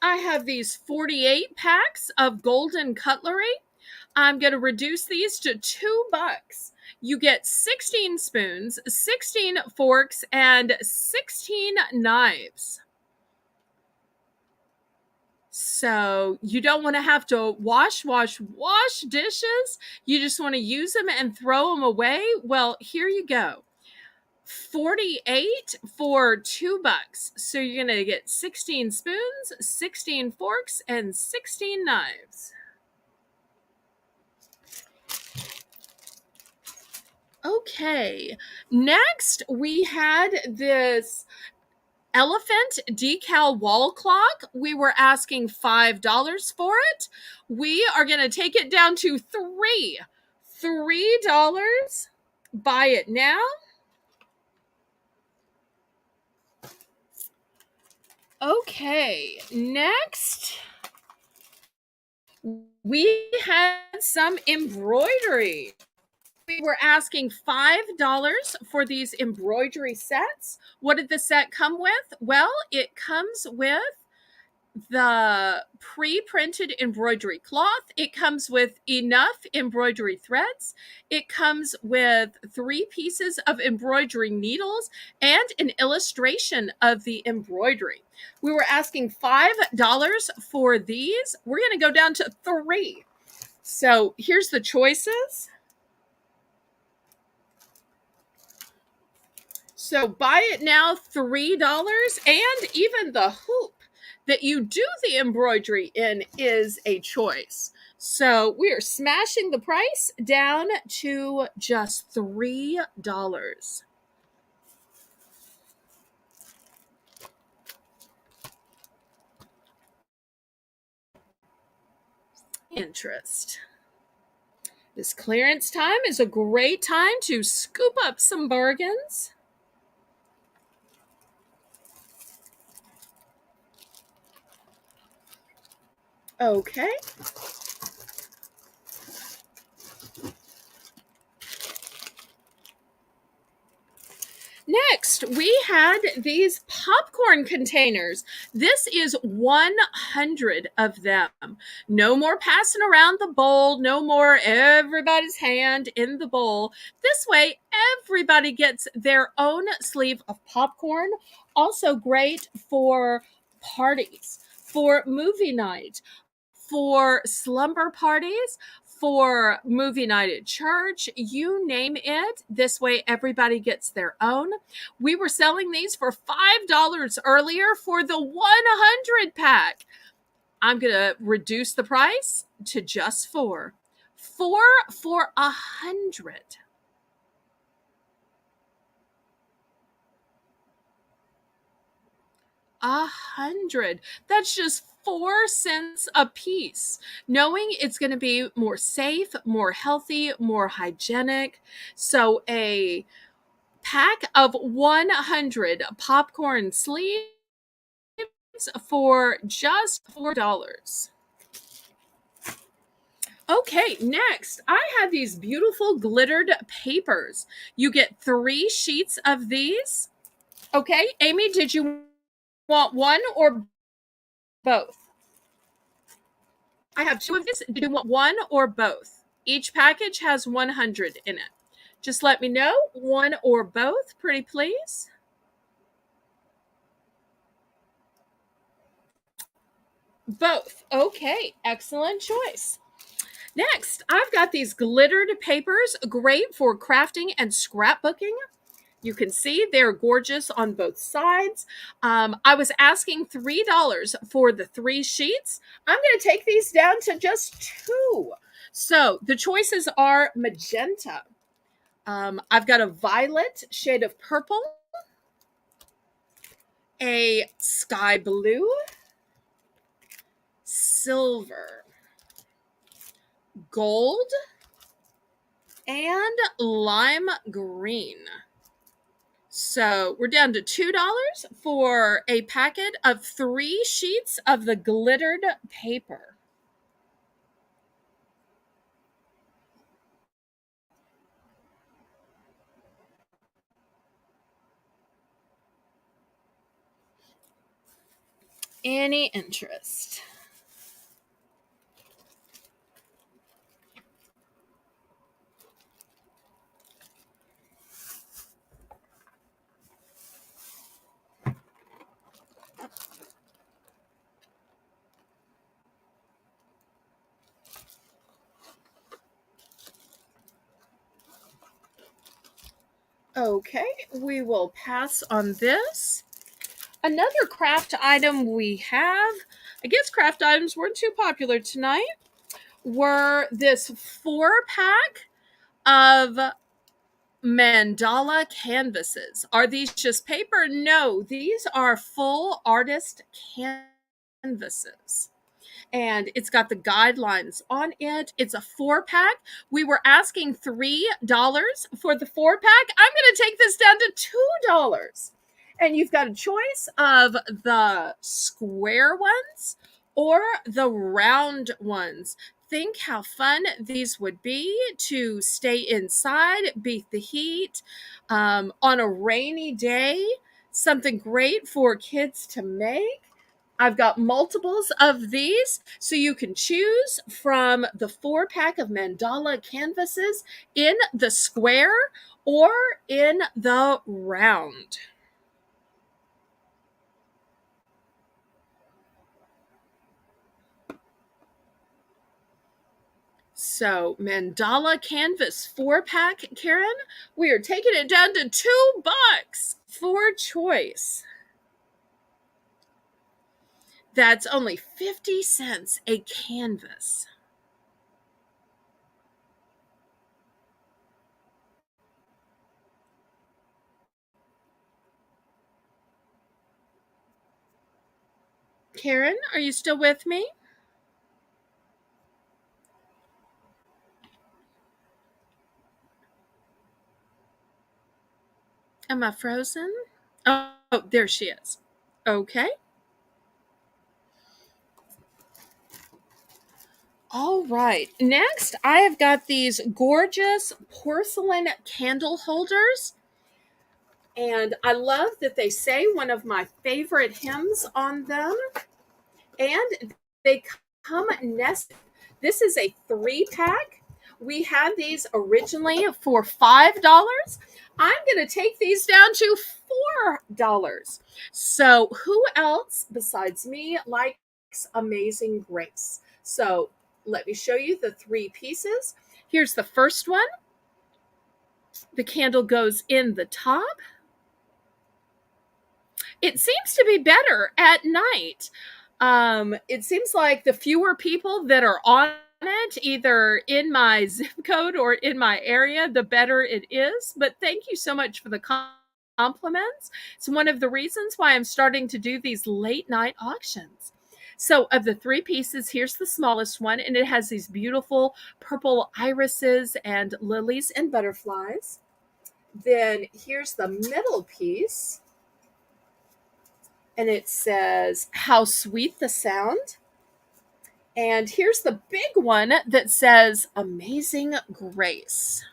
Speaker 1: I have these 48 packs of golden cutlery. I'm going to reduce these to $2. You get 16 spoons, 16 forks, and 16 knives. So you don't want to have to wash dishes. You just want to use them and throw them away. Well, here you go. 48 for $2. So you're going to get 16 spoons, 16 forks, and 16 knives. Okay. Next, we had this elephant decal wall clock. We were asking $5 for it. We are going to take it down to $3. Buy it now. Okay, next we had some embroidery. We were asking $5 for these embroidery sets. What did the set come with? Well, it comes with the pre-printed embroidery cloth. It comes with enough embroidery threads. It comes with 3 pieces of embroidery needles and an illustration of the embroidery. We were asking $5 for these. We're going to go down to 3. So here's the choices. So buy it now, $3, and even the hoop that you do the embroidery in is a choice. So we are smashing the price down to just $3. Interest. This clearance time is a great time to scoop up some bargains. Okay. Next, we had these popcorn containers. This is 100 of them. No more passing around the bowl, no more everybody's hand in the bowl. This way, everybody gets their own sleeve of popcorn. Also great for parties, for movie night, for slumber parties, for movie night at church, you name it. This way, everybody gets their own. We were selling these for $5 earlier for the 100 pack. I'm going to reduce the price to just 4. 4 for 100. That's just 4 cents a piece, knowing it's going to be more safe, more healthy, more hygienic. So a pack of 100 popcorn sleeves for just $4. Okay, next, I have these beautiful glittered papers. You get 3 sheets of these. Okay, Amy, did you want one or both? I have 2 of these. Do you want one or both? Each package has 100 in it. Just let me know, one or both, pretty please. Both. Okay, excellent choice. Next, I've got these glittered papers, great for crafting and scrapbooking. You can see they're gorgeous on both sides. I was asking $3 for the 3 sheets. I'm going to take these down to just 2. So the choices are magenta. I've got a violet shade of purple, a sky blue, silver, gold, and lime green. So we're down to $2 for a packet of 3 sheets of the glittered paper. Any interest? Okay, we will pass on this. Another craft item we have, I guess craft items weren't too popular tonight, were this 4-pack of mandala canvases. Are these just paper? No, these are full artist canvases. And it's got the guidelines on it. It's a 4-pack. We were asking $3 for the 4-pack. I'm going to take this down to $2. And you've got a choice of the square ones or the round ones. Think how fun these would be to stay inside, beat the heat on a rainy day. Something great for kids to make. I've got multiples of these, so you can choose from the 4-pack of mandala canvases in the square or in the round. So mandala canvas 4-pack, Karen, we are taking it down to $2 for choice. That's only 50 cents a canvas. Karen, are you still with me? Am I frozen? Oh, there she is. Okay. All right. Next, I have got these gorgeous porcelain candle holders. And I love that they say one of my favorite hymns on them. And they come nested. This is a 3-pack. We had these originally for $5. I'm going to take these down to $4. So, who else besides me likes Amazing Grace? So, let me show you the 3 pieces. Here's the first one. The candle goes in the top. It seems to be better at night. It seems like the fewer people that are on it, either in my zip code or in my area, the better it is. But thank you so much for the compliments. It's one of the reasons why I'm starting to do these late night auctions. So, of the 3 pieces, here's the smallest one, and it has these beautiful purple irises and lilies and butterflies. Then here's the middle piece, and it says, "How sweet the sound." And here's the big one that says, "Amazing Grace."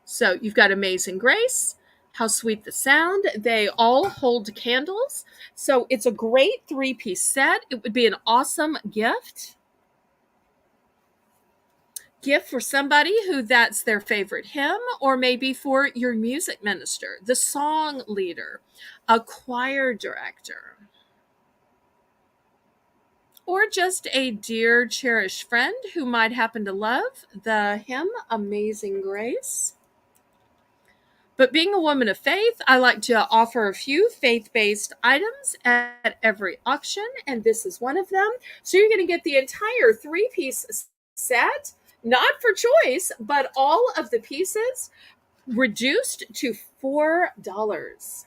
Speaker 1: So you've got Amazing Grace, How Sweet the Sound. They all hold candles. So it's a great 3-piece set. It would be an awesome gift. Gift for somebody who that's their favorite hymn, or maybe for your music minister, the song leader, a choir director, or just a dear, cherished friend who might happen to love the hymn Amazing Grace. But being a woman of faith, I like to offer a few faith-based items at every auction, and this is one of them. So you're going to get the entire 3-piece set, not for choice, but all of the pieces reduced to $4.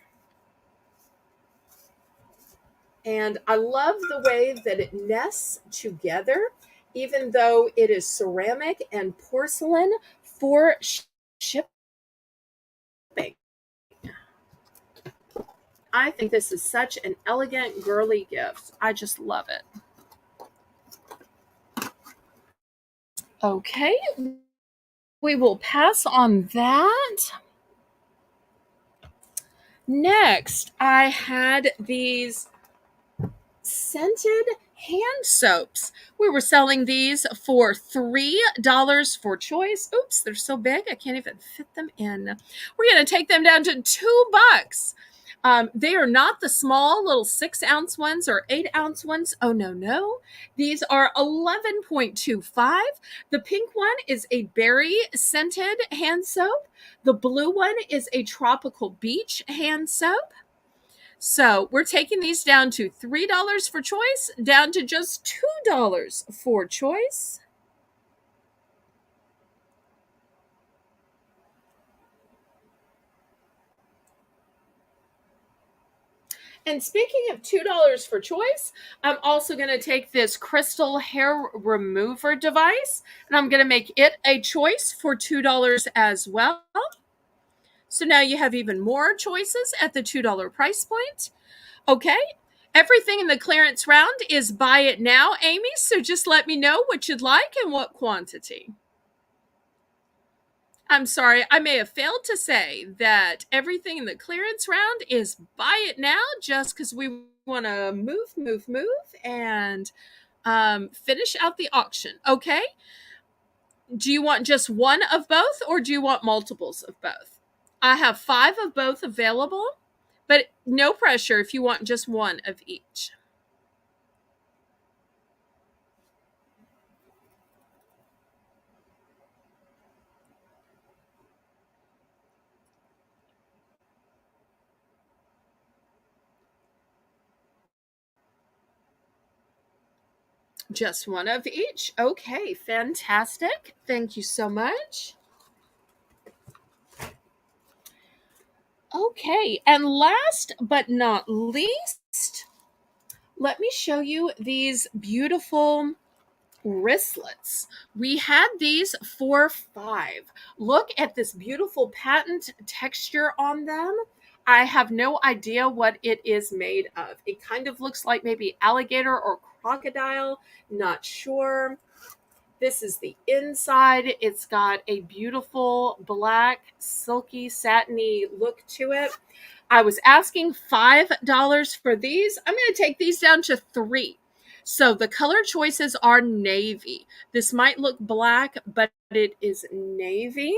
Speaker 1: And I love the way that it nests together, even though it is ceramic and porcelain for shipping. I think this is such an elegant, girly gift. I just love it. Okay, we will pass on that. Next, I had these scented hand soaps. We were selling these for $3 for choice. Oops, they're so big I can't even fit them in. We're going to take them down to $2. They are not the small little 6-ounce ones or 8-ounce ones. Oh, no. These are 11.25. The pink one is a berry scented hand soap. The blue one is a tropical beach hand soap. So we're taking these down to $3 for choice, down to just $2 for choice. And speaking of $2 for choice, I'm also going to take this crystal hair remover device, and I'm going to make it a choice for $2 as well. So now you have even more choices at the $2 price point. Okay, everything in the clearance round is buy it now, Amy, so just let me know what you'd like and what quantity. I'm sorry, I may have failed to say that everything in the clearance round is buy it now, just because we want to move, and finish out the auction. Okay, do you want just one of both, or do you want multiples of both? I have 5 of both available, but no pressure if you want just one of each. Just one of each. Okay, fantastic. Thank you so much. Okay, and last but not least, let me show you these beautiful wristlets. We had these for $5. Look at this beautiful patent texture on them. I have no idea what it is made of. It kind of looks like maybe alligator or crocodile, not sure. This is the inside. It's got a beautiful black, silky, satiny look to it. I was asking $5 for these. I'm going to take these down to $3. So the color choices are navy. This might look black, but it is navy.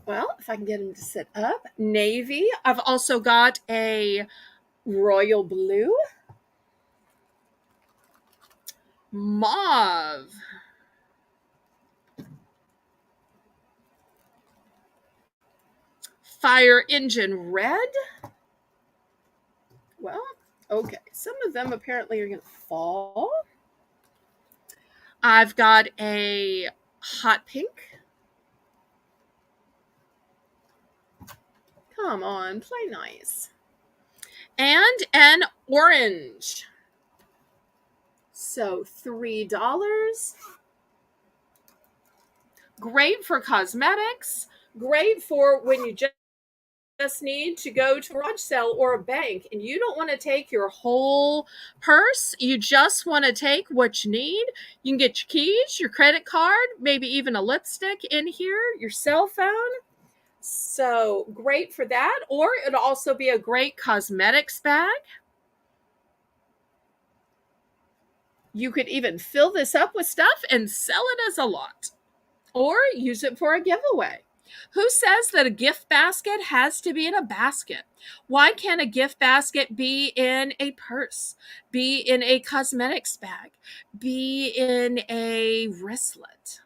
Speaker 1: Well, if I can get them to sit up. Navy. I've also got a royal blue. Mauve. Fire engine red. Well, okay. Some of them apparently are going to fall. I've got a hot pink. Come on, play nice. And an orange. So $3. Great for cosmetics. Great for when you just need to go to a garage sale or a bank and you don't want to take your whole purse. You just want to take what you need. You can get your keys, your credit card, maybe even a lipstick in here, your cell phone. So great for that. Or it'll also be a great cosmetics bag. You could even fill this up with stuff and sell it as a lot or use it for a giveaway. Who says that a gift basket has to be in a basket? Why can't a gift basket be in a purse, be in a cosmetics bag, be in a wristlet?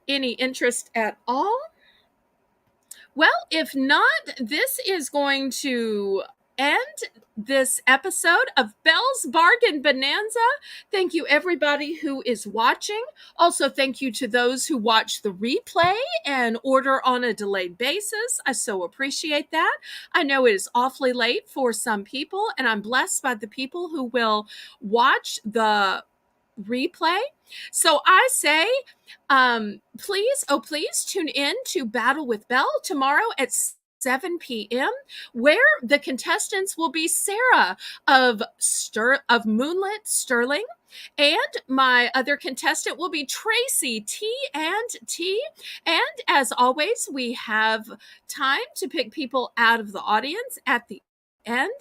Speaker 1: Any interest at all? Well, if not, this is going to end this episode of Belle's Bargain Bonanza. Thank you, everybody who is watching. Also, thank you to those who watch the replay and order on a delayed basis. I so appreciate that. I know it is awfully late for some people, and I'm blessed by the people who will watch the replay. So I say, please tune in to Battle with Belle tomorrow at 7 p.m., where the contestants will be Sarah of Moonlit Sterling, and my other contestant will be Tracy T&T. And as always, we have time to pick people out of the audience at the end.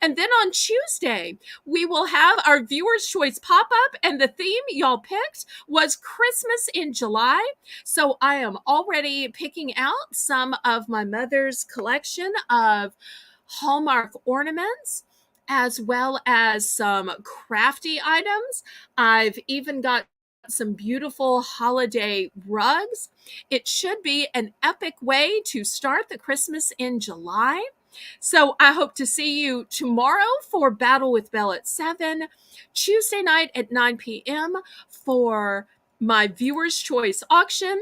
Speaker 1: And then on Tuesday, we will have our Viewer's Choice pop-up, and the theme y'all picked was Christmas in July. So I am already picking out some of my mother's collection of Hallmark ornaments, as well as some crafty items. I've even got some beautiful holiday rugs. It should be an epic way to start the Christmas in July. So I hope to see you tomorrow for Battle with Belle at 7, Tuesday night at 9 p.m. for my Viewer's Choice auction,